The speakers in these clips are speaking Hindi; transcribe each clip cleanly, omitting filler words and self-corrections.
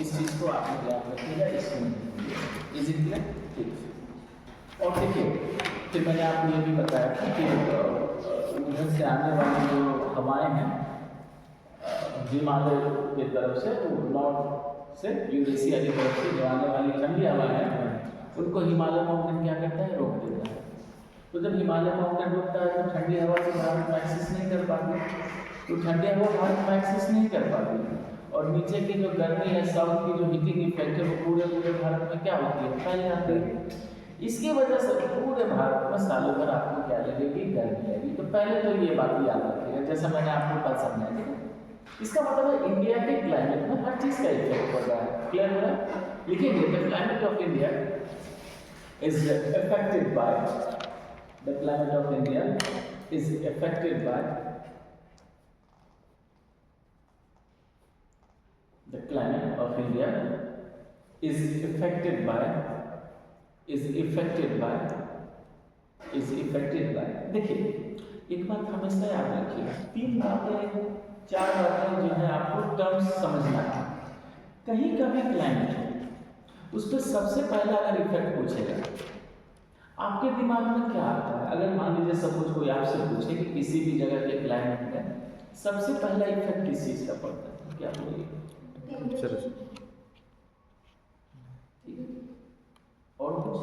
इस चीज़ को आपने याद रखिएगा इसमें। Is it clear? ठीक। और देखिए फिर मैंने आपको ये भी बताया था कि उधर से आने वाली जो हवाएं हैं हिमालय की तरफ से, वो नॉर्थ से यूरेशिया की तरफ से जो आने वाली ठंडी हवाएं हैं उनको हिमालय माउंटेन क्या करता है, रोक देता है। तो जब हिमालय माउंटेन रोकता है तो ठंडी हवा से भारत में एक्सेस नहीं कर पाती, तो ठंडी हवा भारत में एक्सेस नहीं कर पाती, और नीचे की जो गर्मी है, साउथ की जो हीटिंग इफेक्ट है, वो पूरे भारत में क्या होती है, फैल जाती है। इसकी वजह से पूरे भारत में सालों भर आपको क्या लगेगी, गर्मी लगेगी। तो पहले तो ये बात याद रखिएगा, जैसा मैंने आपको कल समझाया था। इसका मतलब है इंडिया के क्लाइमेट में हर चीज का इफेक्ट पड़ रहा है। क्लियर हो रहा है? लिखिए the climate of India is affected by, the climate of India is affected by, the climate of India is affected by, देखिए एक बात हमेशा याद रखिएगा, 3 बातें 4 बातें जो है आपको टर्म्स समझना है। कहीं का भी क्लाइमेट हो, उस पर सबसे पहला अगर इफेक्ट पूछेगा, आपके दिमाग में क्या आता है? अगर मान लीजिए सपोज कोई आपसे पूछे कि किसी भी जगह के क्लाइमेट में सबसे पहला इफेक्ट किस चीज का पड़ता है, क्या बोलिए? और कुछ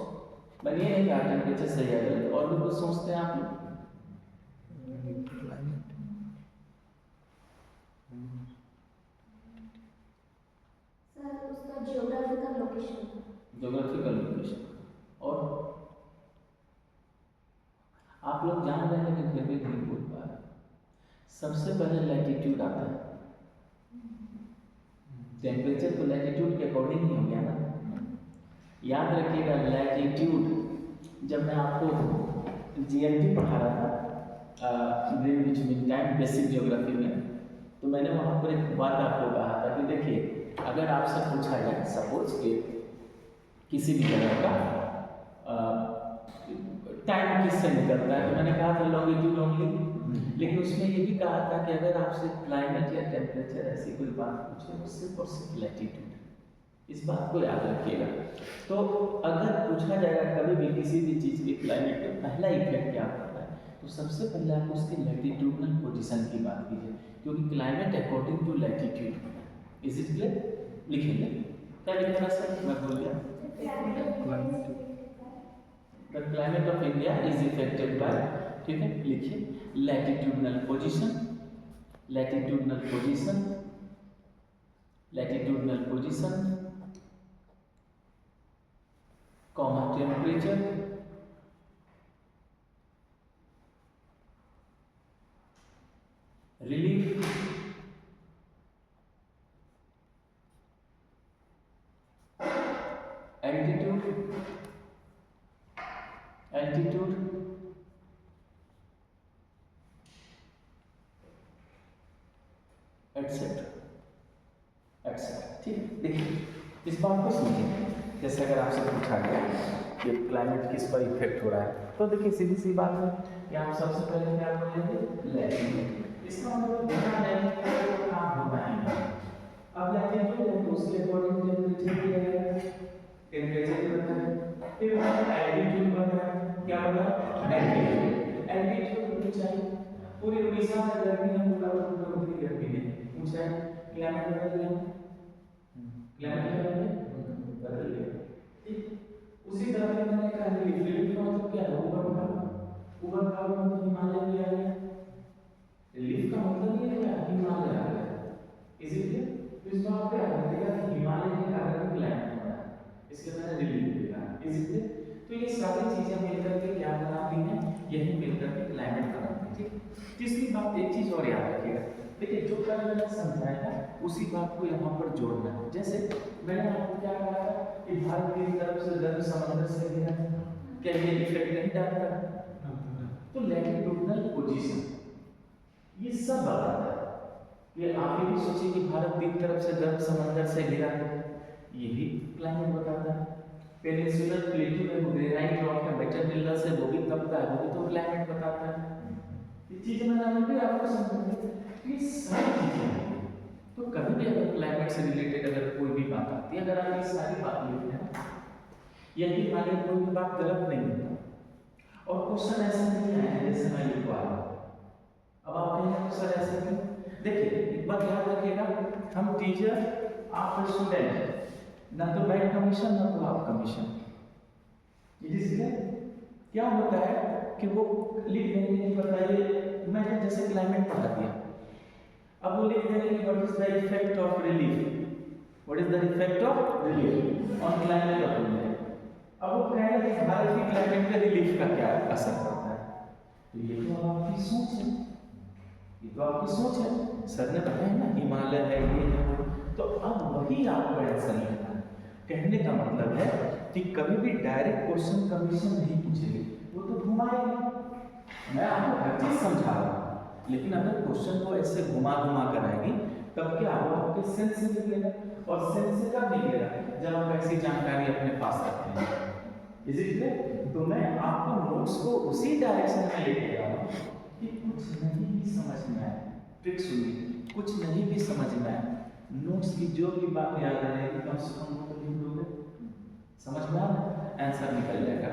मैंने ये नहीं कहा टेम्परेचर सही है, और भी कुछ सोचते हैं आप लोग? सर उसका ज्योग्राफिकल लोकेशन। और आप लोग जान रहे हैं लेकिन फिर भी नहीं बोल पा रहे। सबसे पहले लैटिट्यूड आता है। टेम्परेचर तो लैटिट्यूड के अकॉर्डिंग ही हो गया ना। याद रखिएगा लैटिट्यूड, जब मैं आपको जीएमटी पढ़ा रहा था Greenwich mean time basic geography में, तो मैंने वहाँ पर एक बात आपको कहा था कि देखिए अगर आपसे पूछा जाए सपोज कि किसी भी जगह का टाइम किससे निकलता है, तो मैंने कहा था लॉन्गिट्यूड ओनली, लेकिन उसमें ये भी कहा था कि अगर आपसे क्लाइमेट या टेम्परेचर ऐसी कोई बात पूछे तो सिर्फ और सिर्फ लैटिट्यूड, इस बात को याद रखिएगा। तो अगर पूछा जाएगा कभी भी किसी भी चीज़ के क्लाइमेट पे पहला इफेक्ट क्या पड़ता है, तो सबसे पहले आप उसके लैटिट्यूडनल पोजीशन की बात कीजिए, क्योंकि climate according to latitude. Is it clear? लिखेंगे क्या लिखना सर, मैं भूल गया। The climate of India is affected by, ठीक है लिखिए, latitudinal position, latitudinal position, latitudinal position, comma temperature, relief, altitude, altitude, etcetera etcetera. ठीक, देखिए इस बात को समझिए। जैसे अगर आपसे पूछा गया कि क्लाइमेट किस पर इफेक्ट हो रहा है, तो देखिए सीधी सी बात है कि आप सबसे पहले क्या बोलेंगे, लैटिट्यूड। इसका मतलब बिना लैटिट्यूड का काम होना ही नहीं। अब लैटिट्यूड है तो उसके अकॉर्डिंग टेम्परेचर भी रहेगा, टेम्परेचर भी बनता है, फिर एल्टीट्यूड बनता है, क्या बनता है, एल्टीट्यूड। एल्टीट्यूड होनी चाहिए, पूरी उड़ीसा में गर्मी है, पूरा उत्तरी गर्मी है, ऊंचाई क्लाइमेट बदल गया, क्लाइमेट बदल गया। ठीक, उसी तरह से मैंने कहा रिलीफ का मतलब क्या है, ऊपर का मतलब हिमालय में आ गया, रिलीफ का मतलब ये क्या, हिमालय आ गया। Is it clear? तो इस बात पे याद रखिएगा कि हिमालय के कारण क्लाइमेट बना है, इसके मैंने रिलीफ देखा। Is it clear? तो ये सारी चीजें मिलकर के क्या बनाती हैं, यही मिलकर के क्लाइमेट बनाती है। ठीक, तीसरी बात एक चीज और याद रखिएगा, देखिए जो कल मैंने समझाया था उसी बात को यहाँ पर जोड़ना है। जैसे मैंने आपको क्या कहा था कि भारत की तरफ से गर्म समंदर से घिरा है, क्या ये इफेक्ट नहीं डालता? तो लैटिट्यूडनल पोजीशन ये सब बताता है। ये आप ये भी सोचिए कि भारत तीन तरफ से गर्म समंदर से घिरा है, ये भी क्लाइमेट बताता है। पेनिनसुलर प्लेटू में ग्रेनाइट रॉक है, मेटल मिलर से वो भी तपता है, वो भी तो क्लाइमेट बताता है। ये चीजें मैंने आपको समझाई, ये सारी चीजें हैं। तो कभी भी अगर क्लाइमेट से रिलेटेड अगर कोई भी बात अगर आप ये सारी बात लिखते हैं, यही मानिए कोई भी बात गलत नहीं होता, और क्वेश्चन ऐसा नहीं है जैसे मैं लिखवा रहा हूँ। अब आप कहेंगे तो सर ऐसा क्यों? देखिए एक बात याद रखिएगा, हम टीचर आप स्टूडेंट, ना तो बैड कमीशन ना तो आप कमीशन। इसलिए क्या होता है कि वो लिख देंगे कि बताइए, मैंने जैसे क्लाइमेट पढ़ा दिया, अब वो लिख देंगे कि what is the effect of relief, what is the effect of relief on climate of India. अब वो कहेंगे कि भारत की क्लाइमेट पे रिलीफ का क्या असर पड़ता है। तो ये तो आपकी सोच है, ये तो आपकी सोच है। सर ने बताया ना हिमालय है, ये है वो, तो अब वही आपको आंसर लिखना है। कहने का मतलब है कि कभी भी डायरेक्ट क्वेश्चन कमीशन नहीं पूछेंगे, वो तो घुमाएंगे। मैं आपको हर चीज समझा रहा हूँ, लेकिन अगर क्वेश्चन को ऐसे घुमा घुमा कर आएगी तब क्या वो आपके सेंस से निकलेगा, और सेंस से कब निकलेगा जब आप ऐसी जानकारी अपने पास रखते हैं। इसलिए तो मैं आपको नोट्स को उसी डायरेक्शन में लेके जा रहा हूँ कि कुछ नहीं भी समझ में आए, ट्रिक सुनिए, कुछ नहीं भी समझ में आए, नोट्स की जो भी बात याद आ रही है कम से कम वो लिख दोगे, समझ में आ आंसर निकल जाएगा।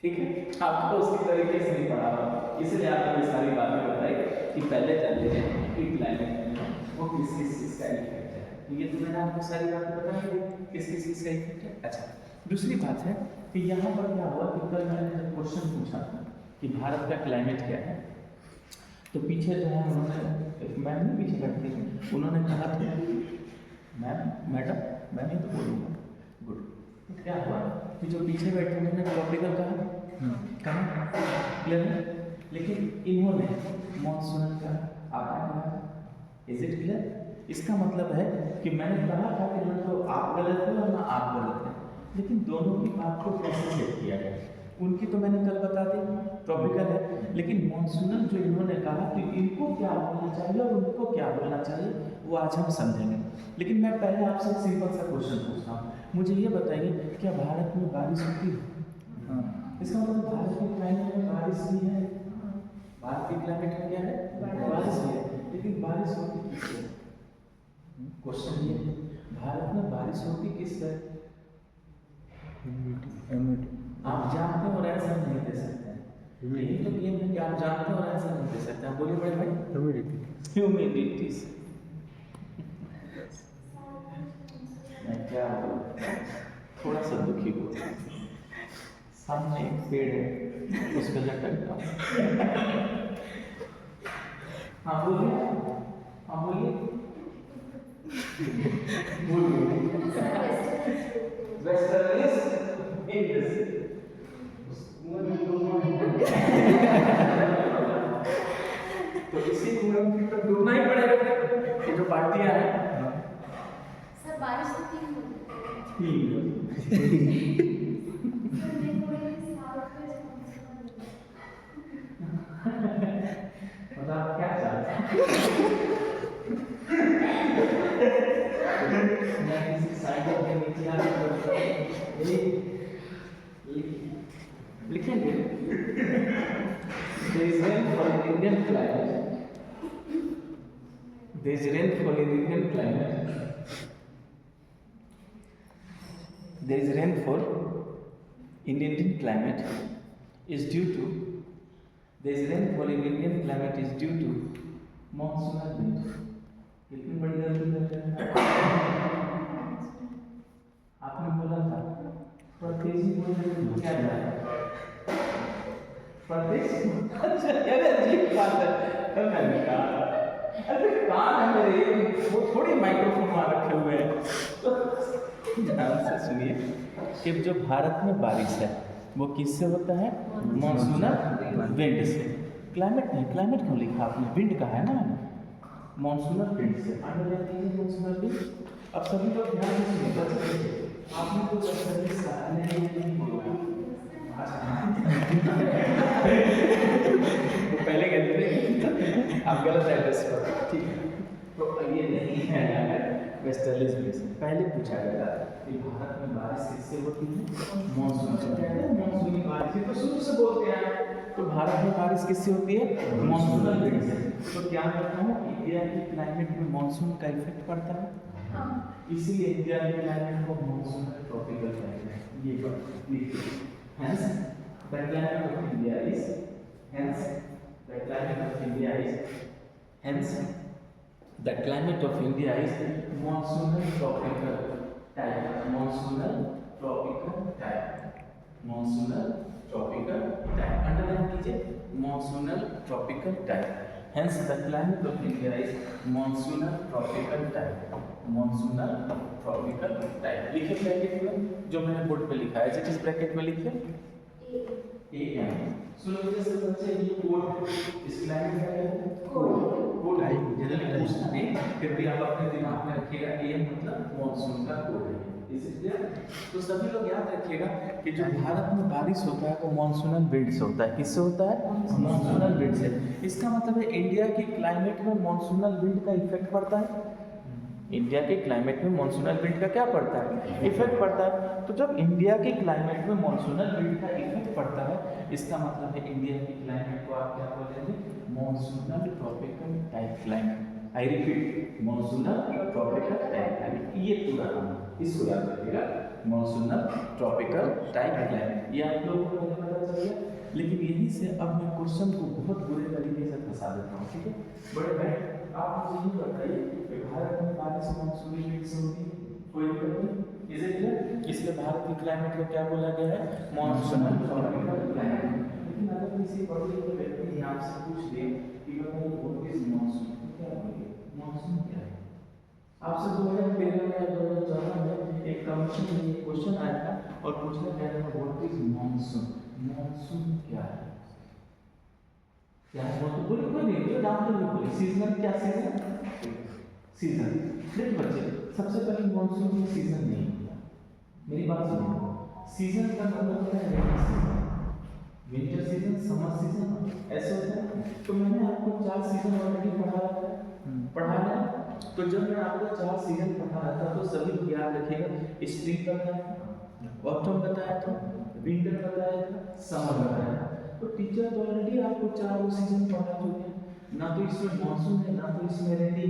ठीक है, आपको उसी तरीके से नहीं पढ़ा रहा हूँ, इसलिए आपको ये सारी बातें बताई कि पहले जान लीजिए कि क्लाइमेट में वो किस किस चीज़ का इफेक्ट है। ये तो मैंने आपको सारी बातें बता दी किस किस चीज़ का इफेक्ट है। अच्छा, दूसरी बात है कि यहाँ पर क्या हुआ कि कल मैंने जब क्वेश्चन पूछा कि भारत का क्लाइमेट क्या है, तो पीछे जो है उन्होंने, मैम ने पीछे बैठती थी, उन्होंने कहा था मैडम मैं नहीं तो बोलूँगा, गुड। तो क्या हुआ कि जो पीछे बैठे उन्होंने ट्रॉपिकल कहा क्लियर है, लेकिन इन्होंने मॉनसून का आपने कहा, इज इट क्लियर? इसका मतलब है कि मैंने कहा था कि ना तो आप गलत हो और ना आप गलत हैं, लेकिन दोनों की बात को कैसे सेट किया गया, उनकी तो मैंने कल बता दी ट्रॉपिकल है, लेकिन मॉनसूनल जो इन्होंने कहा कि इनको क्या बोलना चाहिए और उनको क्या बोलना चाहिए वो आज हम समझेंगे। लेकिन मैं पहले आपसे एक सिंपल सा क्वेश्चन पूछता हूँ, मुझे ये बताइए क्या भारत में बारिश होती है? इसका मतलब भारत के क्लाइमेट में बारिश भी है, भारत के क्लाइमेट में क्या है? बारिश भी है, लेकिन बारिश होती किससे? क्वेश्चन ये है, भारत में बारिश होती किससे? आप जानते हो और आंसर नहीं दे सकते हैं, यही तो गेम है कि आप जानते हो और आंसर नहीं दे सकते हैं। बोलिए बड़े भाई। ह्यूमिडिटी से। मैं क्या बोलूं, थोड़ा सा दुखी हो, सामने एक पेड़ है उस पर लटक रहा। हाँ बोलिए, हाँ बोलिए। तो इसी कुएं में तो डूबना ही पड़ेगा। ये जो पार्टियां हैं सर बारिश तो तीन होती मतलब आप क्या चाहते हैं? मैं किसी साइड के नीचे आके लिखेंगे there is rainfall in Indian climate, there is rainfall in Indian climate, there is rainfall in Indian climate is due to, there is rainfall in Indian climate is due to monsoonal wind. कितनी बड़ी गलती करते हैं आपने बोला था, परदेशी बोल रहे थे क्या जाए परदेश। अच्छा अरे अजीब बात है, तब मैंने कहा अरे कान है मेरे, वो थोड़ी माइक्रोफोन वहाँ रखे हुए हैं। तो ध्यान से सुनिए कि जो भारत में बारिश है वो किससे होता है? मॉनसूनल विंड से। क्लाइमेट नहीं, क्लाइमेट क्यों लिखा आपने, विंड कहा है ना, मॉनसूनल विंड से। आगे जाती है मॉनसूनल विंड। अब सभी लोग ध्यान से सुनिए, आपने तो नहीं बोला तो पहले कहते थे आप गलत एड्रेस पर, ठीक है। तो ये नहीं है वेस्टर्लीज में से पहले पूछा गया कि भारत में बारिश किससे होती है? मॉनसून से। कहते हैं मॉनसूनी बारिश, तो शुरू से बोलते हैं तो भारत में बारिश किससे होती है? मॉनसूनल विंड से। तो क्या कहता हूँ इंडिया की क्लाइमेट में मॉनसून का इफेक्ट पड़ता है? हाँ। इसीलिए इंडिया के क्लाइमेट को मॉनसूनल ट्रॉपिकल कहते हैं। ये बात लिखिए। Hence, the climate of India is hence the climate of India is hence the climate of India is monsoonal tropical type. Monsoonal tropical type. Monsoonal tropical type. Underline कीजिए monsoonal tropical type. Hence, the climate of India is monsoonal tropical type. Monsoonal tropical type. लिखिए ब्रैकेट में जो मैंने बोर्ड पे लिखा है, जिस ब्रैकेट में लिखिए एक है। सुनो जैसे बच्चे ये कोड इस क्लाइमेट का क्या है? कोड है। जनरली पूछना नहीं, फिर भी आप अपने दिमाग में रखिएगा ये मतलब मॉनसून का कोड है। इसलिए तो सभी लोग याद रखिएगा कि जो भारत में बारिश होता है वो मॉनसूनल विंड से होता है। किससे होता है? मॉनसूनल विंड से। इसका मतलब है इंडिया की क्लाइमेट में मॉनसूनल विंड का इफेक्ट पड़ता है। इंडिया के क्लाइमेट में मॉनसूनल विंड का क्या पड़ता है? इफेक्ट पड़ता है। तो जब इंडिया के क्लाइमेट में मॉनसूनल विंड का इफेक्ट पड़ता है, इसका मतलब है इंडिया की क्लाइमेट को आप क्या बोलेंगे? Monsoonal tropical type climate. I repeat, monsoonal tropical type climate. ये पूरा नाम इसको याद रखिएगा, मॉनसूनल ट्रॉपिकल टाइप क्लाइमेट। ये आप लोगों को पता चल गया। लेकिन यहीं से अब मैं क्वेश्चन को बहुत बुरे तरीके से फंसा देता हूँ, ठीक है? बड़े भाई आप मुझे ये बताइए कि भारत में बारिश मॉनसूनी विंड से होती है, कोई दिक्कत नहीं, इसे क्लियर? इसलिए भारत की क्लाइमेट को क्या बोला गया है? Monsoonal tropical climate. लेकिन अगर किसी बड़े व्यक्ति यहाँ से पूछ दे कि बताइए व्हाट इज मॉनसून, तो क्या बोलेंगे? मॉनसून क्या है? आपसे 2013 में या 2014 में एक कमीशन में एक क्वेश्चन आया था और पूछना गया था व्हाट इज मॉनसून। मॉनसून क्या है? क्या है? तो बोलिए कोई नहीं, जो नाम तो नहीं बोले। सीजन क्या? सीजन देखिए बच्चे, सबसे पहले मॉनसून में सीजन नहीं होता। मेरी बात सुनिए, सीजन का मतलब होता है rainy season, winter season, summer season, ऐसे होता है। तो मैंने आपको 4 सीजन ऑलरेडी पढ़ाया है। तो जब मैं आपको 4 सीजन पढ़ा रहा था तो सभी को याद रखिएगा, स्प्रिंग बताया था, ऑटम बताया था, विंटर बताया था, समर बताया था। तो टीचर तो ऑलरेडी आपको 4 सीजन पढ़ा चुके हैं। ना तो इसमें मॉनसून है, ना तो इसमें रेनी।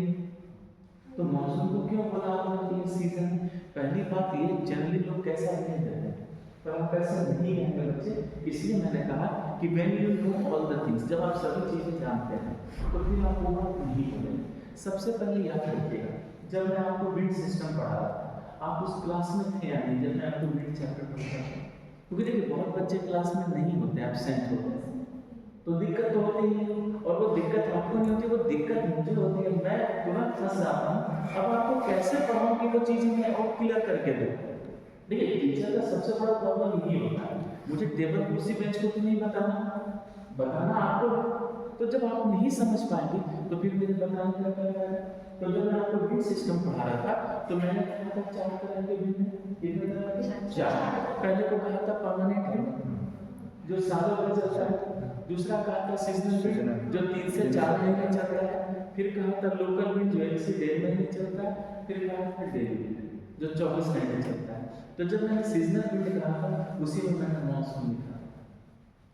तो मॉनसून को क्यों बोला आपने ये सीजन? पहली बात ये, जनरली लोग कैसा नहीं देते हैं, पर आप ऐसा नहीं है बच्चे। इसलिए मैंने कहा कि when you know all the things, जब आप सभी चीजें जानते हैं तो फिर आप वो बात नहीं बोलेंगे। सबसे पहले याद रखिएगा, जब मैं आपको विंड सिस्टम पढ़ा रहा था, आप उस क्लास में थे या नहीं जब मैं आपको विंड चैप्टर पढ़ा था? क्योंकि देखिए बहुत बच्चे क्लास में नहीं होते, एब्सेंट होते हैं, तो दिक्कत तो होती है। और वो दिक्कत आपको नहीं होती, वो दिक्कत मुझे होती है। मैं तुरंत फंस जाता हूँ। अब आपको कैसे पढ़ाऊँ कि वो चीज़ें मैं और क्लियर करके दूँ? देखिए टीचर का सबसे बड़ा प्रॉब्लम ये होता है, मुझे टेबल कुर्सी बेंच को तो नहीं बताना आपको। तो जब आप नहीं समझ पाएंगे तो फिर मेरे बताने का क्या फायदा? तो जब मैं आपको विंड सिस्टम पढ़ा रहा था तो मैंने कहा था 4 तरह के विंड, कितने तरह के? 4। पहले को कहा था परमानेंट विंड जो सालों भर चलता है, दूसरा कहा था सीजनल विंड जो 3 से 4 महीने चलता है, फिर कहा था लोकल विंड जो 1 से 1.5 महीने चलता है, फिर कहा था डेली विंड जो 24 महीने चलता है। तो जब मैंने सीजनल विंड कहा था उसी में मैंने मॉनसून लिखा।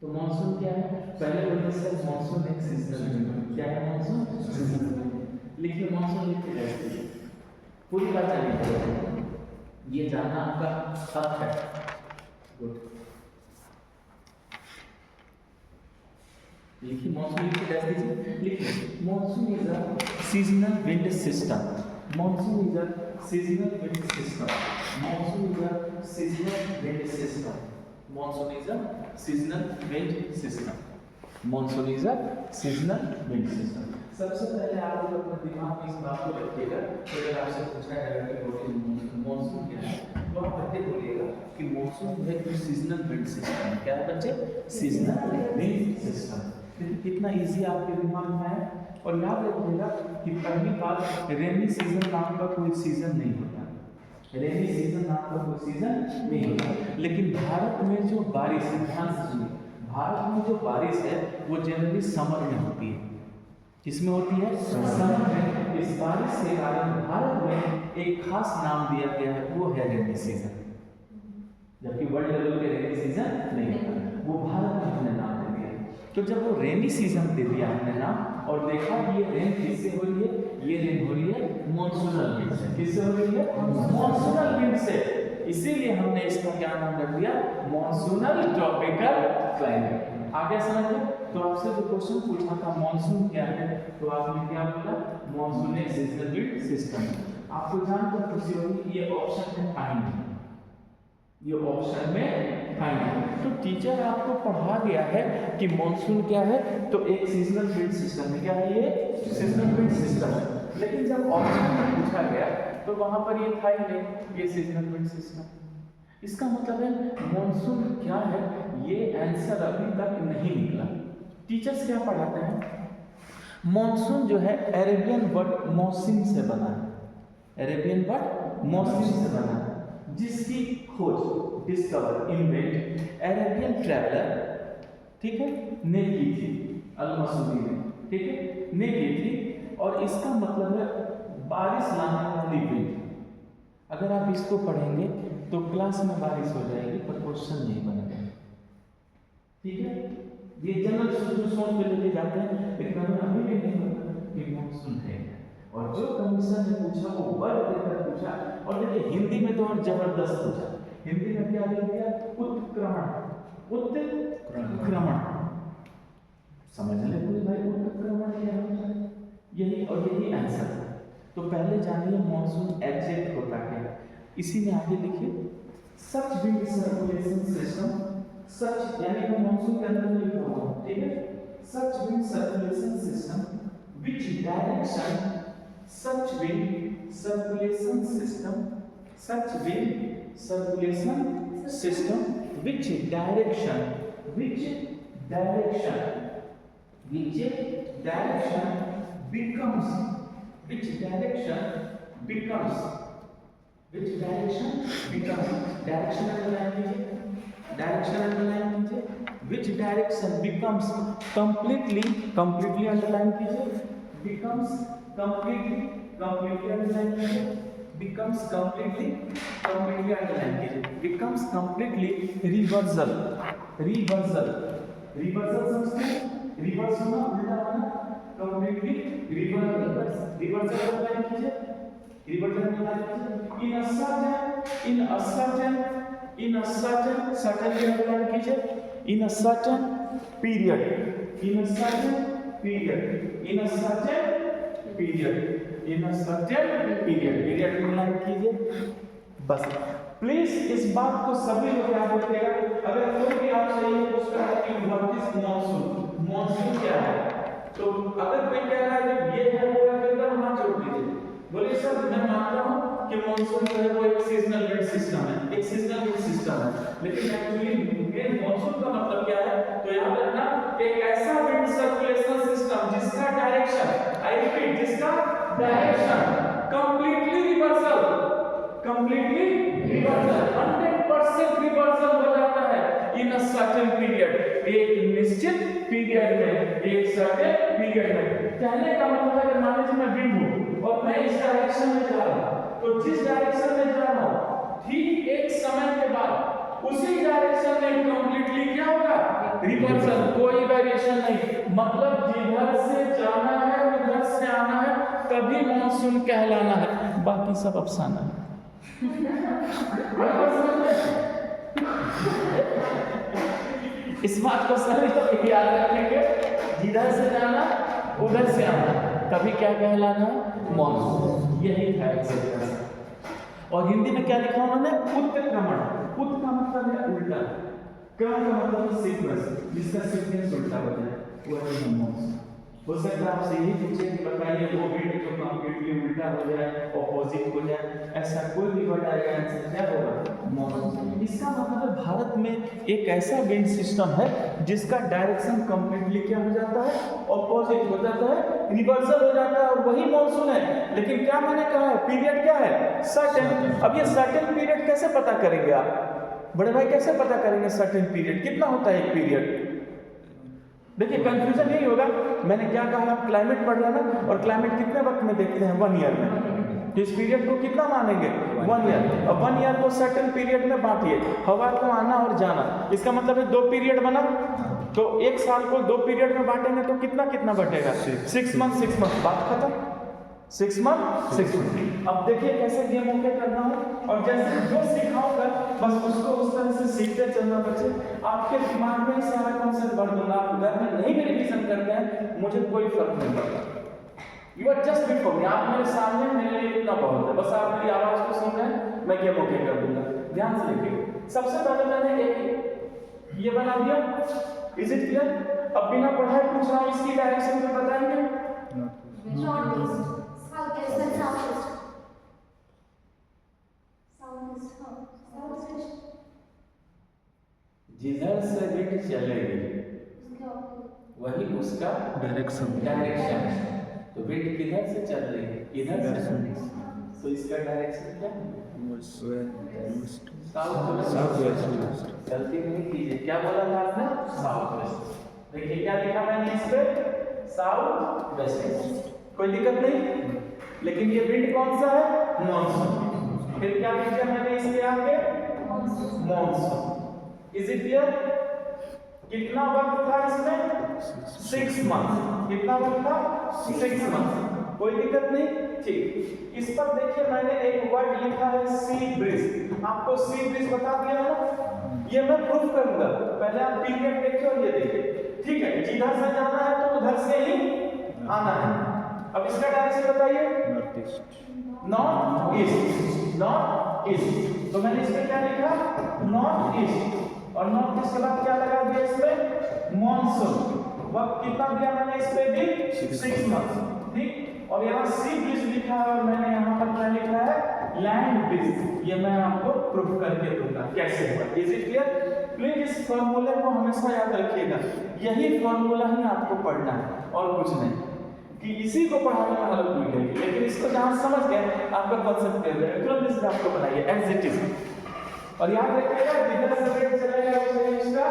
तो मॉनसून क्या है? पहले बोलते हैं मॉनसून एक सीजनल विंड। क्या है मॉनसून? Seasonal wind. लिखिए मॉनसून लिखते रहते पूरी बात जानिए, ये जानना आपका हक है। गुड, लिखिए मॉनसून लिख के दे दीजिए। लिखिए monsoon is a seasonal wind system. Monsoon is a seasonal wind system. Monsoon is a seasonal wind system. Monsoon is a seasonal wind system. Monsoon is a seasonal wind system. सबसे पहले आप लोग अपने दिमाग में इस बात को रखिएगा, अगर आपसे पूछा जाएगा कि व्हाट इज मॉनसून क्या है, तो आप पहले बोलिएगा कि मॉनसून है एक सीजनल विंड सिस्टम। क्या है बच्चे? Seasonal wind system. कितना इजी आपके दिमाग में है। और याद रखिएगा कि पहली बात, रेनी सीजन नाम का कोई सीजन नहीं होता। रेनी सीजन नाम का कोई सीजन नहीं होता। लेकिन भारत में जो बारिश है, ध्यान से सुनिए, भारत में जो बारिश है वो जनरली समर में होती है। किसमें होती है? समर में। इस बारिश के कारण भारत में एक खास नाम दिया गया है, वो है रेनी सीजन। जबकि वर्ल्ड लेवल पे रेनी सीजन नहीं होता, वो भारत में हमने नाम दे दिया। तो जब वो रेनी सीजन दे दिया हमने नाम, और देखा कि ये रेन किससे हो रही है, ये रेन हो रही है मॉनसूनल विंड से। किससे हो रही है? मॉनसूनल विंड से। इसीलिए हमने इसका क्या नाम रख दिया, मॉनसूनल ट्रॉपिकल क्लाइमेट। आगे समझ में? तो आपसे जो क्वेश्चन पूछा था मॉनसून क्या है, तो आपने क्या बोला, मॉनसून एक सीजनल विंड सिस्टम। आपको जानकर खुशी होगी ये ऑप्शन में आएंगे, ये ऑप्शन में आएंगे। तो टीचर आपको पढ़ा गया है कि मॉनसून क्या है, तो एक सीजनल विंड सिस्टम है। क्या है ये? सीजनल विंड सिस्टम है। लेकिन जब ऑप्शन में पूछा गया तो वहां पर ये था ही नहीं ये सीजनल विंड सिस्टम। इसका मतलब है मॉनसून क्या है, ये आंसर अभी तक नहीं निकला। टीचर्स क्या पढ़ाते हैं, मॉनसून जो है अरेबियन वर्ड मौसिम से बना है, अरेबियन वर्ड मौसिम से बना है, जिसकी खोज डिस्कवर इन्वेंट अरेबियन ट्रैवलर, ठीक है, ने की थी, अल-मसूदी ने, ठीक है, ने की थी। और इसका मतलब है बारिश लाने वाली विंड। अगर आप इसको पढ़ेंगे तो क्लास में बारिश हो जाएगी पर क्वेश्चन नहीं बनेगा, ठीक है। ये जनरल सोच पे लेके जाते हैं, लेकिन हमें अभी भी नहीं पता कि मॉनसून है। और जो कमीशन ने पूछा वो वर्ड देकर पूछा, और देखिए हिंदी में तो और जबरदस्त पूछा। हिंदी में क्या दे दिया, उत्क्रमण, उत्क्रमण। समझ ले कोई भाई उत्क्रमण क्या होता है, यही और यही आंसर है। तो पहले जानिए मॉनसून एग्जैक्ट होता क्या। इसी में आगे लिखिए, सच विंड सर्कुलेशन सिस्टम, सच यानी कि मॉनसून के अंदर लिखा हुआ है, ठीक है, such wind circulation system which direction, such wind circulation system, such wind circulation system which direction, which direction, which direction becomes, which direction becomes, which direction becomes, direction underline कीजिए, direction underline कीजिए, which direction becomes completely, completely underline कीजिए, becomes completely, completely underline कीजिए, becomes completely, completely underline कीजिए, becomes completely reversal, reversal, reversal समझते हैं, रिवर्स होना, उल्टा होना, कंप्लीटली रिवर्स, रिवर्स अंडरलाइन कीजिए, रिवर्स अंडरलाइन कीजिए, in a certain, in a certain, in a certain, certain की अंडरलाइन कीजिए, in a certain period, in a certain period, in a certain period, in a certain period, period की अंडरलाइन कीजिए। बस प्लीज इस बात को सभी लोग याद रखिएगा। अगर कोई भी आपसे ये पूछता है कि व्हाट इज मॉनसून, मॉनसून क्या है, तो अगर कोई कह रहा है कि ये है वो है, तो एकदम हाथ जोड़ दीजिए, बोलिए सर मैं मानता हूं कि मॉनसून जो है वो एक सीजनल विंड सिस्टम है, एक सीजनल विंड सिस्टम है, लेकिन एक्चुअली मॉनसून का मतलब क्या है, तो याद रखना एक ऐसा विंड सर्कुलेशन सिस्टम जिसका डायरेक्शन, आई रिपीट, जिसका direction completely reversal, completely reversal, 100% reversal हो जाता है इन अ सर्टेन पीरियड, एक निश्चित पीरियड में, एक सर्टेन पीरियड में। कहने का मतलब है मान लीजिए मैं विंड हूं और मैं इस डायरेक्शन में जा रहा हूं, तो जिस डायरेक्शन में जा रहा हूं ठीक एक समय के बाद उसी डायरेक्शन में कंप्लीटली क्या होगा, रिवर्सल, कोई वेरिएशन नहीं। मतलब जिधर से जाना है उधर से आना है, तभी मॉनसून कहलाना है, बाकी सब अफसाना है। इस बात को सभी लोग याद रखेंगे, जिधर से जाना उधर से आना, तभी क्या कहलाना है, मॉनसून। यही था एक्सेप्ट। और हिंदी में क्या लिखा उन्होंने, उत्क्रमण। उत का मतलब है उल्टा, क्रम का मतलब है सीक्वेंस, जिसका सीक्वेंस उल्टा हो जाए वो है मॉनसून। हो सकता है आपसे यही पूछे कि बताइए वो विंड जो कंप्लीटली उल्टा हो जाए, ऑपोजिट हो जाए, ऐसा कोई भी वर्ड आएगा, आंसर क्या होगा, मॉनसून। इसका मतलब है भारत में एक ऐसा विंड सिस्टम है जिसका डायरेक्शन कंप्लीटली क्या हो जाता है, ऑपोजिट हो जाता है, रिवर्सल हो जाता है, और वही मॉनसून है। लेकिन क्या मैंने कहा है, पीरियड क्या है, सर्टेन। अब ये सर्टेन पीरियड कैसे पता करेंगे आप, बड़े भाई कैसे पता करेंगे सर्टेन पीरियड कितना होता है एक पीरियड। देखिए कंफ्यूजन यही होगा, मैंने क्या कहा, आप क्लाइमेट पढ़ रहे हैं ना, और क्लाइमेट कितने वक्त में देखते हैं, 1 ईयर में। तो इस पीरियड को कितना मानेंगे, 1 ईयर। और 1 ईयर को सर्टेन पीरियड में बांटिए, हवा को आना और जाना, इसका मतलब है 2 पीरियड बना, तो एक साल को 2 पीरियड में बांटेंगे तो कितना कितना बटेगा? 6 मंथ 6 मंथ, बात खत्म। 6 मंथ 6 मंथ। अब देखिए कैसे गेम ओके करना हो, और जैसे जो सिखाऊंगा बस उसको उस तरह से सीखते चलना बच्चे। आपके दिमाग में सारा कॉन्सेप्ट भर दूंगा, आप घर में नहीं भी रिवीजन करते हैं मुझे कोई फर्क नहीं पड़ता। You are just before me, आप मेरे सामने, मेरे लिए इतना बहुत है। बस आप मेरी आवाज को सुन रहे हैं, मैं गेम ओके कर दूंगा। ध्यान से देखिए, सबसे पहले मैंने एक ये बना दिया, इज इट क्लियर? अब बिना पढ़ाए पूछ रहा हूं, इसकी डायरेक्शन में बताएंगे? North east, south east, south east, south east, south east. जिधर से विंड चलेगी वही उसका डायरेक्शन है। तो विंड किधर से चल रही है? इधर से। तो इसका डायरेक्शन क्या है? South west. गलती नहीं कीजिए, क्या बोला था आपने? South west. देखिए क्या लिखा मैंने इस पे? South west. कोई दिक्कत नहीं, लेकिन ये विंड कौन सा है? मॉनसून। फिर क्या लिखा मैंने इसके आगे? मॉनसून। Is it clear? कितना वक्त था इसमें? 6 मंथ। कितना वक्त था? 6 मंथ। कोई दिक्कत नहीं, ठीक। इस पर देखिए मैंने एक वर्ड लिखा है सी ब्रिज। आपको सी ब्रिज बता दिया है ना, ये मैं प्रूफ करूंगा। पहले आप पीरियड देखिए और ये देखिए, ठीक है? जिधर से जाना है तो उधर से ही आना है। अब इसका डायरेक्शन बताइए। North east. North east, north east. तो मैंने इसमें क्या लिखा? North east. और नॉर्थ ईस्ट के बाद क्या लगा दिया इसमें? मॉनसून। वक्त कितना दिया मैंने इस पे भी? 6 मंथ, ठीक। और यहाँ सी ब्रिज लिखा है और मैंने यहाँ पर क्या लिखा है? Land bridge. ये मैं आपको प्रूफ करके दूंगा कैसे होगा। Is it clear? प्लीज इस फॉर्मूले को हमेशा याद रखिएगा, यही फॉर्मूला ही आपको पढ़ना है और कुछ नहीं, कि इसी को पढ़ाने में हेल्प मिलेगी। लेकिन इसको जहां समझ गए आपका कॉन्सेप्ट क्लियर है, तुरंत इस आपको बनाइए एज इट इज। और याद रखिएगा जिधर से रेट चलेगा उससे इसका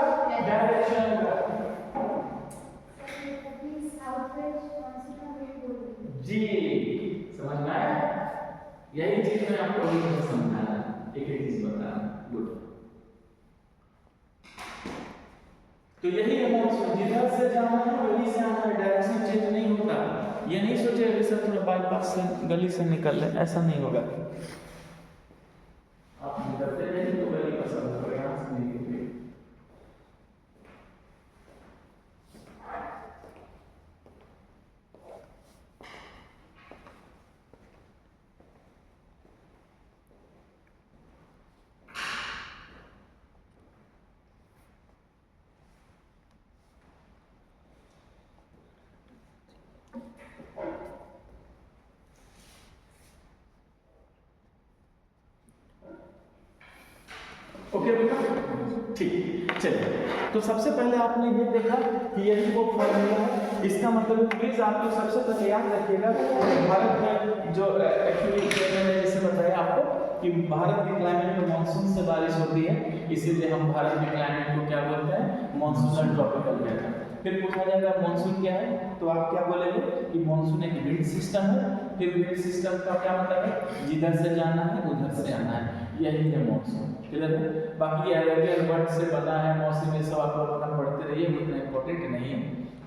डायरेक्शन होगा। जी समझ में आया? यही चीज मैं आपको अभी समझाना है, एक एक चीज बताना। गुड। तो यही है मॉनसून, जिधर से जाना है वहीं से आना है, डायरेक्शन चेंज नहीं होता। ये नहीं सोचे अभी सर थोड़ा बाईपास से गली से निकल ले, ऐसा नहीं होगा। आप निकलते नहीं तो गली पसंद होगा, यहाँ से नहीं निकले। ओके बेटा, ठीक। चलिए, तो सबसे पहले आपने ये देखा कि यही वो फॉर्मूला है। इसका मतलब प्लीज आप लोग सबसे पहले याद रखिएगा, भारत में जो एक्चुअली मैंने जैसे बताया आपको कि भारत के क्लाइमेट में मानसून से बारिश होती है, इसीलिए हम भारत के क्लाइमेट को क्या बोलते हैं? मानसूनल ट्रॉपिकल कहते हैं। फिर पूछा जाएगा मानसून क्या है, तो आप क्या बोलेंगे कि मानसून एक विंड सिस्टम है। फिर विंड सिस्टम का क्या मतलब है? जिधर से जाना है उधर से आना है, यही है मानसून। क्लियर है? बाकी अरेबियन वर्ड से बना है मौसम, ये सब आप लोग अपना पढ़ते रहिए, उतना इंपॉर्टेंट नहीं है,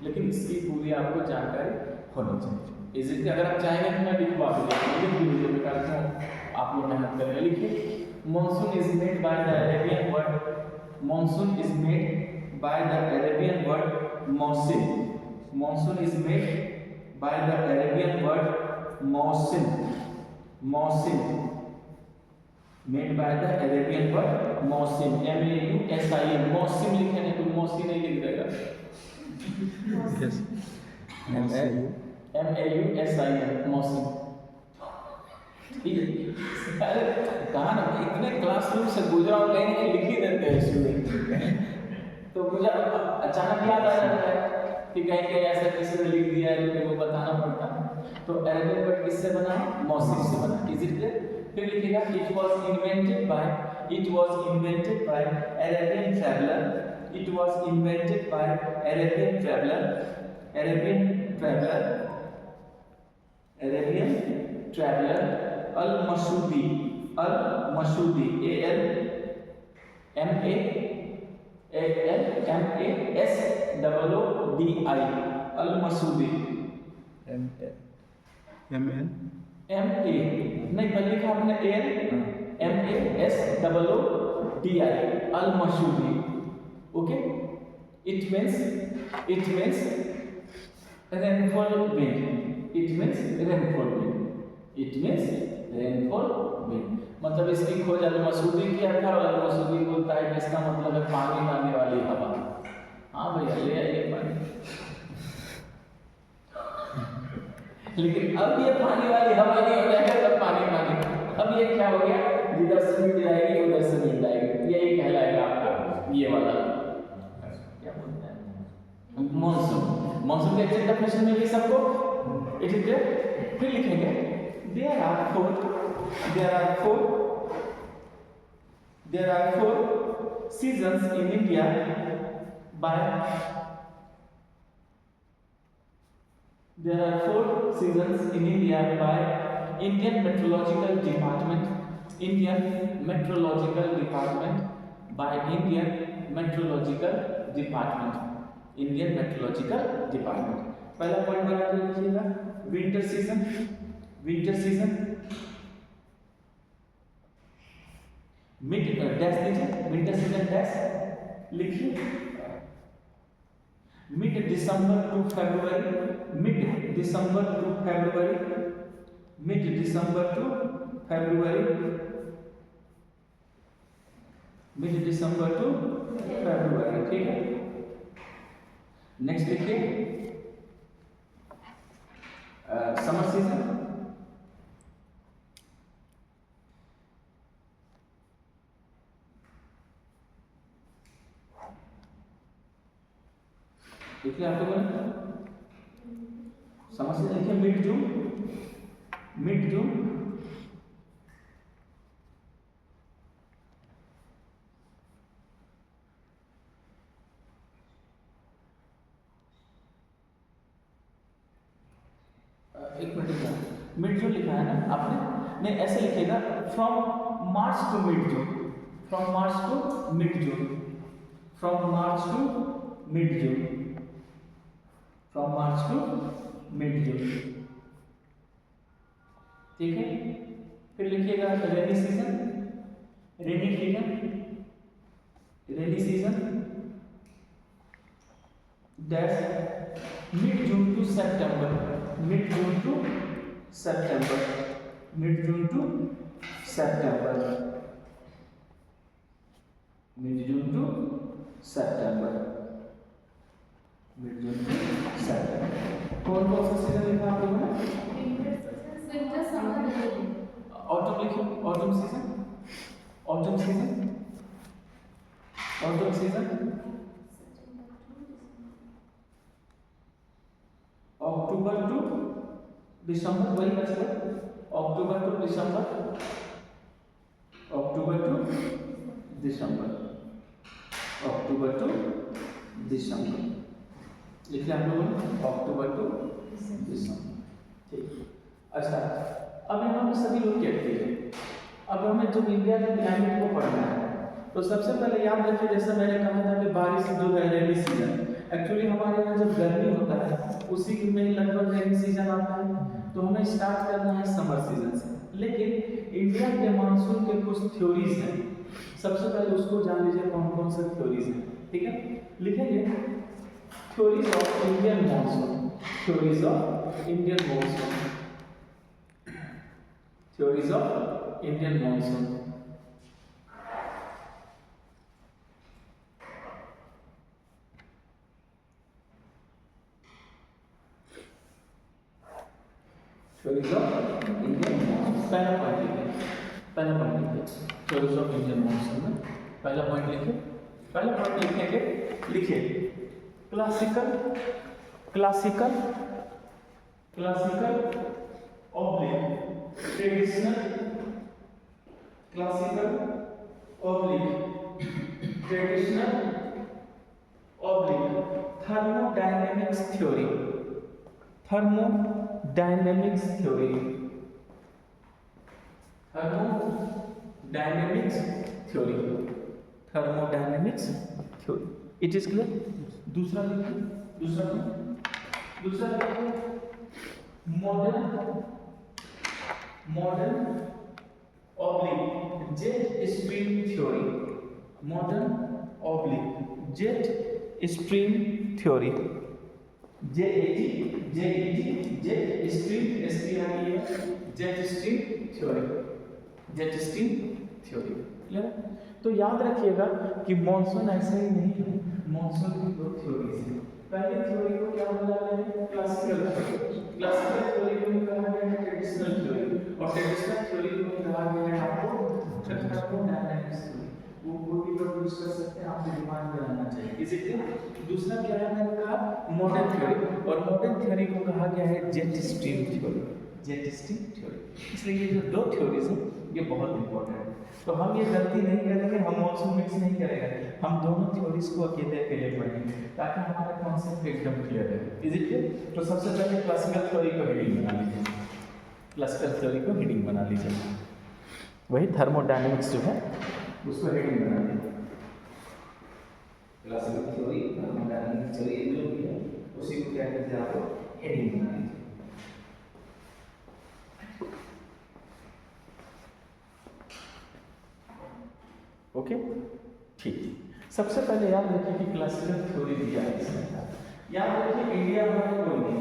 लेकिन इसकी पूरी आपको जानकारी होनी चाहिए। इसी अगर आप चाहेंगे तो मैं लिखवा दूँगा, आप लोग मेहनत करके लिखिए। Monsoon is made by the Arabian word, monsoon is made by the Arabian word मौसिम। Monsoon is made by the Arabian word मौसिम। मौसिम made by the Arabian word मौसिम, MAUSIM। मौसिम लिखे नहीं तो मौसी नहीं लिख देगा। MAUSIM मौसिम, ठीक है? अरे कहा ना, इतने क्लासरूम से गुजरा और कहीं लिख ही देते हैं स्टूडेंट, तो मुझे अचानक याद आ जाता है कि कहीं कहीं ऐसा किसी ने लिख दिया है तो वो बताना पड़ता है। तो अरेबियन वर्ड किससे बना है? मौसिम से बना। Is it clear? फिर लिखिएगा it was invented by Arabian traveller. It was invented by Arabian traveller Al Masudi, ALMASUDI, ALMASOODI, Al Masudi. ML MA नहीं, पहले लिखा आपने AL MASOODI, Al Masudi. Okay, it means rainfall wind, it means rainfall wind, it means rainfall wind। मतलब इसकी खोज अल मसूदी किया था और अल मसूदी बोलता है कि इसका मतलब है पानी लाने वाली हवा। हाँ भैया ले आइए पानी। लेकिन अब ये पानी वाली हवा नहीं हो जाएगा, तब पानी। अब ये क्या हो गया, जिधर से मिल जाएगी उधर से मिल जाएगी, यही कहलाएगा आपका ये वाला क्या बोलते हैं, मॉनसून। मॉनसून के एग्जैक्ट डेफिनेशन में ये सबको इट इज फिर लिखेंगे। There are four seasons in India by There are 4 seasons in India by Indian Meteorological Department. Indian Meteorological Department by Indian Meteorological Department. Indian Meteorological Department. पहला पॉइंट बना के लिखिएगा, विंटर सीजन मिड डैश दीजिए, विंटर सीजन डैश लिखिए, mid December to February, mid December to February, ठीक है। नेक्स्ट देखिए समर सीजन, देखिए आप लोगों ने समझ से देखिए, मिड जून एक मिनट मिड जून लिखा है ना आपने, नहीं ऐसे लिखिएगा, from March to mid June, from March to mid June, ठीक है। फिर लिखिएगा rainy season dash mid June to September, कौन सा सीजन लिखा आप लोगों ने? विंटर समर ऑटम लिखो, autumn season October to December, वही बचेगा, अक्टूबर टू दिसंबर, लिख लिया हम लोगों ने, अक्टूबर टू दिसंबर, ठीक। अच्छा, अब यहाँ पे सभी लोग कहते हैं, अब हमें जो इंडिया के क्लाइमेट को पढ़ना है, तो सबसे पहले याद रखिए, जैसे मैंने कहा था कि बारिश जो है रेनी सीजन, एक्चुअली हमारे यहाँ जब गर्मी होता है उसी में ही लगभग रेनी सीजन आता है, तो हमें स्टार्ट करना है समर सीजन से। लेकिन इंडिया के मानसून के कुछ थ्योरीज हैं, सबसे पहले उसको जान लीजिए कौन कौन से थ्योरीज हैं, ठीक है। लिखेंगे theories of Indian monsoon, theories of Indian monsoon. Theories of Indian monsoon, पहला पॉइंट लिखिए, थ्योरीज ऑफ इंडियन मानसून में पहला पॉइंट लिखेंगे, लिखिए classical oblique traditional, thermodynamics theory, thermodynamics theory. It is clear. दूसरा देखिए, दूसरा modern oblique jet stream theory. Modern oblique jet stream theory. Jet stream jet stream theory. Jet stream theory clear. तो याद रखिएगा कि मॉनसून ऐसा ही नहीं है, मॉनसून की दो थ्योरीज हैं। पहली थ्योरी को क्या बोला गया है? Classical theory. क्लासिकल थ्योरी को कहा गया है ट्रेडिशनल थ्योरी, और ट्रेडिशनल थ्योरी को कहा गया है आपको थर्मोडायनेमिक्स थ्योरी। वो कोई भी वर्ड यूज कर सकते हैं, आपको दिमाग में रहना चाहिए। इसी तरह दूसरा क्या है, मैंने कहा मॉडर्न थ्योरी, और मॉडर्न थ्योरी को कहा गया है jet stream theory. Jet stream theory. इसलिए ये जो दो थ्योरीज हैं ये बहुत इंपॉर्टेंट है। तो हम ये गलती नहीं करेंगे, हम मॉनसून मिक्स नहीं करेंगे, हम दोनों थ्योरीज को अकेले अकेले पढ़ेंगे ताकि हमारा कॉन्सेप्ट एकदम क्लियर है। Is it clear? तो सबसे पहले क्लासिकल थ्योरी को हेडिंग बना लीजिए। क्लासिकल थ्योरी को हेडिंग बना लीजिए, वही थर्मोडायनेमिक्स जो है उसको हेडिंग बना लीजिए। क्लासिकल थ्योरी, थर्मोडायनेमिक्स थ्योरी जो भी है उसी को क्या कहते हैं, आपको हेडिंग बना लीजिए। ओके ठीक। सबसे पहले याद रखिए कि क्लासिकल थ्योरी दिया है इसमें। याद रखिए इंडिया में कोई नहीं,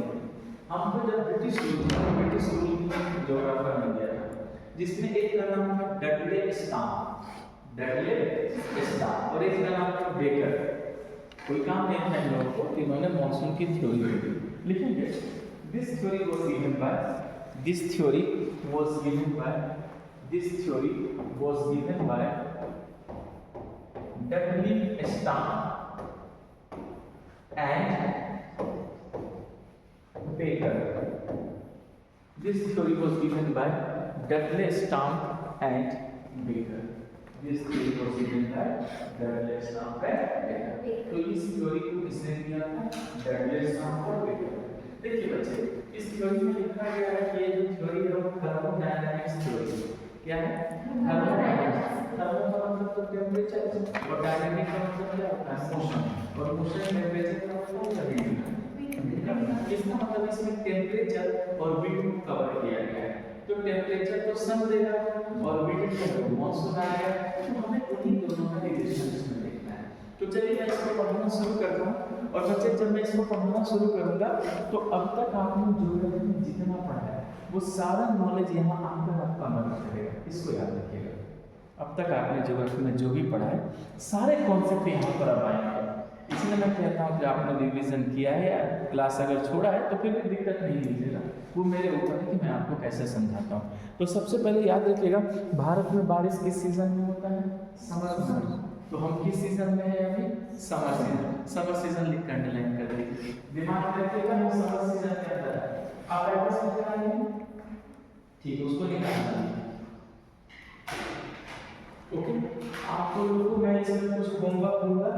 हमको जब ब्रिटिश रूल ज्योग्राफर मिल गया जिसमें एक का नाम था डडले स्टाम, और एक का नाम था बेकर। कोई काम नहीं था इन लोगों को, इन्होंने मॉनसून की थ्योरी लिखेंगे। This theory was given by Dudley Stamp and Baker. This theory was given by Dudley Stamp and Baker. तो इस थ्योरी को किसने दिया था? डडले स्टाम्प और बेकर। देखिए बच्चे, इस थ्योरी में लिखा गया है कि ये जो थ्योरी है वो थर्मोडायनेमिक्स थ्योरी क्या है? थर्मोडायनेमिक्स। थर्मो का मतलब तो टेंपरेचर, और डायनामिक का मतलब क्या होता है? मोशन, और मोशन टेंपरेचर का मतलब क्या है? इसका मतलब इसमें टेंपरेचर और विंड को कवर किया गया है। तो टेंपरेचर तो सन देगा और विंड को मॉनसून आएगा, तो हमें उन्हीं दोनों का रिलेशन इसमें देखना है। तो चलिए मैं इसको पढ़ना शुरू करता हूँ। और बच्चे जब मैं इसको पढ़ना शुरू करूँगा तो अब तक आपने ज्योग्राफी में जितना पढ़ा है वो सारा नॉलेज यहाँ आकर आपका मदद करेगा, इसको याद रखिएगा। अब तक आपने ज्योग्राफी में जो भी पढ़ा है सारे कॉन्सेप्ट यहाँ पर अब आएंगे। इसलिए मैं कहता हूँ कि आपने रिवीजन किया है या क्लास अगर छोड़ा है तो फिर भी दिक्कत नहीं लीजिएगा, वो मेरे ऊपर है कि मैं आपको कैसे समझाता हूँ। तो सबसे पहले याद रखिएगा, भारत में बारिश किस सीजन में होता है? Summer season. तो हम किस सीजन में है अभी? Summer season. समर सीजन लिख कर अंडरलाइन कर दीजिए, दिमाग में रखिएगा हम समर सीजन के अंदर है। आप एड्रेस लिख कर आएंगे, ठीक है, उसको निकालना है। ओके, आप लोगों को मैं इसमें कुछ होमवर्क दूंगा,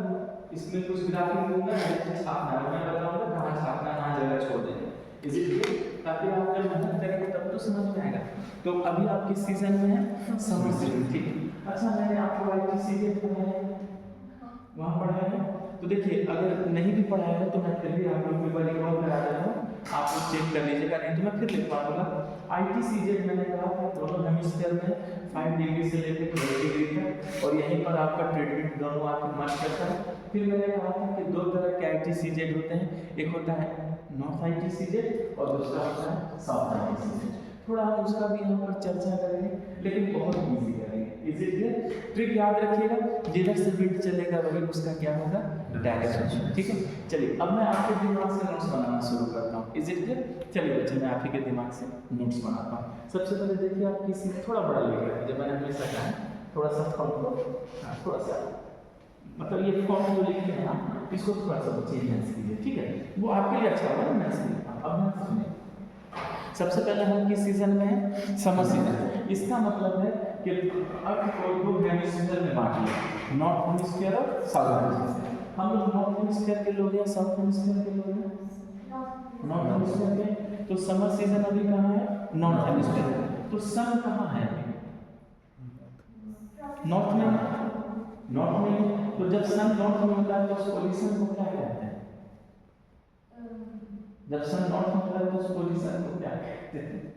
इसमें कुछ ग्राफिक दूंगा, छापना है, मैं बताऊंगा कहाँ छापना है, कहाँ जगह छोड़ देना, इसीलिए ताकि आप जब मेहनत करेंगे तब तो समझ में आएगा। तो अभी आप किस सीजन में हैं? समर सीजन, ठीक है। अच्छा, मैंने आपको आईटी सीजन पढ़ाया है, वहाँ पढ़ाया है। तो देखिए, अगर नहीं भी पढ़ाया है तो मैं फिर भी आप लोग को एक बार रिकॉल करा देता हूँ, आप लोग चेक कर लीजिएगा, नहीं तो मैं फिर लिखवा दूंगा। आईटी सीजेड मैंने कहा था दोनों हेमिस्फीयर में 5 डिग्री से लेकर 12 डिग्री तक, और यहीं पर आपका ट्रीटमेंट दोनों आके मर्ज करता है। फिर मैंने कहा था कि दो तरह के आईटी सीजेड होते हैं, एक होता है नॉर्थ आईटी सीजेड और दूसरा होता है साउथ आईटी सीजेड। थोड़ा हम उसका भी यहाँ पर चर्चा करेंगे, लेकिन बहुत ईजी करेंगे। इजी ट्रिक याद रखिएगा, जिधर से विंड चलेगा वही उसका क्या होगा? डायरेक्शन, ठीक है। चलिए अब मैं आपके दिमाग से नोट्स बनाना शुरू करता हूँ। Is it clear? चलिए बच्चे, मैं आप ही के दिमाग से नोट्स बनाता हूँ। सबसे पहले देखिए, आप किसी थोड़ा बड़ा लिख रहे हैं, जब मैंने हमेशा कहा थोड़ा सा फॉर्म को, थोड़ा सा मतलब ये फॉर्म जो लिखे हैं आप इसको थोड़ा सा चेंज कीजिए, ठीक है, वो आपके लिए अच्छा होगा। मैं अब मैं सुनिए, सबसे पहले हम किस सीजन में हैं? Summer season. इसका मतलब है कि अब दो हेमिस्फीयर में बांट लिया, नॉर्थ हेमिस्फीयर और साउथ हेमिस्फीयर। हम लोग नॉर्थ हेमिस्फीयर के लोग हैं, साउथ हेमिस्फीयर के लोग हैं? नॉर्थ हेमिस्फीयर के। तो समर सीजन अभी कहाँ है? North hemisphere. तो सन कहाँ है? नॉर्थ में। नॉर्थ में, तो जब सन नॉर्थ में होता है तो उस पोजीशन को क्या कहते हैं? जब सन नॉर्थ में होता है तो उस पोजीशन को क्या कहते हैं?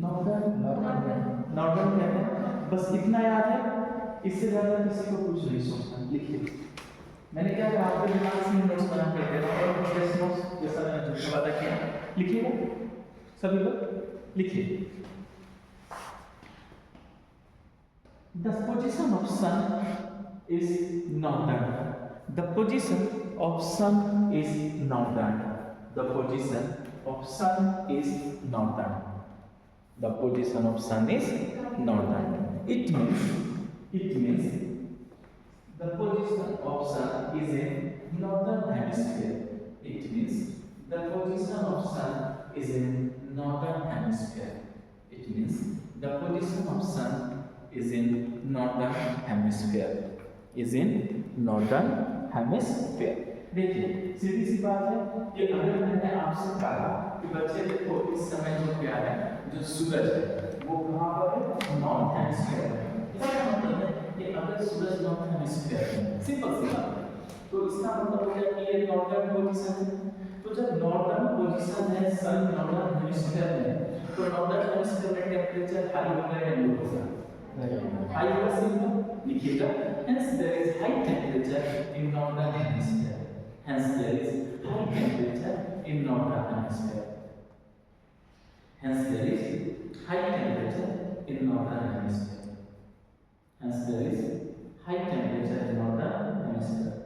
नॉर्दर्न कहते हैं। बस इतना याद है, इससे ज्यादा किसी को कुछ नहीं सोचना। लिखिए, मैंने क्या कहा, आपके दिमाग से नोट्स बना के दे रहा हूँ और जैसे नोट्स जैसा मैंने जो वादा किया, लिखिएगा सभी लोग, लिखिए। The position of sun is northern. The position of sun is northern. The position of sun is northern. The position of sun is northern. It means the position of sun is in northern hemisphere. It means the position of sun is in northern hemisphere. It means the position of sun is in northern hemisphere. Is in northern hemisphere. देखिए, सीधी सी बात है कि अगर मैंने आपसे कहा कि बच्चे देखो इस समय जो क्या है, जो सूरज है वो कहाँ पर है? नॉर्थ हेमिस्फीयर है। इसका मतलब है कि अगर सूरज नॉर्थ हेमिस्फीयर है, सिंपल सी बात है, तो इसका मतलब हो गया कि ये नॉर्दर्न पोजीशन है। तो जब नॉर्दर्न पोजीशन है सन नॉर्दर्न हेमिस्फीयर में, तो नॉर्दर्न हेमिस्फीयर में टेंपरेचर हाई होगा या लो होगा? हाई होगा। सिंपल लिखिएगा, hence there is high temperature in northern hemisphere. Hence there is high temperature in northern hemisphere. Hence there is high temperature in northern hemisphere. Hence there is high temperature in northern hemisphere.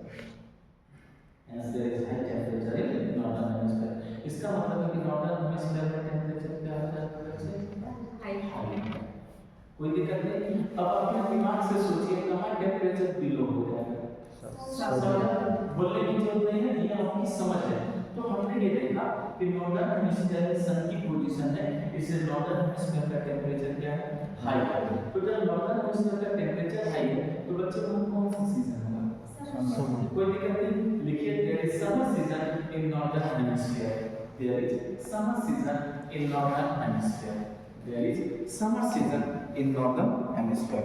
Hence there is high temperature in northern hemisphere. इसका मतलब है कि northern hemisphere में temperature क्या होता है? High. कोई दिक्कत नहीं। अब अपने दिमाग से सोचिए कहाँ टेम्परेचर बिलो हो जाएगा। बोलने की जरूरत नहीं है, ये आपकी समझ है। तो हमने ये देखा कि नॉर्दर्न हेमिस्फीयर में सन की पोजीशन है, इससे नॉर्दर्न हेमिस्फीयर का टेम्परेचर क्या है? हाई है। तो जब नॉर्दर्न हेमिस्फीयर का टेम्परेचर हाई है तो बच्चे को कौन सा सीजन होगा? कोई दिक्कत नहीं, लिखिए there is summer season in northern hemisphere. There is summer season in northern hemisphere. There is summer season in northern hemisphere.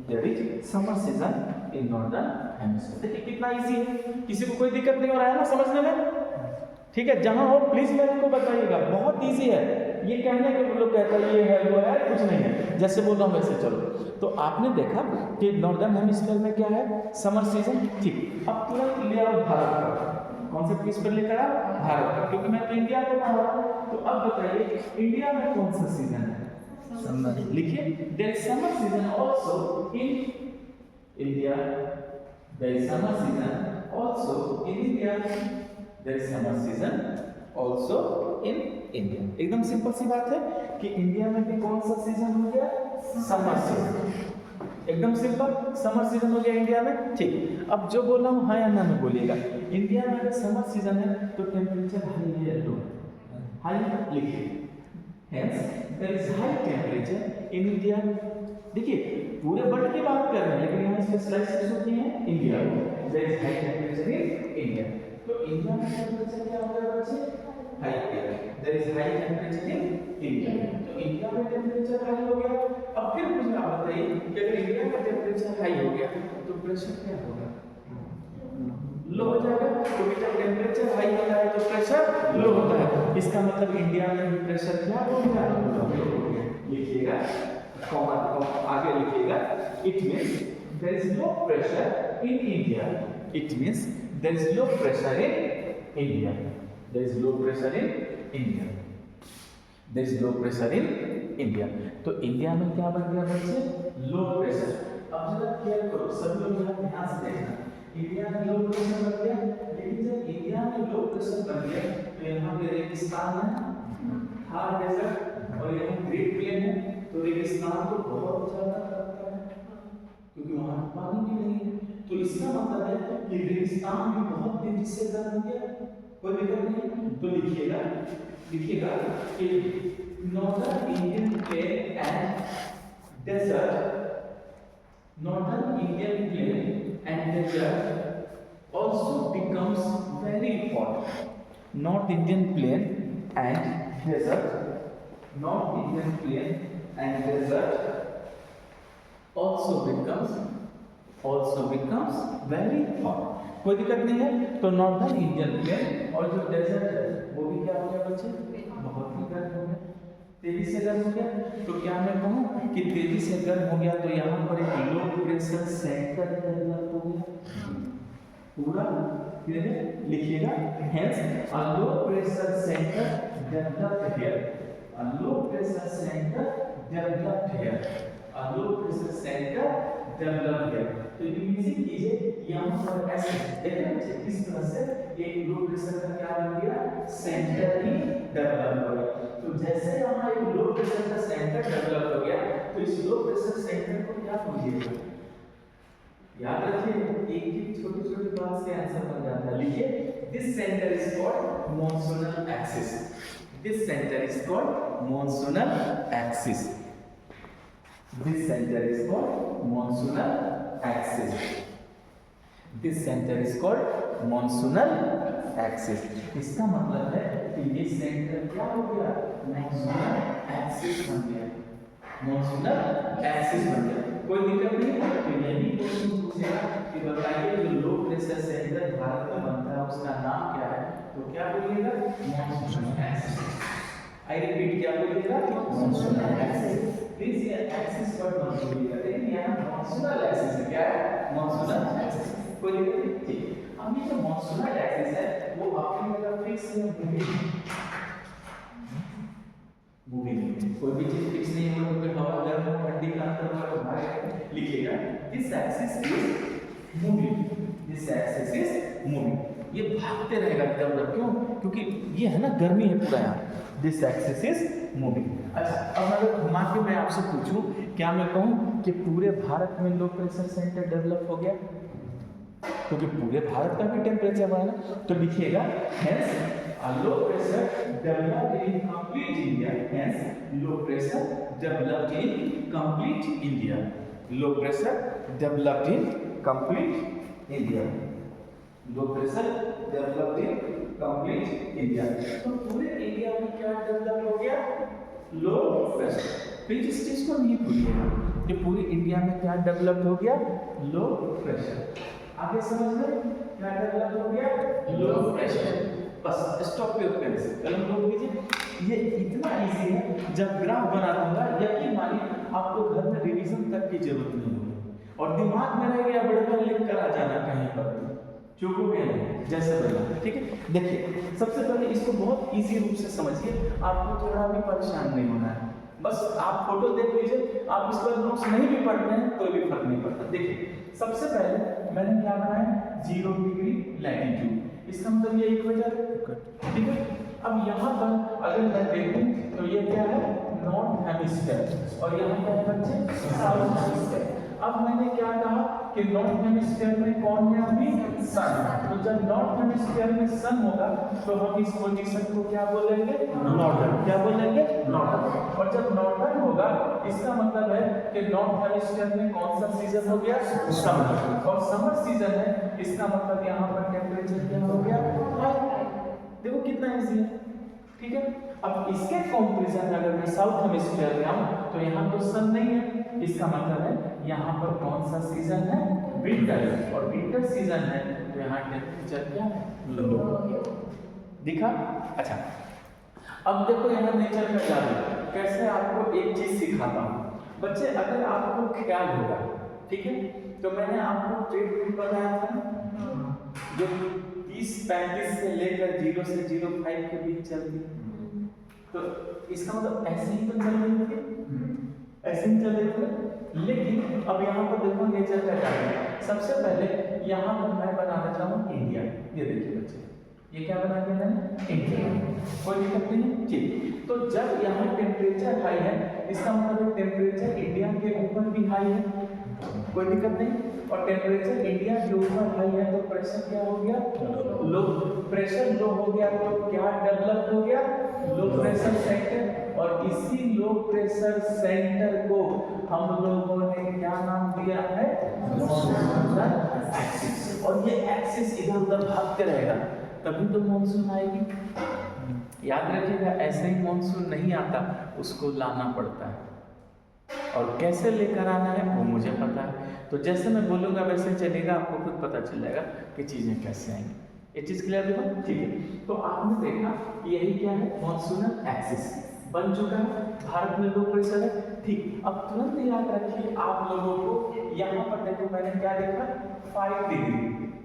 There is summer season in northern hemisphere. देखिए कितना इजी है, किसी को कोई दिक्कत नहीं हो रहा है ना समझने में? ठीक है, जहां हो प्लीज मेरे को बताइएगा, बहुत इजी है। ये कहने के लोग कहता है ये है वो है, कुछ नहीं है, जैसे बोल रहा हूँ वैसे चलो। तो आपने देखा कि नॉर्दर्न हेमिस्फीयर में क्या है? Summer season. ठीक, अब तुरंत ले आओ भारत का कॉन्सेप्ट, किस पर लेकर आओ? भारत का, क्योंकि मैं तो इंडिया को पढ़ा रहा हूँ। तो अब बताइए इंडिया में कौन सा सीजन है? लिखिए, there is summer season also in India. There is summer season also in India. There is summer season also in India. एकदम सिंपल सी बात है कि इंडिया में भी कौन सा सीजन हो गया? Summer season. एकदम सिंपल, समर सीजन हो गया इंडिया में। ठीक, अब जो बोल रहा हूँ हाँ या ना में बोलिएगा। इंडिया में अगर समर सीजन है तो टेम्परेचर हाई है या लो? हाई। लिखिए, hence there is high temperature in India. देखिए पूरे वर्ल्ड की बात कर रहे हैं लेकिन यहाँ स्पेशलाइज किसको किए हैं? इंडिया को। there is high temperature in India. तो इंडिया में टेम्परेचर क्या हो गया बच्चे? हाई है। there is high temperature in India. तो इंडिया में टेम्परेचर हाई हो गया। अब फिर मुझे आप बताइए कि अगर इंडिया का टेम्परेचर हाई हो गया तो प्रेशर क्या होगा? लो हो जाएगा। क्योंकि जब टेम्परेचर हाई होता है तो प्रेशर लो होता है। इसका मतलब इंडिया में भी प्रेशर क्या हो गया? लो हो गया। लिखिएगा, कॉमा आगे लिखिएगा, it means there is low pressure in India. It means there is low pressure in India. There is low pressure in India. There is low pressure in India. तो इंडिया में क्या बन गया बच्चे? Low pressure. अब जरा केयर करो, सभी लोग ध्यान से देखना। इंडिया में लो प्रेशर बन गया, लेकिन जब इंडिया में लो प्रेशर बन गया तो यहाँ पे रेगिस्तान है, थार डेजर्ट, और यहाँ ग्रेट प्लेन है। तो रेगिस्तान तो बहुत ज्यादा लगता है क्योंकि वहाँ पानी भी नहीं है। तो इसका मतलब है कि रेगिस्तान भी बहुत तेजी से गर्म हो गया। कोई दिक्कत नहीं। तो लिखिएगा कि northern Indian plain and desert, northern Indian plain and desert also becomes very hot. North Indian plain and desert, North Indian plain and desert also becomes also becomes very hot. कोई दिक्कत नहीं है। तो नॉर्दर्न इंडियन प्लेन और जो डेजर्ट है वो भी क्या हो गया बच्चे, बहुत ही गर्म हो गया, तेजी से गर्म हो गया। तो क्या मैं कहूँ कि तेजी से गर्म हो गया तो यहाँ पर एक लो प्रेशर सेंटर डेवलप हो गया, पूरा लिखिएगा, hence a low pressure center developed here, a low pressure center developed here, a low pressure center developed here। तो इमेजिन कीजिए यहाँ पर ऐसे देखिए किस तरह से एक लो प्रेशर का क्या बन गया, सेंटर ही डेवलप हो गया। तो जैसे यहाँ एक लो प्रेशर का सेंटर डेवलप हो गया तो इस लो प्रेशर सेंटर को क्या बोलिएगा, याद रखिए एक एक छोटी छोटी बात से आंसर बन जाता है। लिखिए this centre is called monsoonal axis, this centre is called monsoonal axis, this centre is called monsoonal axis, this centre is called monsoonal axis. इसका मतलब है कि ये सेंटर क्या हो गया, मॉनसूनल एक्सिस बन गया, मॉनसूनल एक्सिस बन गया। कोई दिक्कत नहीं है। तो यही क्वेश्चन पूछेगा कि बताइए जो लो प्रेशर सेंटर भारत में बनता है उसका नाम क्या है, तो क्या बोलिएगा, मॉनसूनल एक्सिस। आई रिपीट, क्या बोलिएगा, मॉनसूनल एक्सिस। प्लीज ये एक्सिस वर्ड मत बोलिएगा, लेकिन यहाँ मॉनसूनल एक्सिस है, क्या है, मॉनसूनल एक्सिस। कोई दिक्कत नहीं, ठीक। अब ये जो मॉनसूनल एक्सिस है वो आपकी जगह फिक्स है, मूविंग, कोई भी चीज फिक्स नहीं है, कोई हवा गर्म हो ठंडी का अंतर हो तो भाग लिखिएगा this axis is moving, this axis is moving. ये भागते रहेगा इधर उधर, क्यों, क्योंकि ये है ना गर्मी है पूरा यहाँ, दिस एक्सिस इज मूविंग। अच्छा, अब अगर घुमा के मैं आपसे पूछूं, क्या मैं कहूँ कि पूरे भारत में लो प्रेशर सेंटर डेवलप हो गया, क्योंकि पूरे भारत का भी टेम्परेचर बढ़ा ना, तो लिखिएगा hence a low pressure developed in complete India, hence low pressure developed in complete India, low pressure developed in complete India, low pressure developed in complete India। तो पूरे इंडिया में क्या डेवलप हो गया, लो प्रेशर। प्लीज इस चीज को नहीं भूलिएगा कि पूरी इंडिया में क्या डेवलप हो गया, लो प्रेशर। आगे समझ में क्या डेवलप हो गया, लो प्रेशर। बस स्टॉप योर पेन से कलम रोक दीजिए। ये इतना इजी है, जब ग्राफ बना दूंगा यकीन मानिए आपको घर में रिवीजन तक की जरूरत नहीं होगी, और दिमाग में रह गया बड़े लिख कर आ जाना कहीं पर, चूकोगे नहीं जैसे बना, ठीक है। देखिए सबसे पहले इसको बहुत इजी रूप से समझिए, आपको थोड़ा भी परेशान नहीं होना है, बस आप फोटो देख लीजिए, आप इस पर नोट्स नहीं भी पढ़ते हैं कोई भी फर्क नहीं पड़ता। देखिए सबसे पहले मैंने क्या बनाया, 0 डिग्री लैटिट्यूड, इसका मतलब ये इक्वेटर, ठीक है। अब यहाँ पर अगर मैं देखूं तो ये क्या है, नॉर्थ हेमिस्फीयर, और यहाँ पर बच्चे साउथ हेमिस्फीयर। अब मैंने क्या कहा कि नॉर्थ हेमिस्फीयर में कौन है अभी, सन। तो जब नॉर्थ हेमिस्फीयर में सन होगा तो हम इस पोजीशन को क्या बोलेंगे, नॉर्दर्न। क्या बोलेंगे, नॉर्दर्न। और जब नॉर्दर्न होगा इसका मतलब है कि नॉर्थ हेमिस्फीयर में कौन सा सीजन हो गया, समर, और समर सीजन है, इसका मतलब यहाँ पर टेम्परेचर क्या हो गया, देखो कितना इजी है, ठीक है। अब इसके कंपैरिजन अगर मैं साउथ हेमिस्फीयर में आऊं तो यहाँ तो सन नहीं है, इसका मतलब है यहाँ पर कौन सा सीजन है, विंटर, और विंटर सीजन है तो यहाँ टेम्परेचर क्या है, लो। दिखा। अच्छा अब देखो यहाँ नेचर का जादू, कैसे आपको एक चीज सिखाता हूँ बच्चे, अगर आपको ख्याल होगा, ठीक है, तो मैंने आपको ट्रेडमिल बताया था जो 30-35 से लेकर 0 से 0.5 के बीच चलती, तो इसका मतलब ऐसे ही तो चल रही थी, ऐसे ही चल रही थी। लेकिन अब यहाँ पर देखो नेचर का जादू, सबसे पहले यहाँ पर मैं बना देता हूँ इंडिया। ये देखिए बच्चे, ये क्या बना दिया मैंने, इंडिया, कोई दिक्कत नहीं है, ठीक। तो जब यहाँ टेम्परेचर हाई है इसका मतलब टेम्परेचर इंडिया के ऊपर भी हाई है, कोई दिक्कत नहीं, और टेम्परेचर इंडिया के ऊपर हाई है तो प्रेशर क्या हो गया, लो। प्रेशर लो हो गया तो क्या डेवलप हो गया, लो प्रेशर सेंटर, और इसी लो प्रेशर सेंटर को हम लोगों ने क्या नाम दिया है, मॉनसूनल एक्सिस। और ये एक्सिस इधर उधर भागते रहेगा तभी तो मानसून आएगी। याद रखिएगा ऐसे ही मानसून नहीं आता, उसको लाना पड़ता है, और कैसे लेकर आना है वो मुझे पता है। तो जैसे मैं बोलूँगा वैसे चलेगा, आपको खुद पता चल जाएगा कि चीज़ें कैसे आएंगी। ये चीज़ क्लियर देखो, ठीक है। तो आपने देखा कि यही क्या है, मॉनसूनल एक्सिस बन चुका है, भारत में लो प्रेशर है, ठीक। अब तुरंत याद रखिए आप लोगों को, यहाँ पर देखो मैंने क्या देखा 5 डिग्री,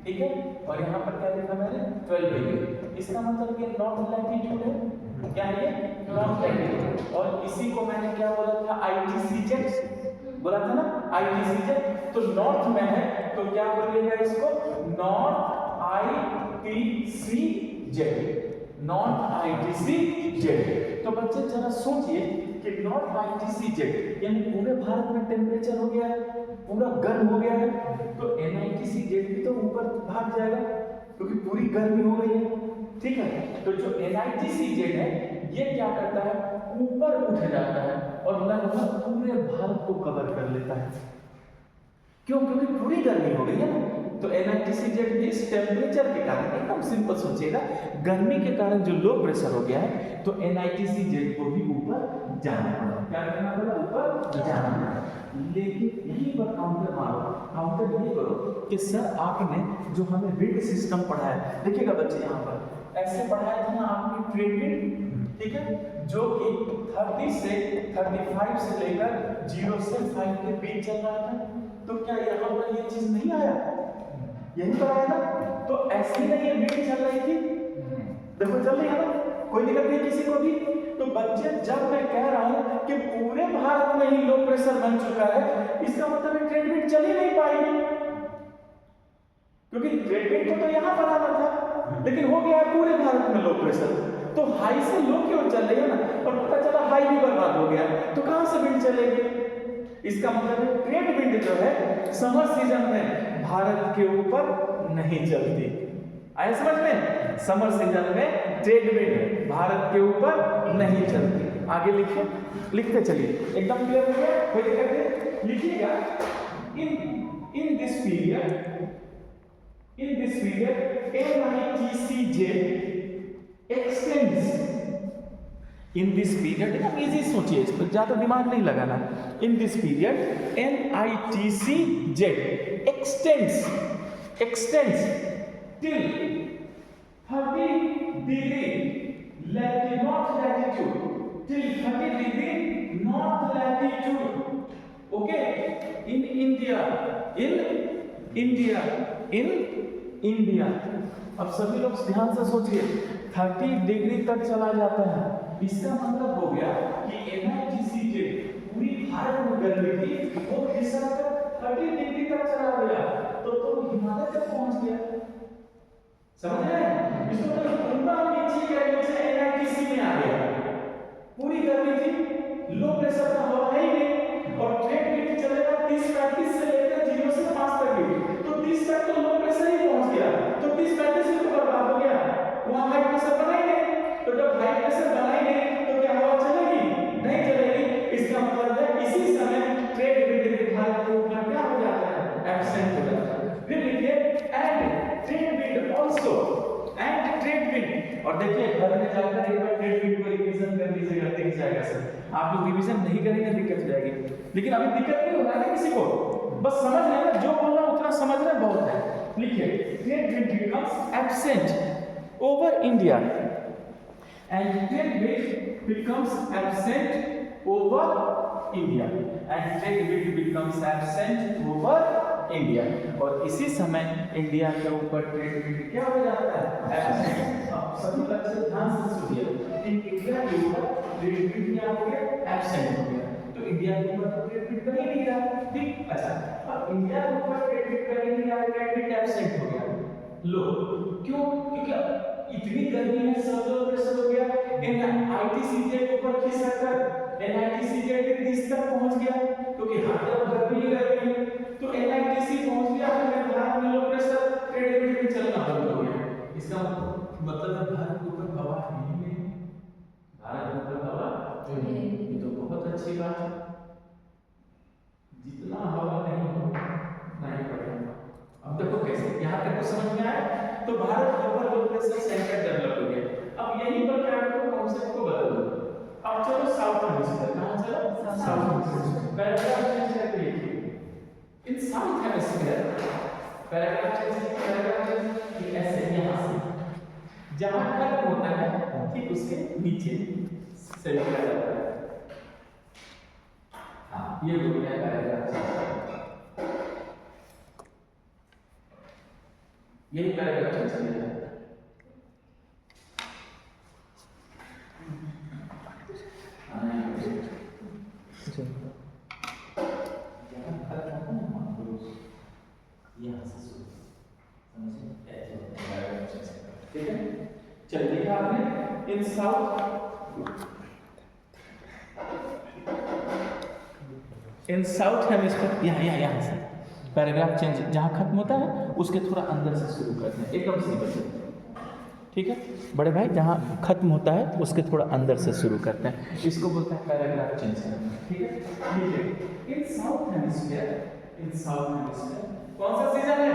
ठीक है, और यहाँ पर क्या देखा मैंने 12 डिग्री। इसका मतलब ये नॉर्थ लैटिट्यूड है, क्या है ये नॉर्थ लैटिट्यूड। और इसी को मैंने क्या बोला था, ITCZ बोला था ना, ITCZ। तो नॉर्थ में है तो क्या बोलिएगा इसको, नॉर्थ ITCZ, नॉर्थ ITCZ। तो बच्चे जरा सोचिए कि नॉर्थ ITCZ यानी पूरे भारत में टेम्परेचर हो गया है, पूरा गर्म हो गया है, तो NITCZ भी तो ऊपर भाग जाएगा क्योंकि पूरी गर्मी हो गई है, ठीक है। तो जो NITCZ है ये क्या करता है, ऊपर उठ जाता है और लगभग पूरे भारत को कवर कर लेता है। क्यों? क्योंकि पूरी गर्मी हो गई है ना। तो NITCZ भी इस टेम्परेचर के कारण, एकदम सिंपल सोचिएगा, गर्मी के कारण जो लो प्रेशर हो गया है तो NITCZ को भी ऊपर जाना पड़ा। क्या करना पड़ा, ऊपर जाना पड़ा। लेकिन यहीं पर काउंटर मारो, काउंटर ये करो कि सर आपने जो हमें विंड सिस्टम पढ़ाया, देखिएगा बच्चे यहाँ पर ऐसे पढ़ाया था ना आपने ट्रेड विंड, ठीक है, जो कि 30 से 35 से लेकर 0 से 5 के बीच चल रहा था। तो क्या यहाँ पर ये चीज नहीं आया, यही पर आया ना। तो ऐसी नहीं है, विंड चल रही थी, देखो चल रही है ना, कोई दिक्कत नहीं किसी को भी। तो बच्चे जब मैं कह रहा हूं कि पूरे भारत में ही लो प्रेशर बन चुका है, इसका मतलब ट्रेड विंड चल ही नहीं पाएगी, क्योंकि ट्रेड विंड को तो यहां पर आना था, लेकिन हो गया है पूरे भारत में लो प्रेशर। तो हाई से लो की ओर चल रही है ना, और पता चला हाई भी बर्बाद हो गया, तो कहां से विंड चलेगी। इसका मतलब ट्रेड विंड जो है समर सीजन में भारत के ऊपर नहीं चलती। आया समझ में, समर सीजन में ट्रेड विंड भारत के ऊपर नहीं चलती। आगे लिखिए, लिखते चलिए, एकदम क्लियर हो गया, कोई दिक्कत नहीं। लिखिएगा in this period NITCZ extends, in this period, एकदम इजी सोचिए, इस पर ज्यादा दिमाग नहीं लगाना। In this period NITCZ extends till 30 degree north latitude, till 30 degree north latitude, okay, in India। अब सभी लोग ध्यान से सोचिए, 30 डिग्री तक चला जाता है, इसका मतलब हो गया कि NITCZ पूरी भारत में गर्मी थी, वो खिसक 30 डिग्री तक चला गया, तो हिमालय तक पहुंच गया। समझ रहे हैं, इसको तो पूरा नीचे NITC में आ गया। पूरी गर्मी थी, लो प्रेशर का हवा है ही नहीं, और ट्रेड विंड चलेगा 30-35 से लेकर 0 से 5 तक भी, तो 30 तक तो लो प्रेशर ही पहुंच गया, तो 30-35 में तो बर्बाद हो गया, वहां हाई प्रेशर बना ही नहीं। तो जब हाई प्रेशर बना ही नहीं तो क्या हवा चलेगी, नहीं चलेगी। इसका मतलब है इसी समय ट्रेड विंड भारत के ऊपर क्या हो जाता है, एब्सेंट हो जाता है। फिर लिखिए and trade wind also, and trade wind. और देखिए घर में जाकर एक बार ट्रेड विंड को रिवीजन कर लीजिएगा, दिख जाएगा सर। आप लोग रिवीजन नहीं करेंगे दिक्कत हो जाएगी, लेकिन अभी दिक्कत नहीं हो रहा है किसी को, बस समझ लेना, जो बोल रहा हूं उतना समझना बहुत है। लिखिए trade wind becomes absent over India, and trade wind becomes absent over India, and trade wind becomes absent over India। और इसी समय इंडिया के ऊपर ट्रेड विंड क्या हो जाता है, एब्सेंट। अब सभी बच्चे ध्यान से सुनिए, इंडिया के ऊपर ट्रेड विंड क्या हो गया, एब्सेंट हो गया। तो इंडिया के ऊपर तो ट्रेड विंड कहीं नहीं रहा, ठीक। अच्छा, अब इंडिया के ऊपर ट्रेड विंड कहीं नहीं रहा, ट्रेड विंड एब्सेंट हो गया। लो क्यों, क्योंकि इतनी गर्मी है, सब लो प्रेशर हो गया, NITCZ के ऊपर खिसक कर NITCZ के 30 तक पहुंच गया, क्योंकि हर तरफ गर्मी है, तो NITC पहुंच गया, तो भारत में लो प्रेशर ट्रेड विंड भी चलना बंद हो गया। इसका मतलब है भारत के ऊपर हवा नहीं है, भारत के ऊपर हवा नहीं, ये तो बहुत अच्छी बात है। जितना हवा नहीं हो नहीं पड़ेगा। अब देखो कैसे, यहाँ तक तो समझ में आया। तो भारत के ऊपर लो प्रेशर सेंटर डेवलप हो गया। अब यहीं पर क्या करो, कॉन्सेप्ट को बदल दो। अब चलो साउथ हेमिस्फीयर, कहां चलो, साउथ हेमिस्फीयर। पहला चेंज करके लिखिए इन साउथ हेमिस्फीयर पैराग्राफ ऐसे यहाँ से जहाँ खत्म होता है ठीक उसके नीचे से लिखा जाता है। हाँ, ये हो गया पैराग्राफ। यही पैराग्राफ चलेगा। ठीक है, चलिए देखा आपने इन साउथ हेमिस्फीयर यहाँ से पैराग्राफ चेंज जहाँ खत्म होता है उसके थोड़ा अंदर से शुरू करते हैं एकदम सिंपल। ठीक है बड़े भाई, जहाँ खत्म होता है उसके थोड़ा अंदर से शुरू करते हैं, इसको बोलते हैं पैराग्राफ चेंज करना। ठीक है, इन साउथ हेमिस्फीयर कौन सा सीजन है?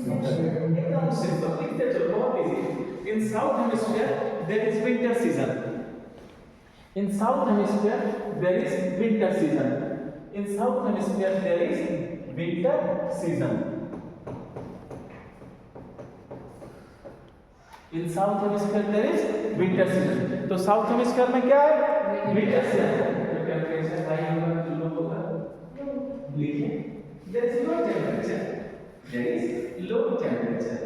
एकदम सिंपल, लिखते चलो, बहुत easy. In south hemisphere there is winter season. In south hemisphere there is winter season. In south hemisphere there is winter season. In south hemisphere there is winter season. तो साउथ हेमिस्फीयर में क्या है? Winter season. तो टेंपरेचर हाई होगा तो लो होगा। लिखिए, there is low temperature. There is low temperature.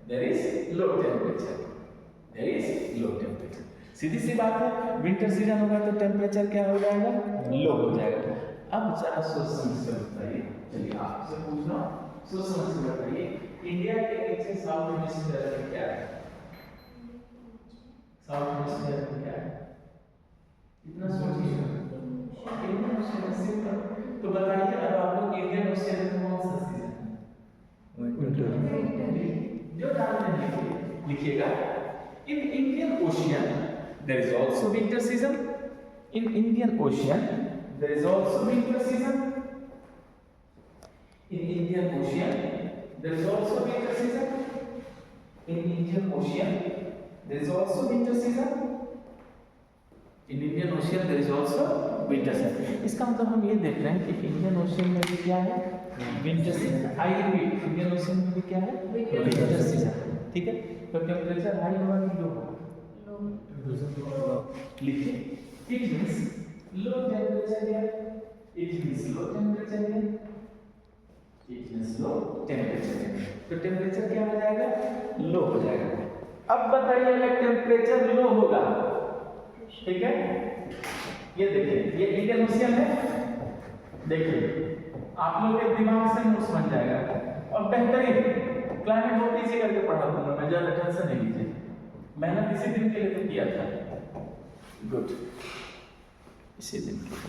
There is low temperature. There is low temperature. सीधी सी बात है, विंटर सीजन होगा तो टेम्परेचर क्या हो जाएगा? लो हो जाएगा। अब जरा सोच समझ कर बताइए। चलिए आपसे पूछ रहा हूँ, सोच समझ कर बताइए, इंडिया के नीचे साउथ हेमिस्फीयर में क्या है? साउथ हेमिस्फीयर में क्या है? इतना सोचिए। इंडियन ओशियन तो बताइए, अब आप लोग इंडियन ओशियन में कौन सा सीजन? जो लिखिएगा, in Indian ocean there is also winter season. In Indian ocean there is also winter season. In Indian ocean there is also winter season. In Indian ocean there is also winter season. In Indian ocean there is also winter season. इसका मतलब हम ये देख रहे हैं कि इंडियन ओशियन में भी क्या है? Winter season. I repeat, Indian ocean में भी क्या है? Winter season. ठीक है, तो टेम्परेचर हाई होगा कि लो होगा? लिखिए, इट मींस लो टेम्परेचर है। इट मींस लो टेम्परेचर है। इट मींस लो टेम्परेचर है। तो टेम्परेचर क्या हो जाएगा? लो हो जाएगा। अब बताइए अगर टेम्परेचर लो होगा, ठीक है, ये देखिए, ये इंडियन ओशियन है। देखिए आप लोग के दिमाग से नोट्स बन जाएगा और बेहतरीन क्लाइमेट बहुत इजी करके पढ़ा दूंगा मैं, ज़्यादा टेंशन नहीं लीजिए। मैंने इसी दिन के लिए तो किया था। गुड, इसी दिन के लिए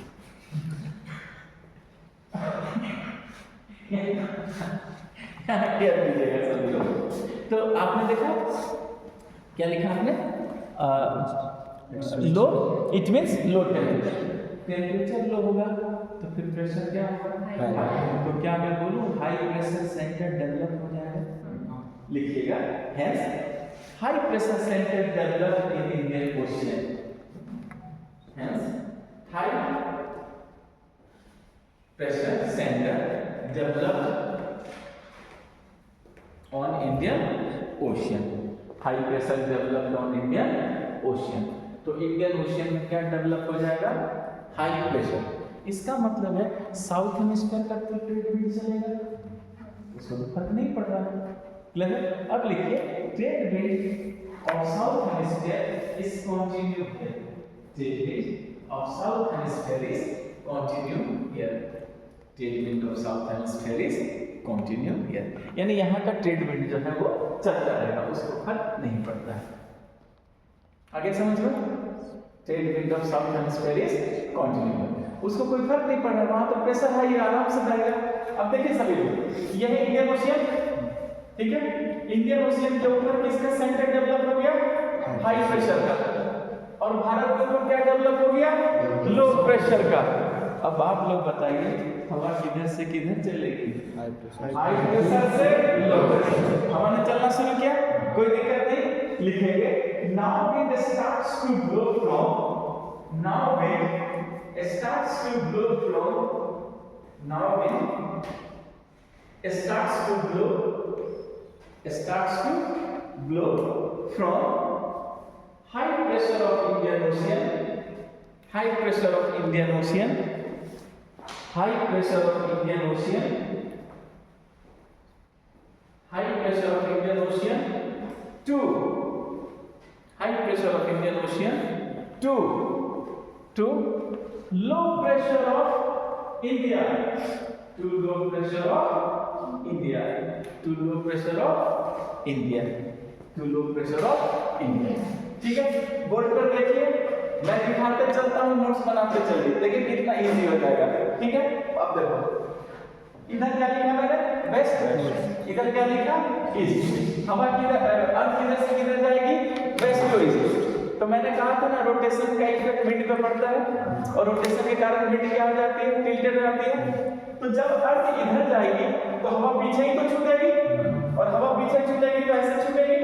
सभी लोग। तो आपने देखा क्या लिखा आपने? Low, it means low temperature. Temperature low होगा तो फिर प्रेशर क्या होगा? तो क्या मैं बोलूं हाई प्रेशर सेंटर डेवलप हो जाएगा? लिखिएगा, hence high pressure centre develop in Indian ocean. Hence high pressure centre develop on Indian ocean. High pressure develop on Indian ocean. तो इंडियन ओशियन में क्या डेवलप हो जाएगा? High pressure. इसका मतलब है साउथ हेमिस्फीयर का तो ट्रेड विंड चलेगा, उसको तो फर्क नहीं पड़ रहा है। क्लियर है? अब लिखिए, trade wind of south hemisphere is continue here. Trade wind of south hemisphere is continue here. Trade wind of south hemisphere is continue here, यानी यहाँ का ट्रेड विंड जो है वो चलता रहेगा, उसको फर्क नहीं पड़ता है। आगे समझ लो, trade wind of south hemisphere is continue, उसको कोई फर्क नहीं पड़ रहा, वहां तो प्रेशर हाई आराम से रहेगा। अब देखिए सभी लोग, यह है इंडियन ओशियन, ठीक है। इंडियन ओशियन के ऊपर किसका सेंटर डेवलप हो गया? हाई प्रेशर का। और भारत के ऊपर क्या डेवलप हो गया? लो प्रेशर का। अब आप लोग बताइए, हवा किधर से किधर चलेगी? हाई प्रेशर से लो प्रेशर। हवा ने चलना शुरू किया, कोई दिक्कत नहीं, लिखेंगे now wind starts to blow from, now wind starts to blow from now wind starts to blow from high pressure of Indian Ocean, high pressure of Indian Ocean, high pressure of Indian Ocean, high pressure of Indian Ocean to high pressure of Indian Ocean to low pressure of India, to low pressure of India, to low pressure of India, to low pressure of India. ठीक है, बोर्ड पर देखिए, मैं दिखाते चलता हूँ, नोट्स बनाते चलिए, देखिए कितना इजी हो जाएगा। ठीक है, अब देखो इधर क्या लिखा मैंने, वेस्ट, इधर क्या लिखा, ईस्ट। हवा किधर, अर्थ किधर से किधर जाएगी, वेस्ट टू ईस्ट। तो मैंने कहा था ना, रोटेशन का इफेक्ट विंड पे पड़ता है, और रोटेशन के कारण विंड क्या हो जाती है, टिल्टेड हो जाती है। तो जब अर्थ इधर जाएगी तो हवा पीछे ही तो छूटेगी, और हवा पीछे छूटेगी तो ऐसे छूटेगी,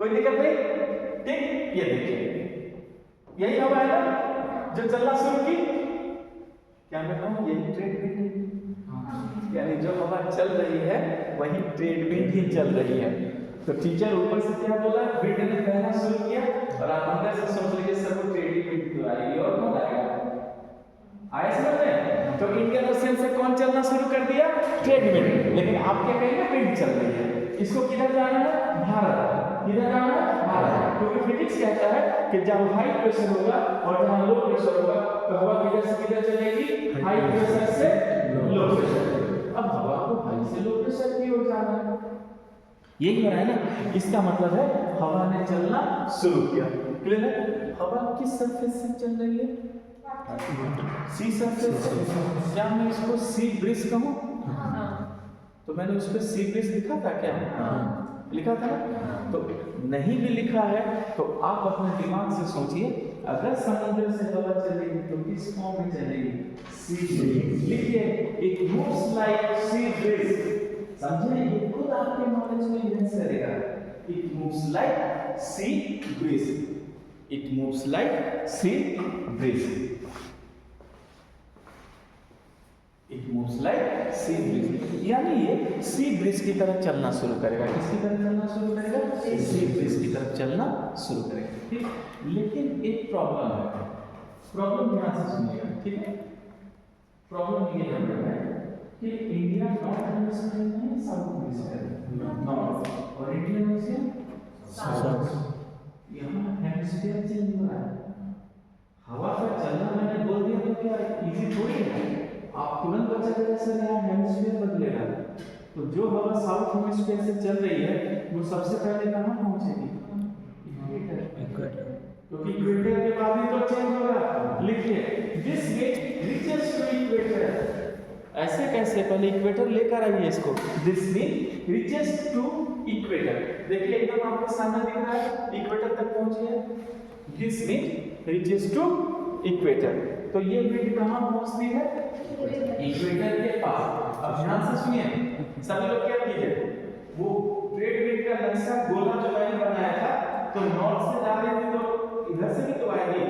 कोई दिक्कत नहीं। ठीक, ये देखिए यही हवा है ना जो चलना शुरू की, क्या मैं कहूँ, यही ट्रेड विंड, यानी जो हवा चल रही है वही ट्रेड विंड ही चल रही है। तो टीचर ऊपर से क्या बोला, विंड ने कहना शुरू किया, और आप अंदर से सोच लीजिए सब ट्रेड विंड क्यों आएगी और कौन आएगा, आए समझ में। तो इंडियन ओशियन से कौन चलना शुरू कर दिया, ट्रेड विंड। लेकिन आप क्या कहेंगे, विंड चल रही है, इसको किधर जाना है, भारत, किधर जाना है, भारत। क्योंकि फिजिक्स कहता है कि जब हाई प्रेशर होगा और जहां लो प्रेशर होगा तो हवा किधर से किधर चलेगी, हाई प्रेशर से लो प्रेशर। अब हवा को हाई से लो प्रेशर की ओर जाना है, यही हो रहा है ना। इसका मतलब है हवा ने चलना शुरू किया। क्लियर है, हवा किस सरफेस से चल रही है, सी सरफेस से। क्या मैं इसको सी ब्रिज कहूँ, तो मैंने उस पर सी ब्रिज लिखा था क्या, लिखा था ना। तो नहीं भी लिखा है तो आप अपने दिमाग से सोचिए, अगर समुद्र से हवा चलेगी तो किस फॉर्म में चलेगी, सी ब्रिज। लिखिए, it moves like sea bridge, समझे, ये खुद आपके नॉलेज में इन्हेंस करेगा। It moves like sea bridge, it moves like sea bridge, it moves like sea bridge, यानी ये सी ब्रिज की तरफ चलना शुरू करेगा। किसकी तरफ चलना शुरू करेगा, सी ब्रिज की तरफ चलना शुरू करेगा। ठीक, लेकिन एक प्रॉब्लम है, प्रॉब्लम ध्यान से सुनिएगा। ठीक है, प्रॉब्लम ये है कि इंडिया नॉर्थ हेमिस्फीयर में, साउथ हेमिस्फीयर नॉर्थ, और इंडियन ओशियन साउथ। यहाँ हेमिस्फीयर चेंज हो रहा है। हवा का चलना मैंने बोल दिया तो क्या इजी थोड़ी है, आप तुरंत बचा देंगे सर यहाँ हेमिस्फीयर बदलेगा। तो जो हवा साउथ हेमिस्फीयर से चल रही है वो सबसे पहले कहाँ पहुंचेगी, इक्वेटर, क्योंकि इक्वेटर के बाद ही तो चेंज होगा। लिखिए, this wind reaches to equator. ऐसे कैसे, पहले इक्वेटर लेकर आइए इसको। This wind reaches to equator, देखिए एकदम आपके सामने दिख रहा है, इक्वेटर तक पहुंच गया। This wind reaches to equator, तो ये विंड कहाँ पहुंचती है, इक्वेटर के पास। अब ध्यान से सुनिए, सभी लोग क्या कीजिए, वो ट्रेड विंड का नक्शा गोला जो मैंने बनाया था, तो नॉर्थ से जा रही थी तो इधर से भी तो आएगी।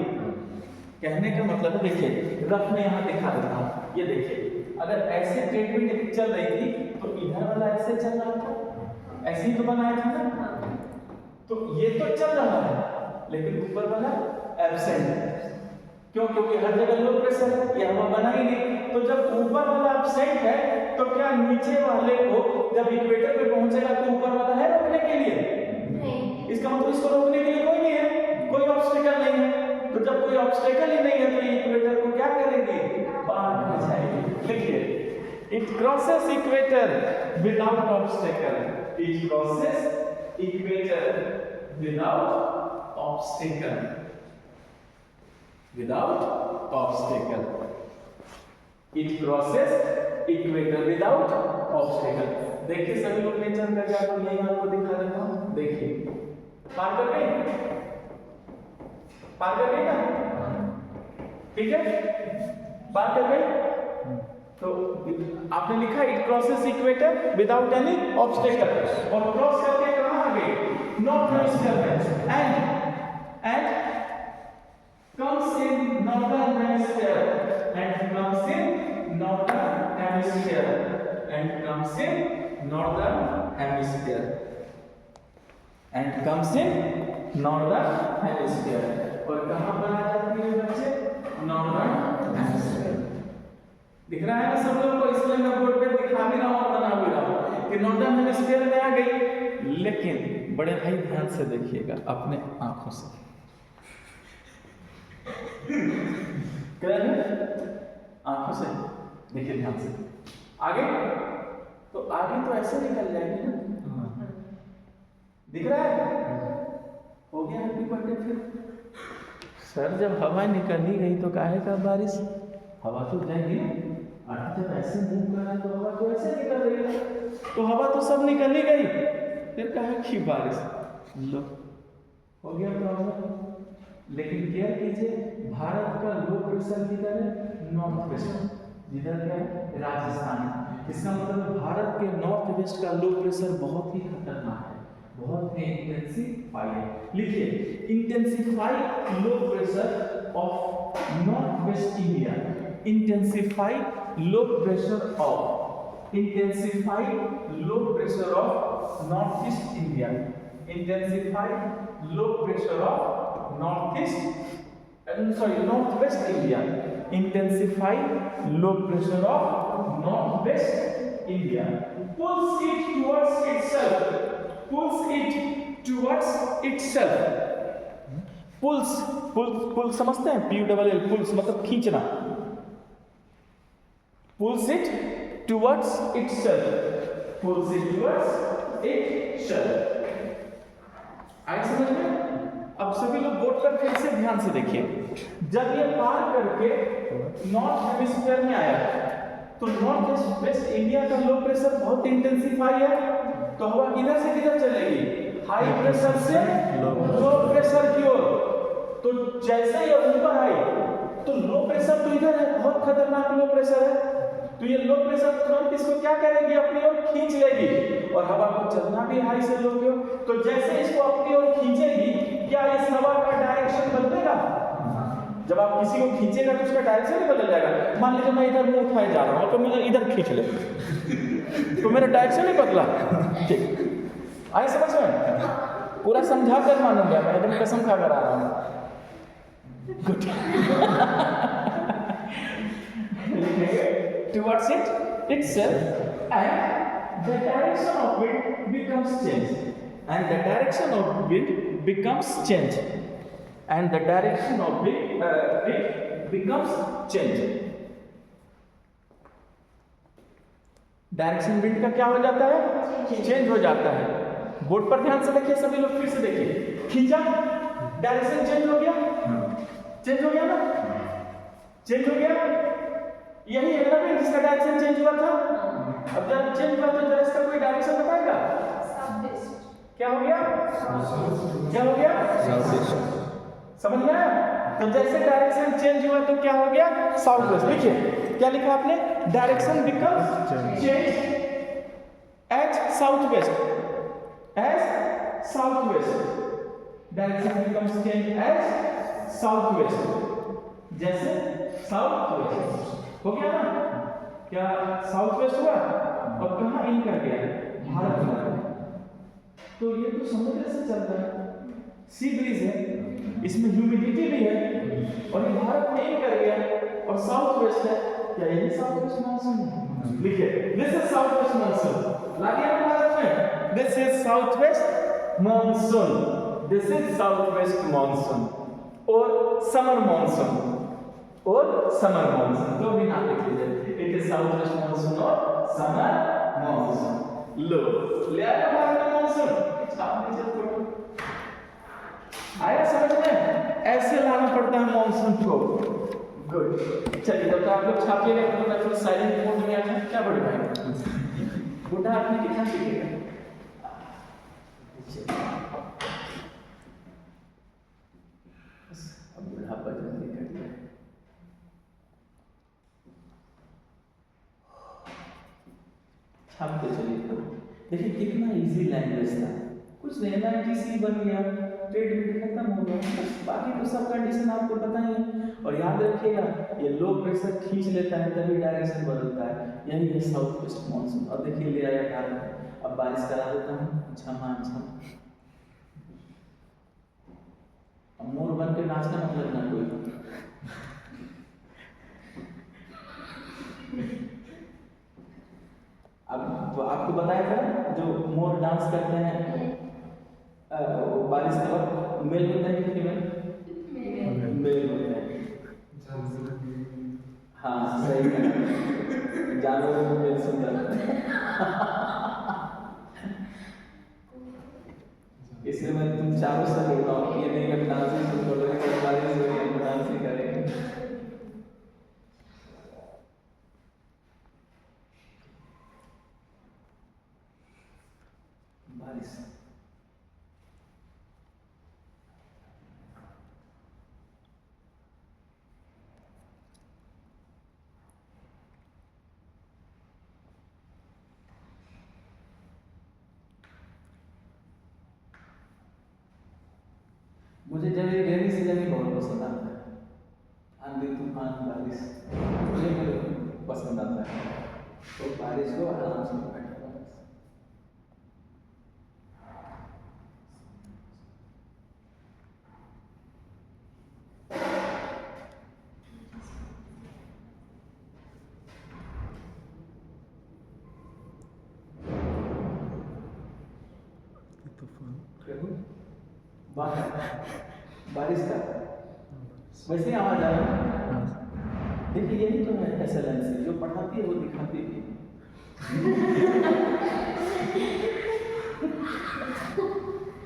कहने का मतलब है, देखिए रफ में यहाँ दिखा देता हूँ, ये देखिए, अगर ऐसे ट्रेड विंड चल रही थी तो इधर वाला ऐसे चल रहा था, ऐसे ही तो बनाया था ना। तो ये तो चल रहा है लेकिन ऊपर वाला एब्सेंट है। क्यों, क्योंकि हर जगह लो प्रेशर है, ये हवा बना ही नहीं। तो जब ऊपर वाला एब्सेंट है तो क्या नीचे वाले को जब इक्वेटर पे पहुंचेगा तो ऊपर वाला है रोकने के लिए, नहीं। इसका मतलब इसको रोकने के लिए कोई नहीं है, कोई ऑब्स्टेकल नहीं है। तो जब कोई ऑब्स्टेकल ही नहीं है तो ये इक्वेटर को क्या करेंगे, पार कर जाएगी। लिखिए, it crosses equator without obstacle, it crosses equator without obstacle, without obstacle, it crosses equator without obstacle। देखिए सभी लोग नेचर का जादू यही आपको दिखा देता हूँ। देखिए पार कर गए, पार कर गए ना, ठीक है, पार कर गए। तो आपने लिखा it crosses equator without any obstacle, और क्रॉस करके कहाँ आ गए, नॉर्थ हेमिस्फीयर में। And comes in northern hemisphere and comes in northern hemisphere and comes in northern hemisphere and comes in northern hemisphere और कहां पर आ जाती है बच्चे नॉर्दर्न हेमिस्फीयर दिख रहा है ना सब लोग को इसलिए मैं बोर्ड पे दिखा भी रहा हूं और बना भी रहा हूं कि नॉर्दर्न हेमिस्फीयर में आ गई लेकिन बड़े भाई ध्यान से देखिएगा अपने आंखों से क्लियर है आंखों से देखिए ध्यान से आगे तो ऐसे निकल जाएगी ना दिख रहा है हो गया हैप्पी बर्थडे फिर सर जब हवा निकल ही गई तो काहे का बारिश हवा तो जाएगी ना जब ऐसे मूव कर रहा है तो हवा तो ऐसे निकल रही है तो हवा तो सब निकल ही गई फिर काहे की बारिश लो हो गया प्रॉब्लम लेकिन केयर कीजिए भारत का लो प्रेशर किधर है नॉर्थ वेस्ट जिधर क्या है राजस्थान इसका मतलब भारत के नॉर्थ वेस्ट का लो प्रेशर बहुत ही खतरनाक है बहुत ही इंटेंसिफाई है लिखिए intensify low pressure of north west India intensify low pressure of north east India intensify low pressure of north west India intensify low pressure of northwest India pulls it towards itself पुल समझते हैं PULL पुल्स मतलब खींचना pulls it towards itself आए समझ में अब सभी लोग बोर्ड पर फिर से ध्यान से देखिए जब ये पार करके नॉर्थ हेमिस्फीयर में आया तो नॉर्थ वेस्ट इंडिया का लो प्रेशर बहुत इंटेंसिफाई है तो हवा किधर से किधर चलेगी हाई प्रेशर से लो प्रेशर की ओर तो जैसे ये ऊपर आई तो लो प्रेशर तो इधर है बहुत खतरनाक लो प्रेशर है तो ये लो प्रेशर तुरंत इसको क्या करेगी अपनी ओर खींच लेगी और हवा को चलना भी हाई से लो की ओर तो जैसे इसको अपनी ओर खींचेगी क्या इस हवा का डायरेक्शन बदलेगा जब आप किसी को खींचेगा तो उसका डायरेक्शन ही बदल जाएगा मान लीजिए मैं इधर मुंह उठाए जा रहा हूं तो मुझे इधर खींच ले तो मेरा डायरेक्शन ही बदला ठीक आए समझ में पूरा समझा कर मानूंगा मैं एकदम कसम खा कर आ रहा हूं good towards itself and the direction of wind becomes changed and the direction of wind becomes changed and the direction of wind becomes changed direction wind का क्या हो जाता है चेंज हो जाता है बोर्ड पर ध्यान से देखिए सभी लोग फिर से देखिए खींचा डायरेक्शन चेंज हो गया ना चेंज हो गया यही है ना जिसका डायरेक्शन चेंज हुआ था अब जब चेंज हुआ तो जरा इसका कोई डायरेक्शन बताएगा क्या हो गया समझ में आया तो जैसे डायरेक्शन चेंज हुआ तो क्या हो गया साउथ वेस्ट लिखिए क्या लिखा आपने direction becomes change as south west direction becomes change as south west जैसे साउथ वेस्ट हो गया ना क्या साउथ वेस्ट हुआ और कहां इन कर गया भारत में तो ये तो समुद्र से चल रहा है सी ब्रीज है इसमें ह्यूमिडिटी भी है और ये भारत में इन कर गया और साउथ वेस्ट है क्या यही साउथ वेस्ट मानसून है लिखिए this is south west monsoon लगे ना भारत में this is south west monsoon और समर मानसून तो भी नाम लिख लीजिए it is south west monsoon और समर मानसून लो ले आया भारत में मानसून छाप दीजिए थोड़ा आया समझ में ऐसे लाना पड़ता है मानसून को गुड चलिए तो आप लोग छापिएगा तो मैं थोड़ा साइलेंट मोड में आ जाऊं क्या बड़े भाई बुढ़ा आपने कितना सीखेगा अब बुढ़ापा जल्दी कर दिया छापते चलिए देखिए कितना इजी लैंग्वेज था कुछ नहीं NITC बन गया ट्रीटमेंट खत्म हो गया, बाकी तो सब कंडीशन आपको पता ही है। और याद रखिएगा ये लो प्रेशर खींच लेता है तभी डायरेक्शन बदलता है, यही है साउथ वेस्ट मानसून। और देखिए ले आया भारत, अब बारिश करा देता हूँ झमाझम। अब मोर बन के नाचना मतलब ना कोई। अब तो आपको बताया था जो मोर डांस करते हैं बारिश के वक्त, मेल होता है कि फीमेल? मेल होता है। हाँ सही है, जानवरों को मेल सुंदर इसलिए मैं तुम चारों से बोल रहा हूँ कि ये नहीं हम डांस ही शुरू कर देंगे, बारिश हो रही है हम डांस ही करेंगे। बारिश मुझे जब ये रेनी सीजन ही बहुत पसंद आता है, आंधी तूफान बारिश मुझे पसंद आता है। तो बारिश को आराम से बैठा बारिश का वैसे आवाज आ रहा है। देखिए यही तो है एक्सेलेंसी, जो पढ़ाती है वो दिखाती भी है।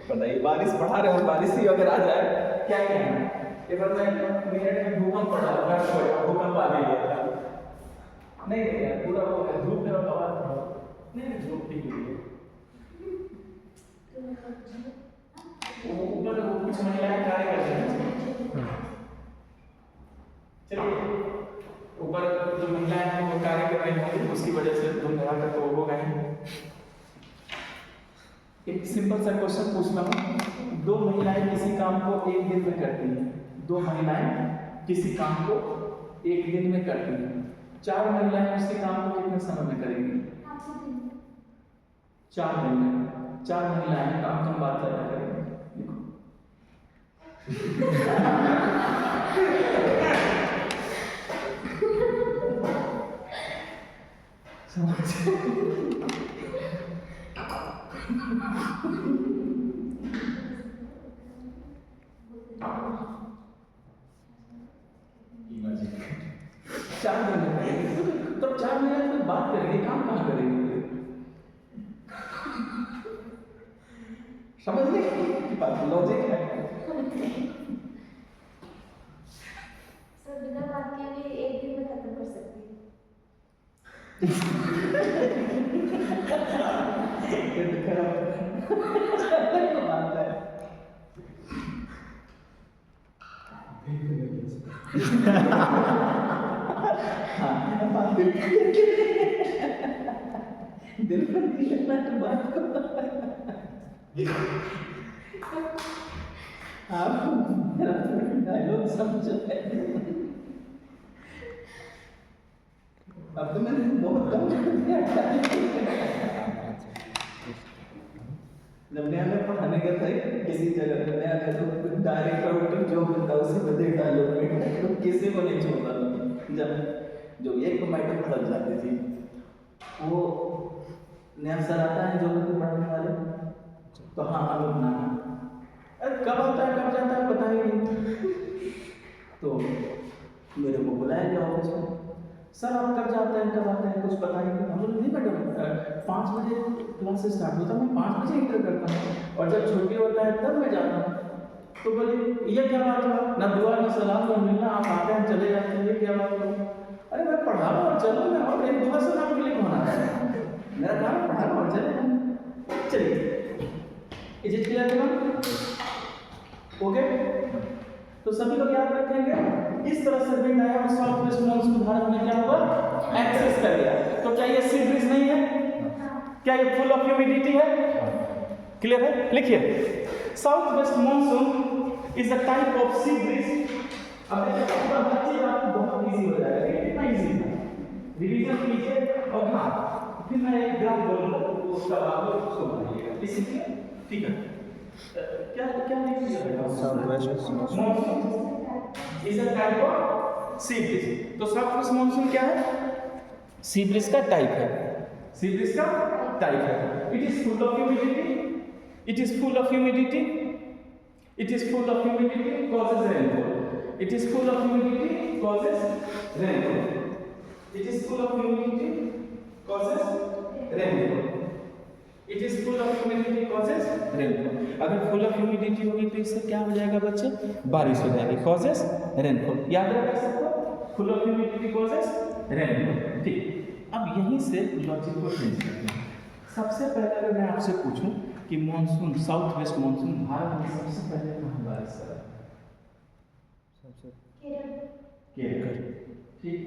बताइए बारिश पढ़ा रहे हो, बारिश ही अगर आ जाए क्या कहना। एक बार मैं मेरठ में भूकंप पड़ा, भूकंप आ गया था, नहीं यार पूरा वो धूप मेरा आवाज नहीं, धूप ठीक है। ऊपर वो कुछ महिलाएं कार्य करती हैं, चलिए ऊपर जो महिलाएं हैं वो कार्य कर रही होंगी, उसकी वजह से धूम धड़ाका तो होगा ही। एक सिंपल सा क्वेश्चन पूछना हूँ, दो महिलाएं किसी काम को एक दिन में करती हैं, दो महिलाएं किसी काम को एक दिन में करती हैं, चार महिलाएं उसी काम को कितने समय में करेंगी? 4 दिन में। 4 महिलाएं काम कम बात ज्यादा करेंगे। चार दिन में करेंगे, तब 4 महिलाएं तो बात करेंगे, काम कहाँ करेंगे? समझ गए बात, लॉजिक है। सर बिना बात के भी एक दिन में खत्म कर सकती है। बात है। हाँ दिल पर नहीं लगना तो बात को आप मेरा डायलॉग समझो। अब तो मैंने बहुत कम कर दिया। जब नया नया पढ़ाने का था किसी जगह पे नया नया तो डायरेक्टर जो बनता उसी बदले डायलॉग में तो किसी को नहीं छोड़ता था। जब जो एक मैटर फंस जाती थी वो नया सर आता है जो पढ़ाने वाले, तो हाँ अब ना अरे कब आता है कब जाता है पता ही नहीं। तो मेरे को बुलाया गया ऑफिस में, सर आप कब जाते हैं कब आते हैं कुछ पता ही नहीं। हम लोग नहीं मैडम 5 बजे क्लास स्टार्ट होता है, मैं 5 बजे इंटर करता हूँ और जब छुट्टी होता है तब मैं जाता हूँ। तो बोले ये क्या बात हुआ, ना दुआ ना सलाम ना मिलना, आप आते हैं चले जाते हैं, ये क्या बात हुआ? अरे मैं पढ़ा रहा हूँ चलो मैं, और एक दुआ सलाम के लिए कौन आता है? मेरा काम पढ़ा रहा हूँ चले। चलिए is it clear ma'am? Okay तो सभी लोग याद रखेंगे इस तरह से बिंड आया और साउथ वेस्ट मानसून भारत में क्या हुआ एक्सेस कर गया। तो क्या ये सी ब्रीज नहीं है? क्या ये फुल ऑफ ह्यूमिडिटी है? क्लियर है? लिखिए south west monsoon is a type of sea breeze. अब देखिए पूरा हर चीज आपको बहुत इजी हो जाएगा, कितना इजी है, रिवीजन कीजिए। और हाँ फिर मैं एक ग्राफ बोलूंगा उसका आप लोग उसको बनाइएगा, ठीक है। क्या क्या लिखिएगा? South west monsoon is a type of sea breeze. तो साउथ वेस्ट मॉनसून क्या है? सी ब्रीज का टाइप है, सी ब्रीज का टाइप है। It is full of humidity, it is full of humidity, it is full of humidity causes rainfall, it is full of humidity causes rainfall, it is full of humidity causes rainfall, it is full of humidity causes rainfall। अगर full of humidity होगी तो इससे क्या हो जाएगा बच्चे? बारिश हो जाएगी, causes rainfall। याद रख सकते हो, full of humidity causes rainfall। ठीक, अब यहीं से लॉजिक को चेंज करते हैं। सबसे पहले अगर मैं आपसे पूछूं कि monsoon, south west monsoon Bharat में सबसे पहले कहाँ बारिश करा? केरल। ठीक,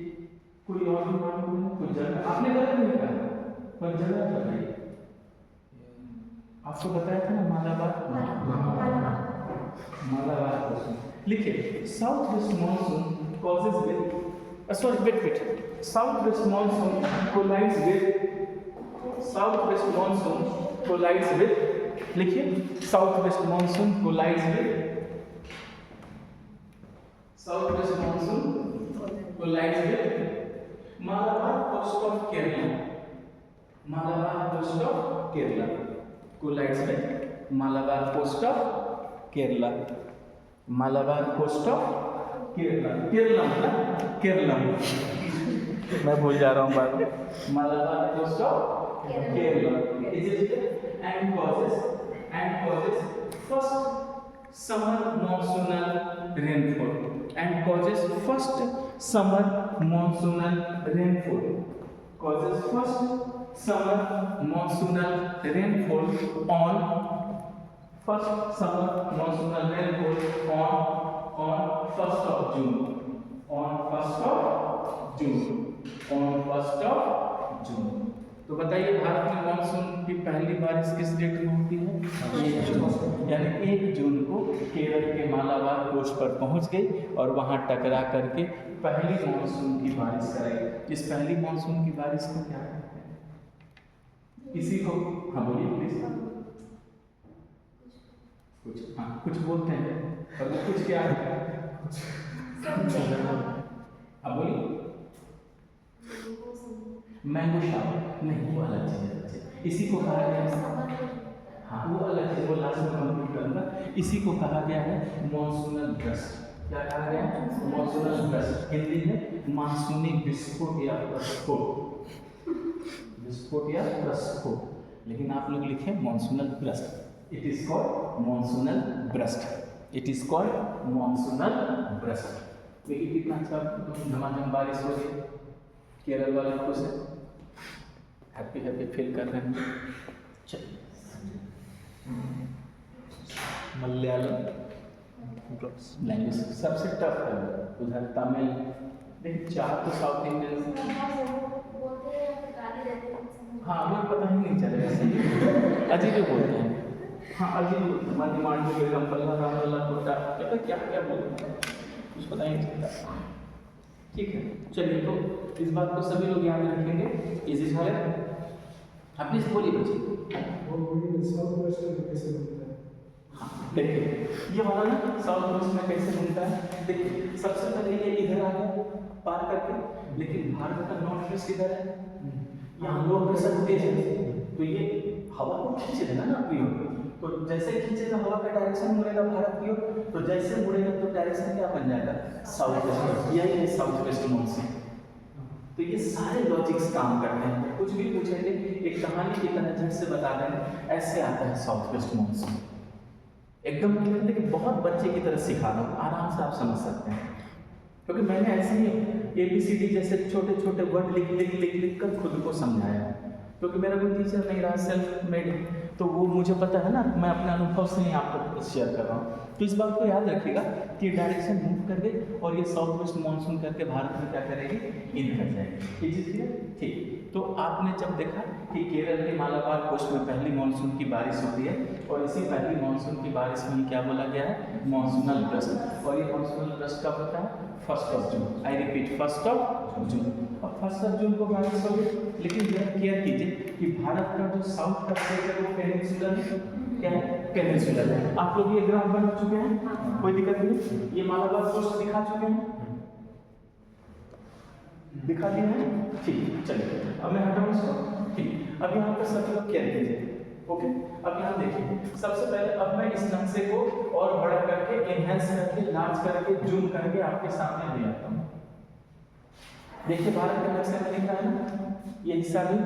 कोई और भी मालूम है? कोई जगह आपने गलत नहीं कहा, पर जगह बताइए। आपको बताया था ना मालाबार, मालाबार लिखिए। South west monsoon causes with, sorry wait, south west monsoon collides with, south west monsoon collides with, लिखिए south west monsoon collides with, south west monsoon collides with Malabar coast of Kerala, Malabar coast of Kerala collides with Malabar coast of Kerala, Malabar coast of Kerala, Kerala मतलब केरला मैं भूल जा रहा हूँ बात में, Malabar coast of Kerala and causes first summer monsoonal rainfall, and causes first summer monsoonal rainfall, causes first summer monsoonal rainfall on first summer monsoonal rainfall on 1st of June, on 1st of June, on 1st of June। तो बताइए भारत में मानसून की पहली बारिश किस डेट में होती है? 1 जून, यानी 1 जून को केरल के मालाबार कोस्ट पर पहुंच गई और वहां टकरा करके पहली मानसून की बारिश कराई। इस पहली मानसून की बारिश को क्या कहते हैं? इसी को, हाँ बोलिए प्लीज, कुछ हाँ कुछ बोलते हैं और वो कुछ क्या है? हाँ बोलिए। मैंगो शावर नहीं, वो अलग चीज है बच्चे, इसी को कहा गया है, हाँ वो अलग चीज, वो लास्ट में कंप्लीट करूंगा। इसी को कहा गया है मॉनसूनल ब्रस्ट। क्या कहा गया है? Monsoonal burst. हिंदी में मानसूनी विस्फोट या प्रस्फोट, विस्फोट या प्रस्फोट, लेकिन आप लोग लिखे monsoonal burst. It is called monsoonal burst, it is called monsoonal burst. देखिए कितना अच्छा झमाझम बारिश हो रही है, केरल वाले खुश है, हैप्पी हैप्पी फील कर रहे हैं। चलिए मलयालम लैंग्वेज सबसे टफ है उधर, तमिल, लेकिन 4 तो साउथ इंडियन, हाँ वो पता ही नहीं चलेगा, अजीब ही बोलते हैं, हाँ अजीब डिमांड पल्ला रामला कोटा, क्या क्या बोलते हैं कुछ पता ही नहीं चलता। ठीक है, चलिए तो इस बात को सभी लोग याद रखेंगे। इजी है, आप प्लीज बोलिए बच्चे। हाँ देखिए ये वाला ना साउथ वेस्ट में कैसे बनता है, देखिए सबसे पहले ये इधर आ गया पार करके, लेकिन भारत का नॉर्थ वेस्ट इधर है, यहाँ लो प्रेशर तेज है तो ये हवा को खींच देगा ना अपनी ओर, तो जैसे खींचेगा हवा का डायरेक्शन मुड़ेगा भारत की ओर, तो जैसे मुड़ेगा तो डायरेक्शन क्या बन जाएगा? South west. यही है साउथ वेस्ट मॉनसून। तो ये सारे लॉजिक्स काम करते हैं, कुछ भी पूछेंगे एक कहानी की तरह झट से बता दें, ऐसे आता है साउथ वेस्ट मॉनसून, एकदम क्लियर, लेकिन बहुत बच्चे की तरह सिखा रहा हूँ, आराम से आप समझ सकते हैं, क्योंकि मैंने ऐसे ही ABCD जैसे छोटे छोटे वर्ड लिख कर खुद को समझाया, क्योंकि मेरा कोई टीचर नहीं रहा, सेल्फ मेड, तो वो मुझे पता है ना, मैं अपने अनुभव से ही आपको शेयर कर रहा हूँ। तो इस बात को याद रखिएगा कि डायरेक्शन मूव कर गई और ये साउथ वेस्ट मानसून करके भारत में क्या करेगी, इन कर जाएगी। Is it clear? ठीक। तो आपने जब देखा कि केरल के मालाबार कोस्ट में पहली मानसून की बारिश होती है और इसी पहली मानसून की बारिश में क्या बोला गया है, मानसूनल ब्रस्ट। और ये मानसूनल ब्रस्ट कब होता है, 1 जून। आई रिपीट 1 जून। अब 1 जून को बारिश हो गई, लेकिन जरा केयर कीजिए कि भारत का जो साउथ का क्षेत्र है वो पेनिनसुलर है। क्या है, पेनिनसुलर है। आप लोग ये ग्राफ बना चुके हैं, कोई दिक्कत नहीं। ये मालाबार कोस्ट दिखा चुके हैं, दिखा दिया है, ठीक। चलिए अब मैं हटाऊं इसको, ठीक। अब यहाँ पे सब लोग केयर कीजिए, ओके। अब यहाँ देखिए, सबसे पहले अब मैं इस नक्शे को और बड़ा करके, एनहेंस करके, लार्ज करके, जूम करके आपके सामने ले आता हूँ। देखिए भारत के नक्शे में दिख रहा है ना, ये हिस्सा भी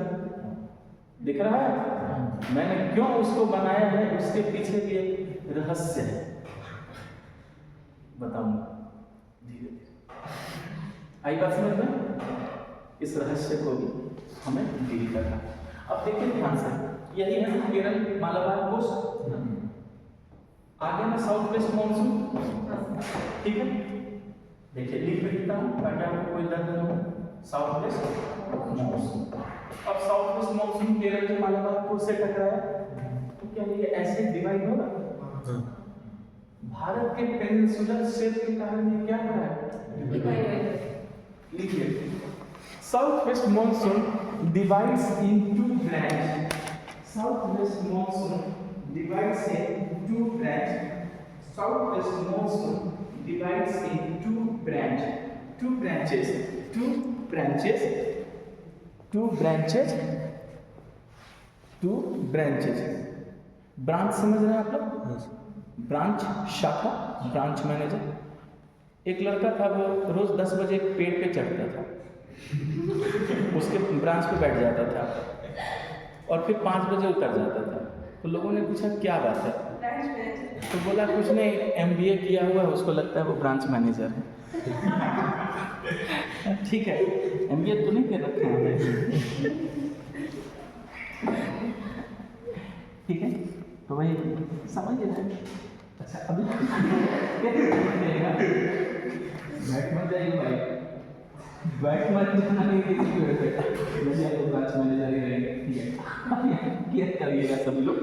दिख रहा है। मैंने क्यों उसको बनाया है, उसके पीछे भी एक रहस्य है, बताऊंगा धीरे धीरे। आई बात समझ में? इस रहस्य को भी हमें डील करना। अब देखिए ध्यान से, यही है केरल मालाबार कोस्ट, आगे में साउथ वेस्ट मानसून, ठीक है। देखिए लिख देता हूँ ताकि आपको कोई दर्द न हो। साउथ वेस्ट मानसून, अब साउथ वेस्ट मानसून केरल के मालाबार कोस्ट से टकराया तो क्या ये ऐसे डिवाइड होगा? भारत के पेनिनसुलर क्षेत्र के कारण ये क्या हो रहा है? लिखिए, south west monsoon divides into branch. South west monsoon divides into branch. South west monsoon divides in two branches. Branch समझ रहे हैं आप लोग? ब्रांच शाखा, ब्रांच मैनेजर। एक लड़का था, वो रोज 10 बजे पेड़ पे चढ़ता था, उसके ब्रांच पे बैठ जाता था और फिर 5 बजे उतर जाता था। तो लोगों ने पूछा क्या बात है, तो बोला कुछ नहीं, MBA किया हुआ है, उसको लगता है वो ब्रांच मैनेजर है। ठीक है, MBA तो नहीं कर रखा है, ठीक है, तो वही समझ रहे। अच्छा अभी बैठ मत जाइए भाई, बैठ मत जाना, नहीं किसी को बेटा, मुझे आपको ब्रांच मैनेजर ही रहेंगे, ठीक है। केयर करिएगा सब लोग।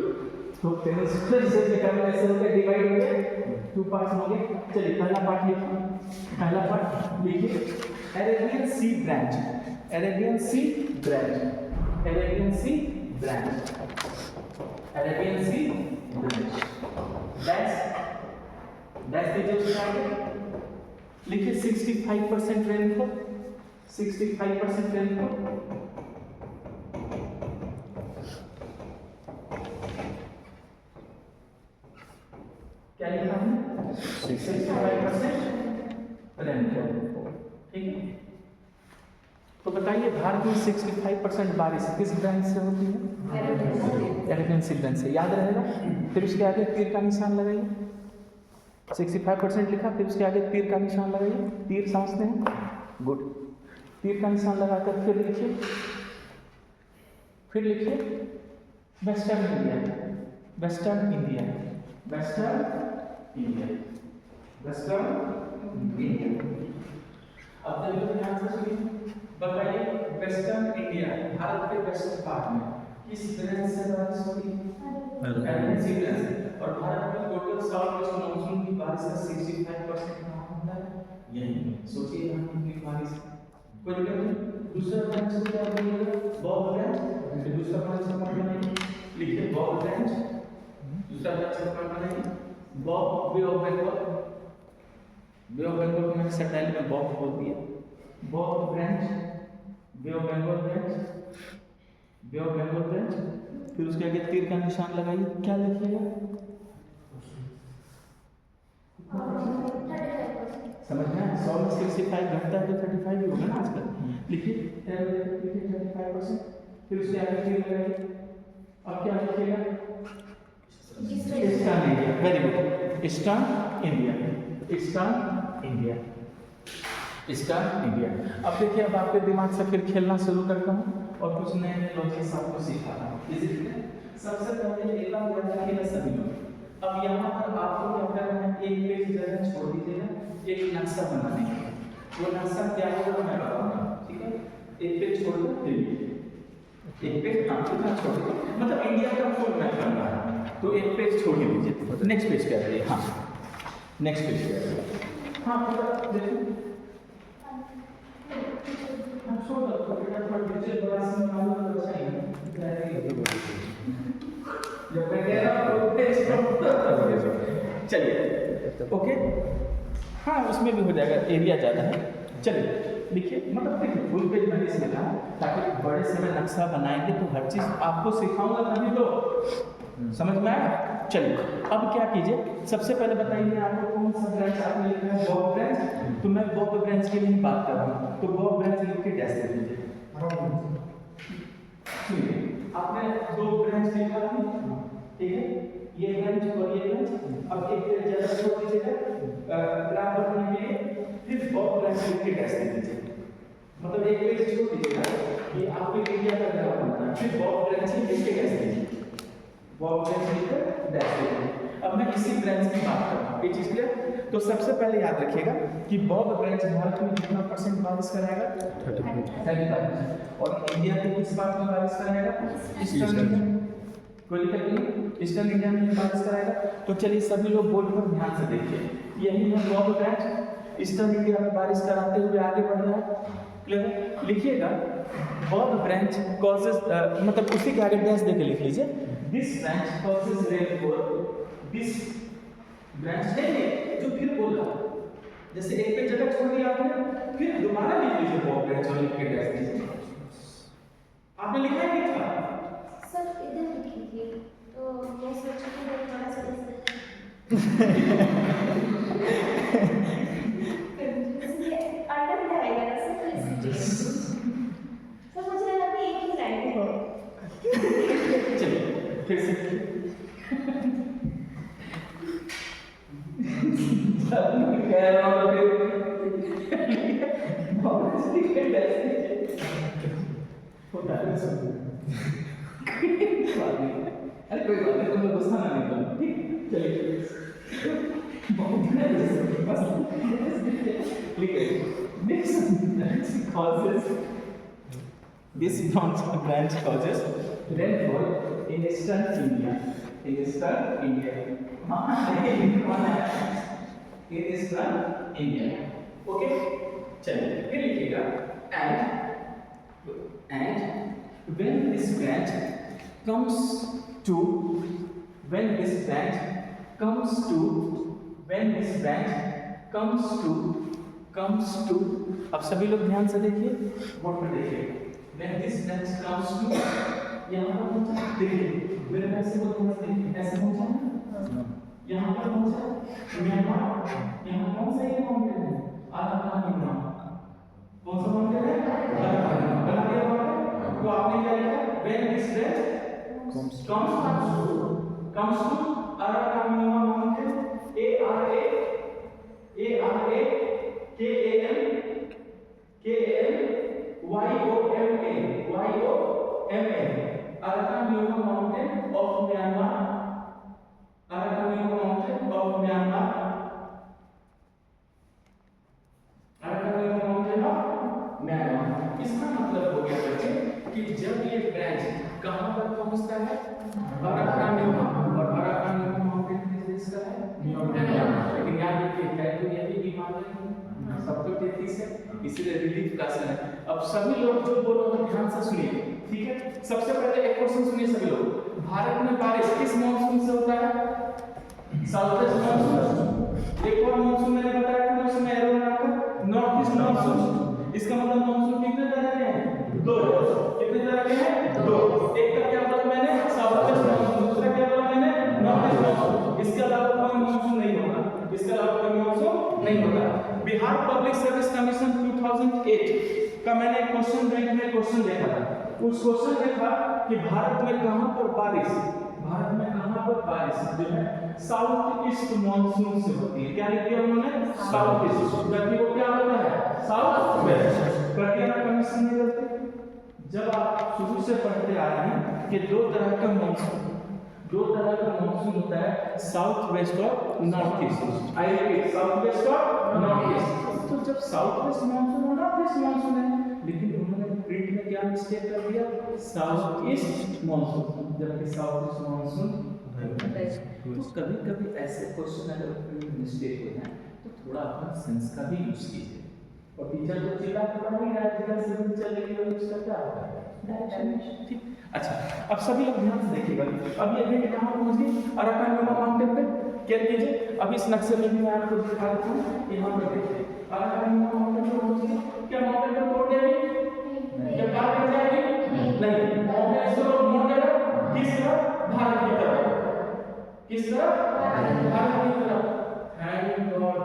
तो पेनिनसुलर क्षेत्र का ऐसे हो गया, डिवाइड हो गया, 2 पार्ट्स हो गए। चलिए पहला पार्ट लिखिए, पहला पार्ट लिखिए, अरेबियन सी ब्रांच, अरेबियन सी ब्रांच, अरेबियन सी ब्रांच, अरेबियन सी ब्रांच। डैश दीजिए उसके आगे, लिखिए 65% रेनफॉल, 65% रेनफॉल। क्या लिखा हमने? 65% रेनफॉल, ठीक है। तो बताइए भारत में 65% बारिश किस ब्रांच से होती है? अरेबियन सी ब्रांच से। याद रहेगा। फिर उसके आगे तीर का निशान लगाइए, 65% लिखा, फिर उसके आगे तीर का निशान लगाइए। तीर समझते हैं? गुड। तीर का निशान लगाकर फिर लिखिए, western India, western India, western India, western India. अब देखो ध्यान से सुनिए, बताइए वेस्टर्न इंडिया, भारत के वेस्टर्न पार्ट में किस ब्रांच से बारिश होती है? अरेबियन सी ब्रांच से। और भारत में टोटल साउथ वेस्ट मानसून की बारिश का 65% कहाँ होता है? यही। सोचिए यहाँ कितनी बारिश है, कोई दिक्कत नहीं। दूसरा ब्रांच को क्या बोलिएगा? Bob branch. फिर दूसरा ब्रांच का नाम बनाइए, लिखिए बॉब ब्रांच। दूसरा ब्रांच का नाम बनाइए BOB, bay of Bengal. Bay of Bengal को मैंने सटाइल में बॉब बोल दिया, BOB branch, bay of Bengal branch, bay of Bengal branch. फिर उसके आगे तीर का निशान लगाइए, क्या लिखिएगा? समझ में? 100 में 65 घटता है तो 35 ही होगा ना आजकल। लिखिए 35%। फिर उसके आगे तीर लगाइए, अब क्या लिखिएगा? Eastern India. Very good, eastern India, eastern India, eastern India. अब देखिए, अब आपके दिमाग से फिर खेलना शुरू करता हूँ और कुछ नए नए लॉजिक्स आपको सिखाता हूँ। सबसे पहले एकदम याद रखिएगा सभी लोग, अब यहाँ पर आपको क्या करना है, एक पेज जगह छोड़ दीजिएगा, एक नक्शा बनाने के लिए। वो नक्शा क्या होगा मैं बताऊंगा, ठीक है। एक पेज छोड़ दो, फिर एक पेज हाँ कितना छोड़ दो, मतलब इंडिया का फुल मैप करना है तो एक पेज छोड़ ही दीजिए। नेक्स्ट पेज क्या है, हाँ नेक्स्ट पेज क्या है, हाँ पूरा देखो छोड़ दो, थोड़ा डिटेल बड़ा सा निकालो तो अच्छा ही जब मैं कह रहा हूँ पेज चलिए ओके, हाँ उसमें भी हो जाएगा, एरिया ज़्यादा है। चलिए लिखिए, मतलब देखिए फुल पेज मैंने इसलिए कहा ताकि बड़े से में नक्शा बनाएंगे तो हर चीज़ आपको सिखाऊंगा तभी तो समझ में आया। चलिए अब क्या कीजिए, सबसे पहले बताइए आपको कौन सा ब्रांच आपने लिखा है, बॉब ब्रांच। तो मैं बॉब ब्रांच की नहीं बात कर रहा हूँ, तो बॉब ब्रांच लिख के डैश दे दीजिए। सुनिए आपने दो ब्रांच लिखा है, ठीक है, ये ब्रांच और ये ब्रांच। अब एक जगह छोड़ दीजिएगा ग्राफ बनाने के लिए, फिर बॉब ब्रांच लिख के डैश दे दीजिए। मतलब एक पेज छोड़ दीजिएगा कि आपको इंडिया का ग्राफ बनाना है, फिर बॉब ब्रांच लिख के डैश दीजिए, बॉब ब्रांच लिख कर डैश दीजिए। अब मैं इसी ब्रांच की बात कर रहा हूँ, ये चीज़ क्लियर। तो सबसे पहले याद रखिएगा कि बॉब ब्रांच भारत में कितना % बारिश कराएगा, 35%। और इंडिया के किस पार्ट में बारिश कराएगा, ईस्टर्न इंडिया। कोई दिक्कत नहीं, ईस्टर्न इंडिया में बारिश कराएगा। तो चलिए सभी लोग बोर्ड पर ध्यान से देखिए, यही है बॉब ब्रांच, ईस्टर्न इंडिया में बारिश कराते हुए आगे बढ़ रहा है। क्लियर, लिखिएगा बॉब ब्रांच कॉजेज, मतलब उसी के आगे डैश देके लिख लीजिए, this branch causes rainfall, this branch नहीं जो फिर बोल रहा है, जैसे एक पे जगह छोड़ दिया आपने, फिर दोबारा लिख लीजिए बॉब ब्रांच और लिख के डैश दीजिए। आपने लिखा है क्या था सर, इधर लिखी थी तो मैं सोचा कि मैं थोड़ा सा अंडर में आएगा ना सर, तो इसलिए सर मुझे लगा कि एक ही लाइन है। चलिए फिर से कह रहा हूँ अरे कोई बात नहीं, तुम्हें गुस्सा ना निकलो, ठीक। चलिए this branch causes rainfall in eastern India, in eastern India, in eastern India, okay। चलिए फिर लिखिएगा and when this branch comes to, when this branch comes to, when this branch comes to, अब सभी लोग ध्यान से देखिए, बोर्ड पर देखिए, when this branch comes to, यहाँ पर पहुँचा, देखिए मेरे पैसे को ध्यान से देखिए, ऐसे पहुँचा ना, यहाँ पर पहुँचा, म्यांमार, यहाँ कौन सा ये माउंटेन है, अराकान नाम, कौन सा माउंटेन है, अराकान, बना दिया हुआ है। तो आपने क्या लिखा, when this branch comes to Arakan mountain, Arakan mountain of Myanmar, Arakan mountain of Myanmar, Arakan mountain of Myanmar। इसका मतलब हो गया बच्चे कि जब ये ब्रांच कहाँ पर पहुँचता है, अराकान और अराकान माउंटेन किस का है, म्यांमार। लेकिन याद रखिए है तो यही हिमालय, सब तो 33 है, इसीलिए रिलीफ का है। अब सभी लोग जो बोल रहे हैं ध्यान से सुनिए, ठीक है। सबसे पहले एक क्वेश्चन सुनिए सभी लोग, भारत में बारिश किस मॉनसून से होता है, साउथ वेस्ट मॉनसून। एक और मॉनसून मैंने बताया था ना, उसमें एरो बना कर नॉर्थ ईस्ट मॉनसून। इसका मतलब मॉनसून कितने तरह के हैं, दो। कितने तरह के हैं, दो। एक का क्या बोला मैंने, साउथ वेस्ट मॉनसून, दूसरा क्या बोला मैंने, नॉर्थ ईस्ट मॉनसून। इसके अलावा कोई मॉनसून नहीं होगा, इसके अलावा कोई मॉनसून नहीं होता। बिहार पब्लिक सर्विस कमीशन 2008 का मैंने एक क्वेश्चन बैंक में क्वेश्चन देखा था। उस क्वेश्चन में था कि भारत में कहां पर बारिश, भारत में कहां पर बारिश जो है साउथ ईस्ट मॉनसून से होती है। क्या लिख दिया उन्होंने, साउथ ईस्ट, जबकि वो क्या होता है, साउथ वेस्ट। प्रक्रिया कमीशन में करते, जब आप शुरू से पढ़ते आ रहे हैं कि दो तरह का मॉनसून, दो तरह का मॉनसून होता है, साउथ वेस्ट और north east. I repeat, south west और नॉर्थ ईस्ट। तो जब साउथ वेस्ट मॉनसून और नॉर्थ ईस्ट मॉनसून है, लेकिन उन्होंने प्रिंट में क्या मिस्टेक कर दिया, साउथ ईस्ट मॉनसून, जबकि साउथ ईस्ट मॉनसून। तो कभी कभी ऐसे क्वेश्चन अगर प्रिंट में मिस्टेक हो जाए तो थोड़ा अपना सेंस का भी यूज कीजिए। और टीचर को चिल्ला के पढ़ा नहीं रहा है, जिधर से भी चलेगी वो उसका क्या होगा, डायरेक्शन। ठीक, अच्छा, अब सभी लोग ध्यान से देखिएगा। अब ये हिंट कहाँ पहुँच गई, अराकान योमा माउंटेन पे। क्या कीजिए, अब इस नक्शे में भी मैं आपको दिखा देता हूँ, यहाँ पर देखिए अराकान योमा माउंटेन पे पहुँच गई। क्या माउंटेन को तोड़ देगी, क्या बात कर जाएगी, नहीं, माउंटेन को मोड़ देगा किस तरफ, भारत की तरफ। किस तरफ, भारत की तरफ। थैंक गॉड,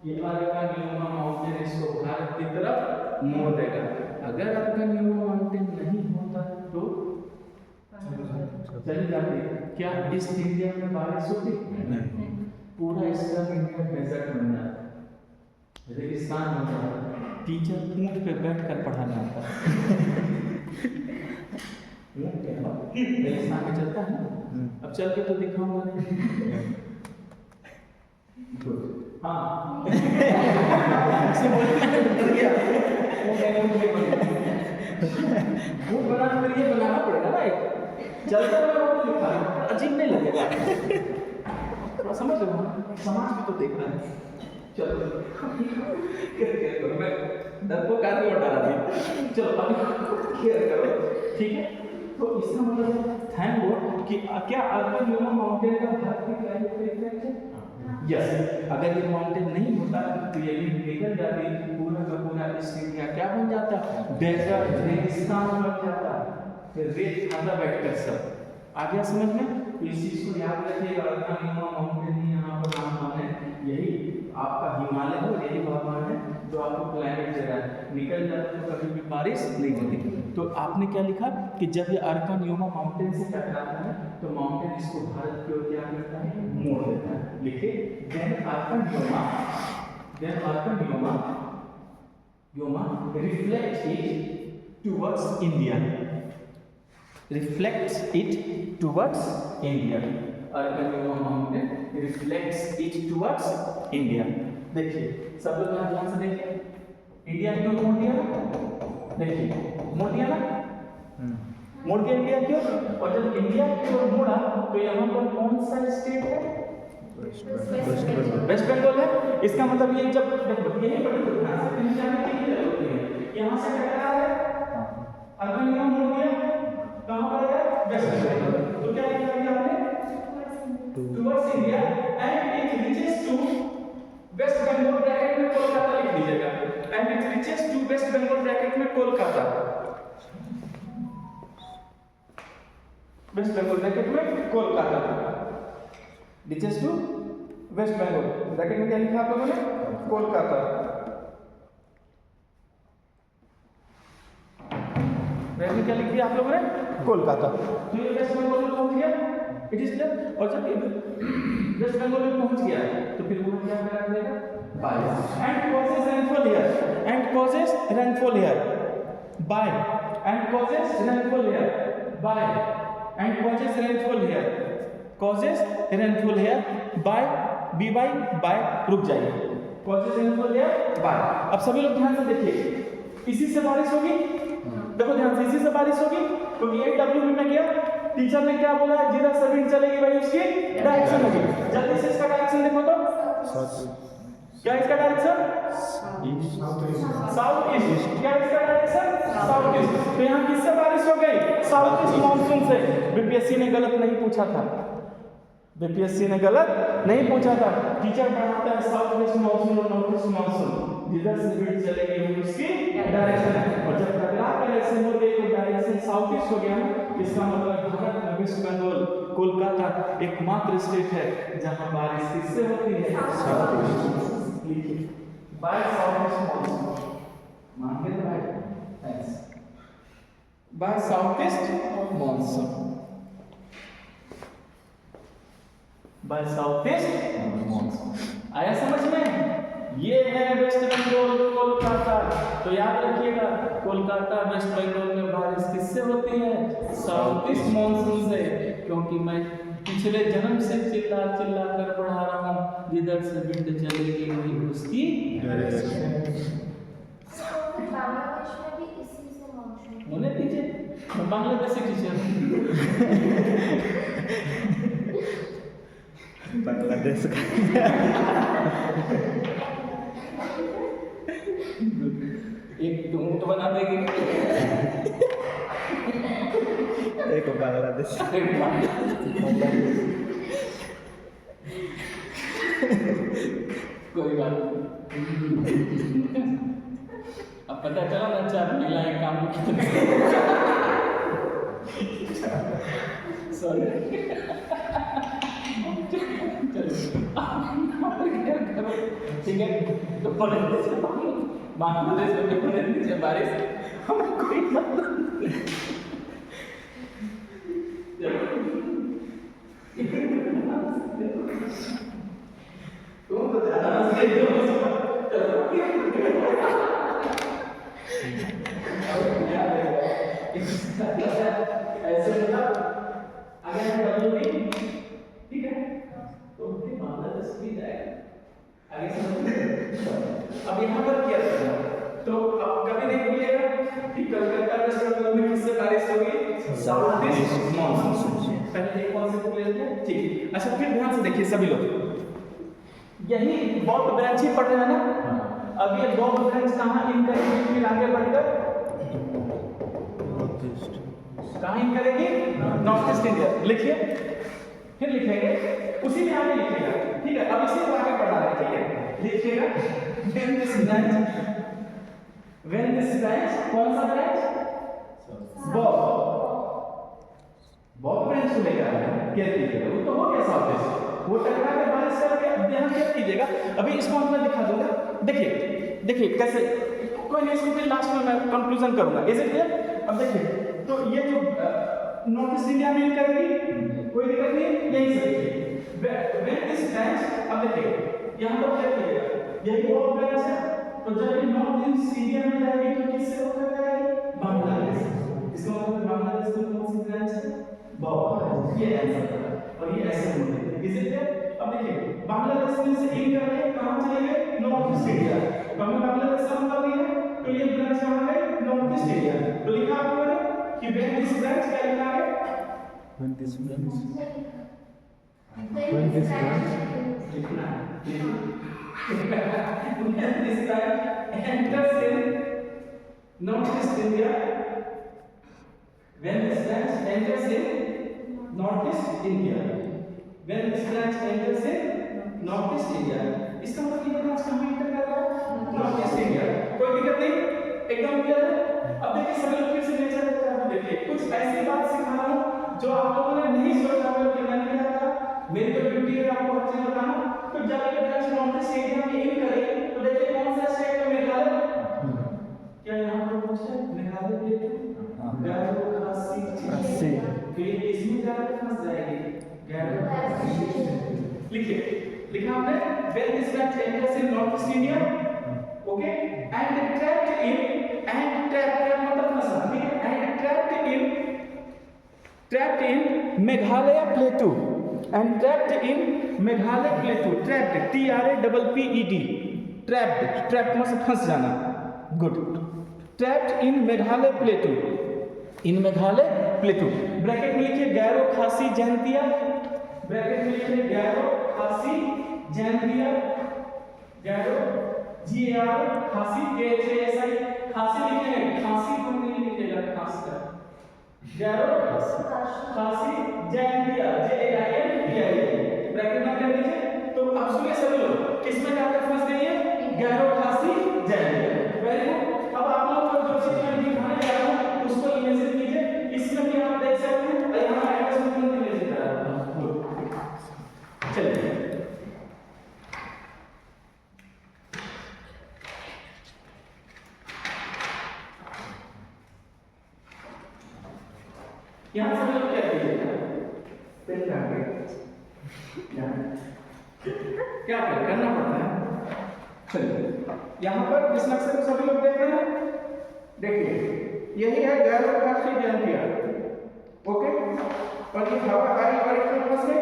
ये अराकान योमा माउंटेन इसको भारत की तरफ मोड़ देगा। अगर अराकान योमा माउंटेन नहीं होता तो चली जाती। क्या इस इंडिया में बारिश होती, नहीं, पूरा इसका इंडिया डेजर्ट बन जाता, रेगिस्तान बन जाता। टीचर ऊंट पे बैठकर पढ़ाना आता रेगिस्तान में चलता है। अब चल के तो दिखाऊंगा नहीं। हाँ से वो बनाना फिर ये बनाना पड़ेगा ना, एक चलता हुआ वो लिखा अजीब नहीं लगेगा, थोड़ा समझ लो, समाज भी तो देख रहा है। चलो करो, मैं डर को काट के डाला थी। चलो अभी केयर करो, ठीक है। तो इसका मतलब थैंक गॉड कि क्या अराकान योमा माउंटेन का भारत की क्लाइमेट पे इफेक्ट है। यस, अगर ये माउंटेन नहीं होता तो ये भी निकल जाती, पूरा का पूरा ईस्ट इंडिया क्या बन जाता, डेजर्ट, रेगिस्तान बन जाता, फिर रेत खाता बैठकर सब। आ गया समझ में? तो इस चीज को याद रखिएगा, अराकान योमा माउंटेन ही यहाँ पर नाम है, यही आपका हिमालय हो, यही भगवान है जो आपको क्लाइमेट दे रहा है। निकल जाता तो कभी भी बारिश नहीं होती। तो आपने क्या लिखा कि जब ये अराकान योमा माउंटेन से टकराता है तो माउंटेन इसको भारत की ओर क्या करता है, मोड़ देता है। लिखिए then Arakan Yoma reflect it towards India, reflects it towards India। Arakan Yoma mountain reflects it towards India. देखिए सब लोग यहाँ ध्यान से देखिए, इंडिया क्यों मोड़ दिया, देखिए मोड़ दिया ना, मोड़ दिया इंडिया क्यों। और जब इंडिया की ओर मोड़ा तो यहाँ पर कौन सा स्टेट है, वेस्ट बंगाल है। इसका मतलब ये जब देखो यही बड़ी यहाँ से टकरा है, अराकान योमा मोड़ दिया, कहाँ पर है, वेस्ट बंगाल। तो क्या लिखा दिया आपने, towards India and it reaches to west Bengal bracket में कोलकाता लिख दीजिएगा, and it reaches to west Bengal bracket में कोलकाता, वेस्ट बंगाल ब्रैकेट में Kolkata, reaches to west Bengal bracket में क्या लिखा आप लोगों ने, कोलकाता। ब्रैकेट में क्या लिख दिया आप लोगों ने, कोलकाता। तो ये वेस्ट बंगाल में पहुंच गया, इट इज क्लियर। और जब वेस्ट बंगाल में पहुंच गया तो फिर वो क्या कर देगा, बारिश। And causes rainfall here, and causes rainfall here by, and causes rainfall here by, and causes rainfall here, causes rainfall here by, B by रुक जाइए, कॉजेस रेनफॉल हियर बाय। अब सभी लोग ध्यान से देखिए, इसी से बारिश होगी, देखो ध्यान से, इसी से बारिश होगी। तो ये डब्ल्यू में गया, टीचर ने क्या बोला, जिधर से विंड चलेगी भाई उसकी डायरेक्शन होगी। जल्दी से इसका डायरेक्शन देखो तो, क्या इसका डायरेक्शन, साउथ ईस्ट। क्या इसका डायरेक्शन, साउथ ईस्ट। तो यहाँ किससे बारिश हो गई, साउथ ईस्ट मानसून से। बीपीएससी ने गलत नहीं पूछा था, बीपीएससी ने गलत नहीं पूछा था। टीचर पढ़ाता है साउथ वेस्ट मानसून और नॉर्थ ईस्ट मानसून, जिधर से विंड चलेगी उसकी डायरेक्शन है। और जब टकरा कर ऐसे हो गई तो डायरेक्शन साउथ ईस्ट हो गया ना, इसका मतलब भारत में वेस्ट बंगाल, कोलकाता एकमात्र स्टेट है जहां बारिश किससे होती है, साउथ ईस्ट। लिखिए बाय साउथ ईस्ट मानसून, मान गए भाई, thanks. By south east monsoon, by south east monsoon. आया समझ में, ये है वेस्ट बंगाल कोलकाता। तो याद रखिएगा कोलकाता वेस्ट बंगाल में बारिश किससे होती है? साउथ ईस्ट मानसून से। क्योंकि मैं पिछले जन्म से चिल्ला चिल्ला कर पढ़ा रहा हूँ, जिधर से विंड चलेगी वही उसकी बांग्लादेश में भी इसी से मौसम होने दीजिए, मैं बांग्लादेशी टीचर हूँ। बांग्लादेश का एक ऊँट बना देगी, एक बांग्लादेश कोई बात नहीं। अब पता चला ना चार महिलाएं काम की। सॉरी, ठीक है। तो बांग्लादेश में होने दीजिए बारिश, हमें कोई मतलब नहीं। तुम तो ज्यादा ऐसे अगर हम ठीक है तो बांग्लादेश भी जाएगा आगे समझ। अब यहाँ पर क्या करना, तो अब कभी नहीं भूलिएगा कि कलकत्ता वेस्ट बंगाल में किससे बारिश होगी? South east monsoon. पहले एक कॉन्सेप्ट क्लियर किया, ठीक। अच्छा फिर ध्यान से देखिए सभी लोग, यही बॉब ब्रांच ही पढ़ रहे हैं ना। अब ये बॉब ब्रांच कहाँ इन करेगी? फिर आगे बढ़कर कहाँ इन करेगी? North east India. लिखिए, फिर लिखेंगे उसी में आगे लिखिएगा, ठीक है। अब इसी को आगे बढ़ा रहे हैं, ठीक है। लिखिएगा when this branch, कौन सा ब्रांच? बॉब ब्रांच को लेकर आए हैं, क्या कीजिएगा? वो तो हो गया साउथ ईस्ट, वो टकरा के बारिश करके अब ध्यान क्या कीजिएगा। अभी इसको मैं दिखा दूंगा, देखिए कैसे, कोई नहीं, इसको फिर लास्ट में मैं कंक्लूजन करूंगा। Is it clear? अब देखिए, तो ये जो नॉर्थ ईस्ट इंडिया में करेगी, कोई दिक्कत नहीं, यही से देखिए when this branch, अब देखिए यहाँ पर क्या कीजिएगा, यही बॉब ब्रांच है, तो जब ये नॉर्थ ईस्ट इंडिया में जाएगी तो किससे होकर जाएगी? बांग्लादेश। इसका मतलब बांग्लादेश में कौन सी ब्रांच है? Bob branch. ये आंसर है, और ये ऐसे होते हैं। Is it clear? अब देखिए बांग्लादेश में से इन करके कहां चले गए? North east India. तो हमें बांग्लादेश से हम कर रही है, तो ये ब्रांच कहां गए? North east India. तो लिखा आपको है कि when this branch, क्या लिखा है? when this branch when this branch लिखना when this branch enters in North East India, when this branch enters in North East India, when this branch enters in North East India, इसका मतलब ये ब्रांच कहाँ एंटर कर रहा है? North east India. कोई दिक्कत नहीं, एकदम क्लियर है। अब देखिए सभी लोग फिर से नेचर की तरफ देखिए, कुछ ऐसी बात सिखा रहा हूँ जो आप लोगों ने नहीं सोचा होगा कि मैंने क्या कहा। मेरी तो ड्यूटी है आपको हर चीज बताना। तो जब ये ब्रांच नॉर्थ ईस्ट इंडिया में एम करे तो देखिए कौन सा स्टेट है? मेघालय। क्या यहाँ पर पूछा है? मेघालय प्लेटू, गैरो खासी, फिर इसमें जाकर फंस जाएगी गैरो खासी। लिखिए, लिखा आपने when this branch enters in North East India, okay, and trapped मतलब फंसा, ठीक है, and trapped in Meghalaya Plateau, and trapped in Meghalaya Plateau, trapped TRAPPED, trapped मतलब फंस जाना, good, trapped in Meghalaya Plateau, in Meghalaya Plateau, bracket में लिखिए गैरो खासी जैंतिया, ब्रैकेट में लिखिए गैरो खासी जैंतिया, गैरो GAR खासी KHASI, खासी लिखेंगे, खासी को नहीं लिखेगा, खासी गैरो खासी जैंतिया JAINTIA, ब्रैकेट में कर दीजिए। तो अब सुनिए सभी लोग, किसमें जाकर फंस गई है? गैरो खासी जैंतिया। Very good. अब आप लोग को जो चीज मैं दिखाने जा रहा हूं उसको इमेजिन कीजिए, इसमें भी आप देख सकते हैं, और यहां एड्रेस में इमेजिन कर रहा हूं। चलिए यहाँ से लोग क्या कीजिएगा, पेन काट क्या करना पड़ता है, चलिए यहाँ पर इस नक्शे को सभी लोग देख रहे हैं, देखिए यही है गैरोकार्सी जयंतिया, ओके। और ये हवा आई और एक फंस गई।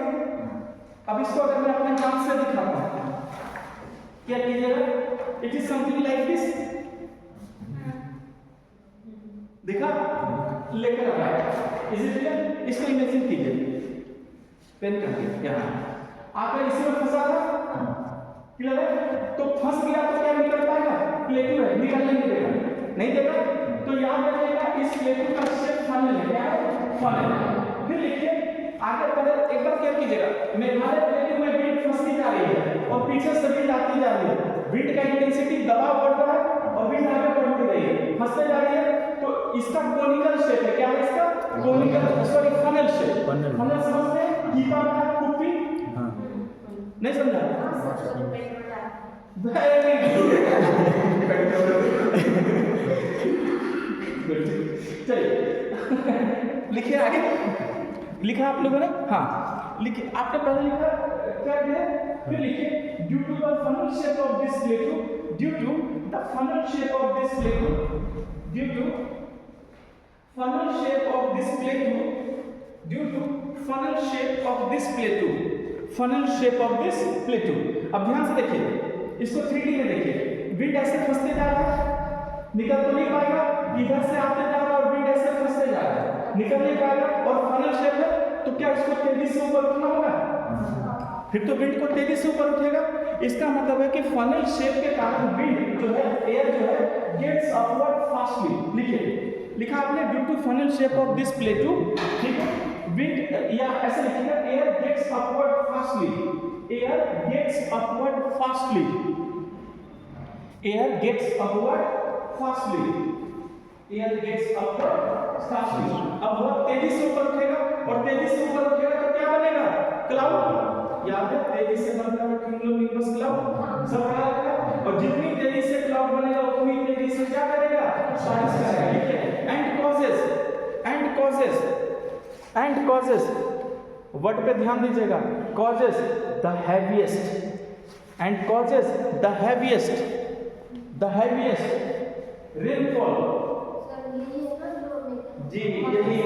अब इसको अगर मैं अपने हाथ से दिखाता हूँ, क्या कीजिएगा? It is something like this, देखा? लेकर आ रहा है, इज इट क्लियर? इसको इमेजिन कीजिए, पेन करके यहाँ आकर इसी में फंसा था, क्लियर है? तो फंस गया तो क्या निकल पाएगा? प्लेटू है, निकलने नहीं देगा, नहीं देगा। तो याद रखिएगा इस प्लेटू का शेप फनल है, क्या है? फनल। फिर लिखिए आगे, पहले एक बार क्या कीजिएगा, मेघालय प्लेटू में विंड फंसती जा रही है और पीछे से विंड आती जा रही है, विंड का इंटेंसिटी दबाव बढ़ रहा है और विंड आगे बढ़ती रही है, फंसते जा रही है। तो इसका कोनिकल शेप है, क्या है इसका? Conical, sorry funnel shape. Funnel समझते हैं? कीपा का कुप्पी, नहीं समझा? Very good. चलिए लिखिए आगे, लिखा आप लोगों ने? हाँ लिखिए, आपने पहले लिखा क्या है? फिर लिखिए due to the funnel shape of this plateau, due to the funnel shape of this plateau, due to funnel shape of this plateau, due to funnel shape of this plateau, funnel shape of this plateau. अब ध्यान से देखिए, इसको 3D में देखिए, विंड ऐसे फंसते जा रहा है, निकल तो नहीं पाएगा, इधर से आते जा रहा है और विंड ऐसे फंसते जा रहा है, निकल नहीं पाएगा। और फनल शेप है तो क्या इसको तेजी से ऊपर उठना होगा? फिर तो विंड को तेजी से ऊपर उठेगा। इसका मतलब है कि फनल शेप के कारण विंड जो है, एयर जो है, गेट्स अपवर्ड फास्टली। लिखिए, लिखा आपने due to funnel shape of this plateau, ठीक है? विंड, या ऐसे लिखिएगा air gets upward fastly, air gets upward fastly, air gets upward fastly, air gets upward fastly. अब बहुत तेजी से ऊपर उठेगा और तेजी से ऊपर उठेगा तो क्या बनेगा? क्लाउड। याद है तेजी से बनता है क्यूमुलोनिम्बस क्लाउड, सब याद है। और जितनी तेजी से क्लाउड बनेगा उतनी तेजी से क्या करेगा? बारिश करेगा। ठीक है? And causes, and causes, and causes, word पे ध्यान दीजिएगा। Causes the heaviest, and causes the heaviest, the heaviest rainfall. जी यही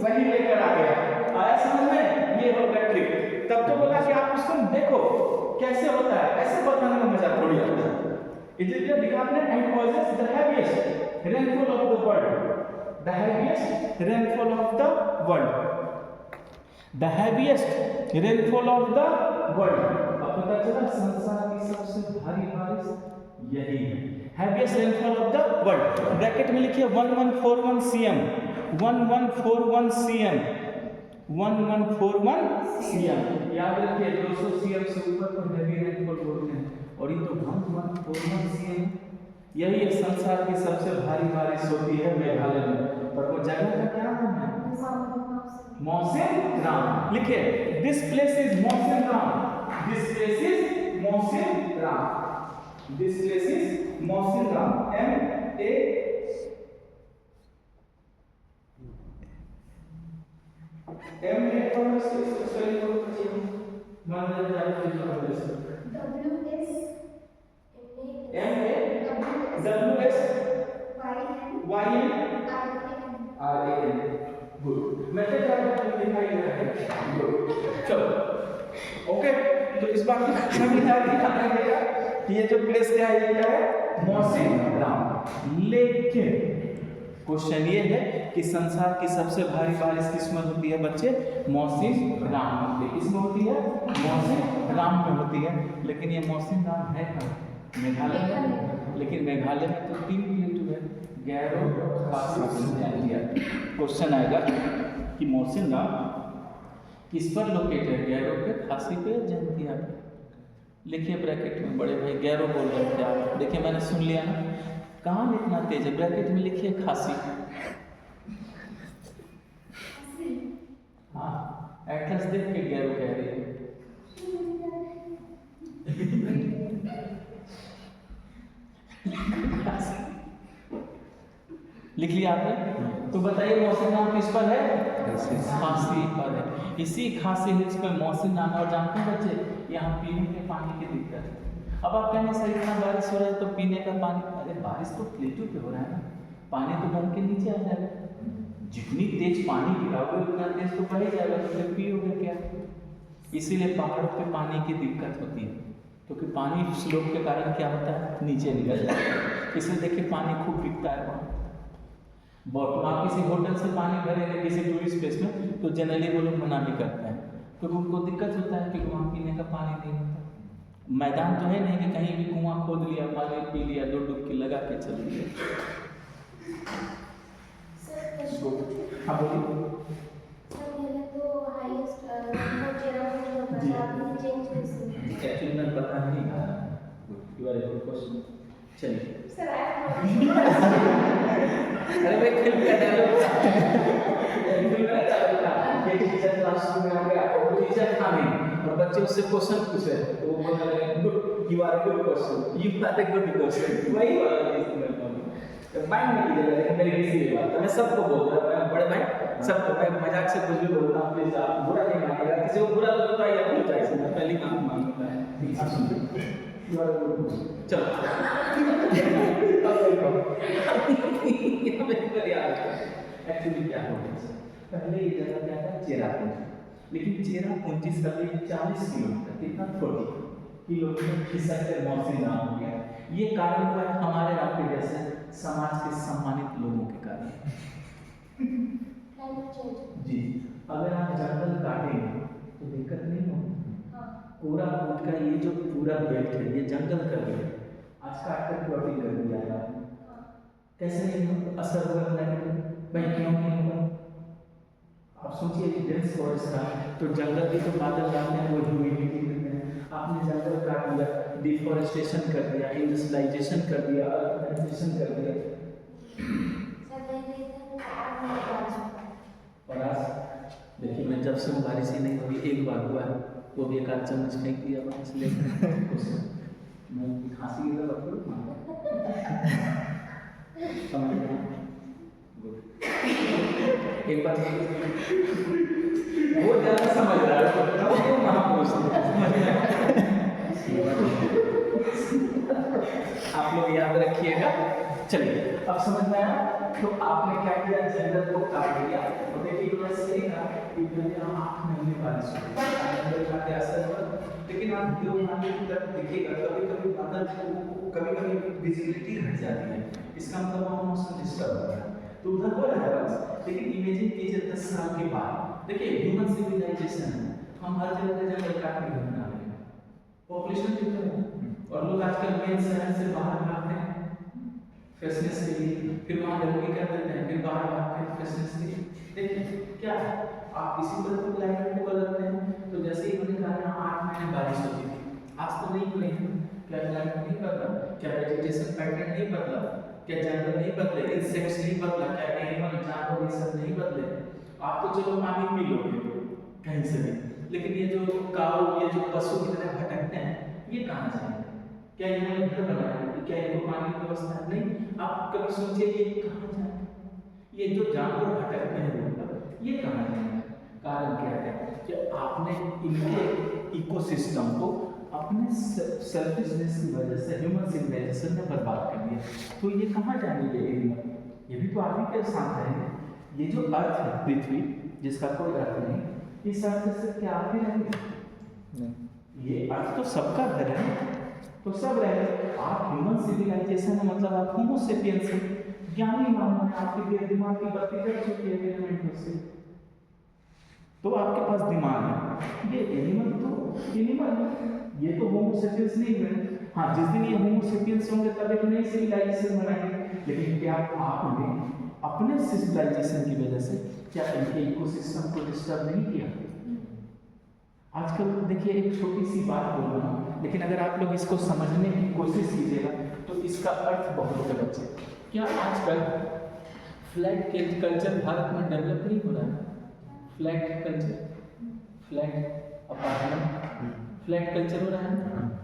वही लेकर आ गया, आया समझ में? ये हो गया ट्रिक। तब तो बोला कि आप उसको देखो कैसे होता है, ऐसे बताने में मजा थोड़ी आता है। इसलिए लिखा आपने and causes the heaviest rainfall of the world, the heaviest rainfall of the world, the heaviest rainfall of the world. अब पता चला संसार की सबसे भारी बारिश यही है, heaviest rainfall of the world. Bracket में लिखिए 1141 cm, 1141 cm, 1141 cm। याद रखिए 200 cm से ऊपर तो हैवी रेनफॉल बोलते हैं, और ये तो 1141 cm। यही एक संसार की सबसे भारी बारिश होती है मेघालय में। पर वो जगह का क्या नाम है? मौसिनराम। लिखिए this place is Mawsynram, this place is Mawsynram, this place is Mawsynram, MA for spelling मान लीजिए आप MAWSYNRAN। गुड, मैसेज आपको दिखाई दे रहा है। गुड, चलो ओके। तो इस बात की समझ आ गई कि ये जो प्लेस क्या है, ये क्या है? मौसिनराम। लेकिन क्वेश्चन ये है कि संसार की सबसे भारी बारिश किसमें होती है बच्चे? मौसिनराम में। किसमें होती है? मौसिनराम में होती है। लेकिन ये मौसिनराम है कहाँ? मेघालय में। लेकिन मेघालय में तो 3 प्लेटू है, गैरो, खासी, जयंतिया। क्वेश्चन आएगा कि मौसिनराम किस पर लोकेट है? गैरो पे, खासी पे, जयंतिया पे। लिखिए ब्रैकेट में, बड़े भाई गैरो बोल रहे हैं क्या? देखिए मैंने सुन लिया ना, कान इतना तेज है। ब्रैकेट में लिखिए खासी। हाँ, एटलस देख के गैरो कह रही है। लिख लिया आपने? तो बताइए मौसिनराम किस पर है? खासी पर है। इसी खासी हिल्स पे मौसिनराम। और जानते हैं बच्चे, यहाँ पीने के पानी की दिक्कत है। अब आप कहेंगे सर इतना बारिश हो रहा है तो पीने का पानी, अरे बारिश तो प्लेटू पे हो रहा है ना, पानी तो बन के नीचे आ जाएगा। जितनी तेज पानी गिराओगे उतना तेज तो बढ़ जाएगा, तो फिर पियोगे क्या? इसीलिए पहाड़ों पे पानी की दिक्कत होती है, क्योंकि पानी स्लोप के कारण क्या होता है, नीचे निकल जाता है। इसलिए देखिए पानी खूब बिकता है वहाँ। बॉटल आप किसी होटल से पानी भरेंगे किसी टूरिस्ट प्लेस में तो जनरली वो लोग मना भी करते हैं, क्योंकि उनको दिक्कत होता है कि वहाँ पीने का पानी नहीं होता। मैदान तो है नहीं कि कहीं भी कुआं खोद लिया, पानी पी लिया, 2 डुबकी लगा के चल दिए। हाँ बोलिए। एक्चुअली मैं पता नहीं था। You are a good question. चलिए अरे भाई फिल्म का डायलॉग ये टीचर क्लासरूम में आ गया, वो टीचर था नहीं और बच्चे उससे क्वेश्चन पूछे तो वो बोल रहे हैं good, you are a good question, you are a good question. वही वाला चीज मैं बोलूं माइंड में कीजिएगा, लेकिन मेरी किसी बात मैं सबको बोल रहा हूं, बड़े भाई सबको, मैं मजाक से कुछ भी बोलता हूं, प्लीज आप बुरा नहीं मानिएगा, किसी को बुरा लगे तो आइए अपनी चॉइस है, पहली काम मांगता है। यू आर ए गुड, चलो एक्चुअली क्या हो गया, पहले ये जगह क्या था, चेरापूंजी, लेकिन चेरापूंजी से अभी 40 किलोमीटर, कितना 40 किलोमीटर खिसक कर मौसी नाम हो गया। ये कारण हुआ है हमारे आपके जैसे समाज के सम्मानित लोगों के कारण। जी, अगर आप जंगल काटेंगे तो दिक्कत नहीं होगी। पूरा फूट का ये जो पूरा बेल्ट है ये जंगल का बेल्ट है, आज काट कर प्लॉटिंग कर दिया है, कैसे नहीं होगा, असर होगा नेगेटिव, भाई क्यों नहीं होगा? आप सोचिए कि डेंस फॉरेस्ट था तो जंगल की तो बादल डालते हैं, वो ह्यूमिडिटी देते हैं, आपने जंगल काट दिया, डिफॉरेस्टेशन कर दिया, इंडस्ट्रियलाइजेशन कर दिया, अर्बनाइजेशन कर दिया। और आज देखिए मैं जब से बारिश ही नहीं हुई, एक बार हुआ है वो भी 1 आध चम्मच फेंक दिया बारिश लेकर मैं खांसी की तरफ समझ गया। एक बार वो ज़्यादा समझ रहा है, वो महापुरुष आप लोग याद रखिएगा। चलिए अब समझ में आया, तो आपने क्या किया, जंगल को काट दिया, और देखिए मैं सही कहा कि यहाँ 8 महीने बारिश हुई, जंगल काटे असर हुआ, लेकिन आप देवनानी की तरफ देखिएगा कभी कभी बादल, कभी कभी विजिबिलिटी घट जाती है, इसका मतलब वहाँ मौसम डिस्टर्ब हो रहा है, तो उधर हो रहा है बस। लेकिन इमेजिन कीजिए 10 साल के बाद, देखिए ह्यूमन सिविलाइजेशन है, हम हर जगह जंगल काट के घर बना रहे हैं, पॉपुलेशन कितना है, और लोग आजकल मेन शहर से बाहर भागते हैं फ्रेशनेस के लिए, फिर वहाँ गंदगी कर देते हैं, फिर बाहर भागते हैं फ्रेशनेस के लिए। देखिए क्या है, आप इसी तरह को क्लाइमेट को बदलते हैं, तो जैसे ही मैंने कहा यहाँ 8 महीने बारिश होती थी, आज तो नहीं हुई है, क्या क्लाइमेट नहीं बदला, क्या वेजिटेशन पैटर्न नहीं बदला, क्या जंगल नहीं बदले, इंसेक्ट्स नहीं बदला, क्या एनिमल जानवर ये सब नहीं बदले। आप तो चलो पानी पी लोगे कहीं से भी, लेकिन ये जो काऊ, ये जो पशु की तरह भटकते हैं, ये कहाँ जाएंगे? क्या इन्होंने घर बनाया है? क्या इनको पानी की व्यवस्था है? नहीं। आप कभी सोचिए ये कहाँ जाएंगे? ये जो जानवर भटकते हैं ये कहाँ जाएंगे? कारण क्या है कि आपने इनके इकोसिस्टम को अपने सेल्फिशनेस की वजह से ह्यूमन सिविलाइजेशन ने बर्बाद कर दिया, तो ये कहाँ जाएंगे? ये एनिमल, ये भी तो आप ही के साथ रहेंगे। ये जो अर्थ है, पृथ्वी जिसका कोई अर्थ नहीं, इस अर्थ से क्या आप ही रहेंगे? ये अर्थ तो सबका घर है, तो सब रहे। आप ह्यूमन सिविलाइजेशन है, मतलब आप होमो सेपियंस है, ज्ञानी मानव है, आपके दिमाग की बत्ती जल चुकी है एलिमेंट से, तो आपके पास दिमाग है। ये एनिमल तो एनिमल है, ये तो होमो सेपियंस नहीं हुए। हाँ, जिस दिन ये होमो सेपियंस होंगे तब एक नई सिविलाइजेशन बनाएंगे, लेकिन क्या आपने अपने सिविलाइजेशन की वजह से क्या इनके इकोसिस्टम को डिस्टर्ब नहीं किया? आजकल देखिए एक छोटी सी बात बोल रहा हूँ, लेकिन अगर आप लोग इसको समझने की कोशिश कीजिएगा तो इसका अर्थ बहुत है बच्चे। क्या आजकल फ्लैट कल्चर भारत में डेवलप नहीं हो रहा है? Flat culture, flat apartment, flat culture हो रहा है,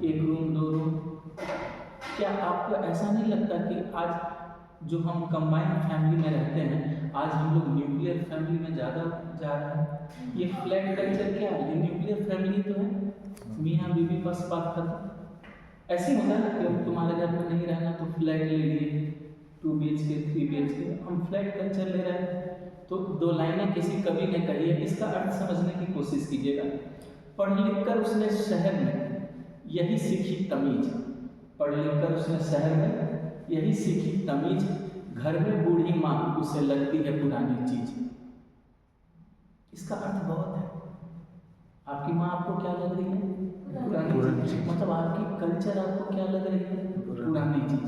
1 रूम 2 रूम। क्या आपको ऐसा नहीं लगता कि आज जो हम कंबाइंड फैमिली में रहते हैं, आज हम लोग न्यूक्लियर फैमिली में ज़्यादा जा रहे हैं? ये फ्लैट कल्चर क्या है? ये न्यूक्लियर फैमिली तो है, मियाँ बीवी बस बात खत्म। ऐसे होता है ना कि अब तुम्हारे घर में नहीं रहना तो फ्लैट ले लिए, 2 BHK 3 BHK, हम फ्लैट कल्चर ले रहे हैं। तो 2 लाइनें किसी कवि ने कही है, इसका अर्थ समझने की कोशिश कीजिएगा। पढ़ लिख कर उसने शहर में यही सीखी तमीज, पढ़ लिख कर उसने शहर में यही सीखी तमीज, घर में बूढ़ी माँ उसे लगती है पुरानी चीज। इसका अर्थ बहुत है। आपकी माँ आपको क्या लग रही है? पुरानी चीज। मतलब आपकी कल्चर आपको क्या लग रही है? पुरानी चीज।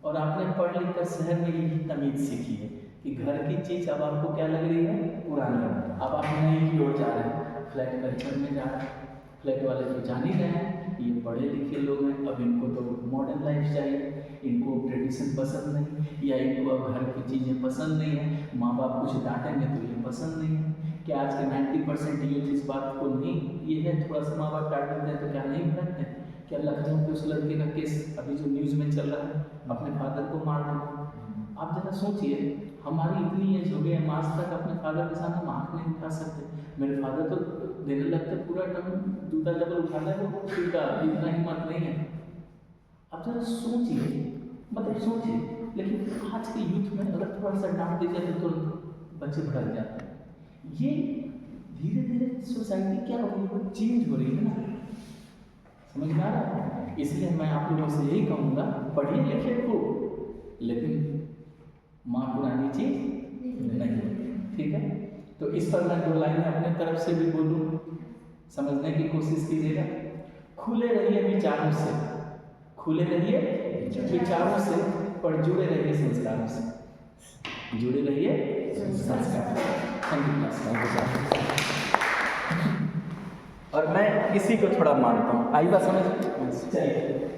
और आपने पढ़ लिख कर शहर में यही तमीज सीखी है कि घर की चीज अब आपको क्या लग रही है? पुरानी। अब आप नई की ओर जा रहे हैं, फ्लैट कल्चर में जा रहे हैं। फ्लैट वाले तो जान ही रहे हैं, ये पढ़े लिखे लोग हैं, अब इनको तो मॉडर्न लाइफ चाहिए, इनको ट्रेडिशन पसंद नहीं, या इनको अब घर की चीज़ें पसंद नहीं है, माँ बाप कुछ डांटेंगे तो ये पसंद नहीं है। क्या आज के 90% यूथ इस बात को नहीं, ये है थोड़ा सा माँ बाप डांट देते हैं तो क्या नहीं भड़कते हैं? क्या लखनऊ के उस लड़के का केस अभी जो न्यूज़ में चल रहा है, अपने फादर को मार देना। आप जरा सोचिए, हमारी इतनी एज हो गई, हम आज तक अपने फादर के सामने आँख नहीं उठा सकते। मेरे फादर तो देने लगते पूरा टन जूता जबल उठाना है, वो ठीक है, इतना हिम्मत नहीं है। आप जरा सोचिए, मतलब सोचिए। लेकिन आज के यूथ में अगर थोड़ा सा डांट दीजिए तो तुरंत बच्चे भड़क जाते हैं। ये धीरे धीरे सोसाइटी क्या हो रही है, वो चेंज हो रही है ना, समझ में आ रहा है? इसलिए मैं आप लोगों से यही कहूँगा, पढ़िए लिखिए खूब, लेकिन माँ पुरानी चीज नहीं। ठीक है, तो इस पर मैं 2 लाइनें अपने तरफ से भी बोलूँ, समझने की कोशिश कीजिएगा। खुले रहिए विचारों से, खुले रहिए विचारों से, पर जुड़े रहिए संस्कारों से, जुड़े रहिए संस्कार। Thank you. और मैं इसी को थोड़ा मानता हूँ, आई बात समझ? चलिए।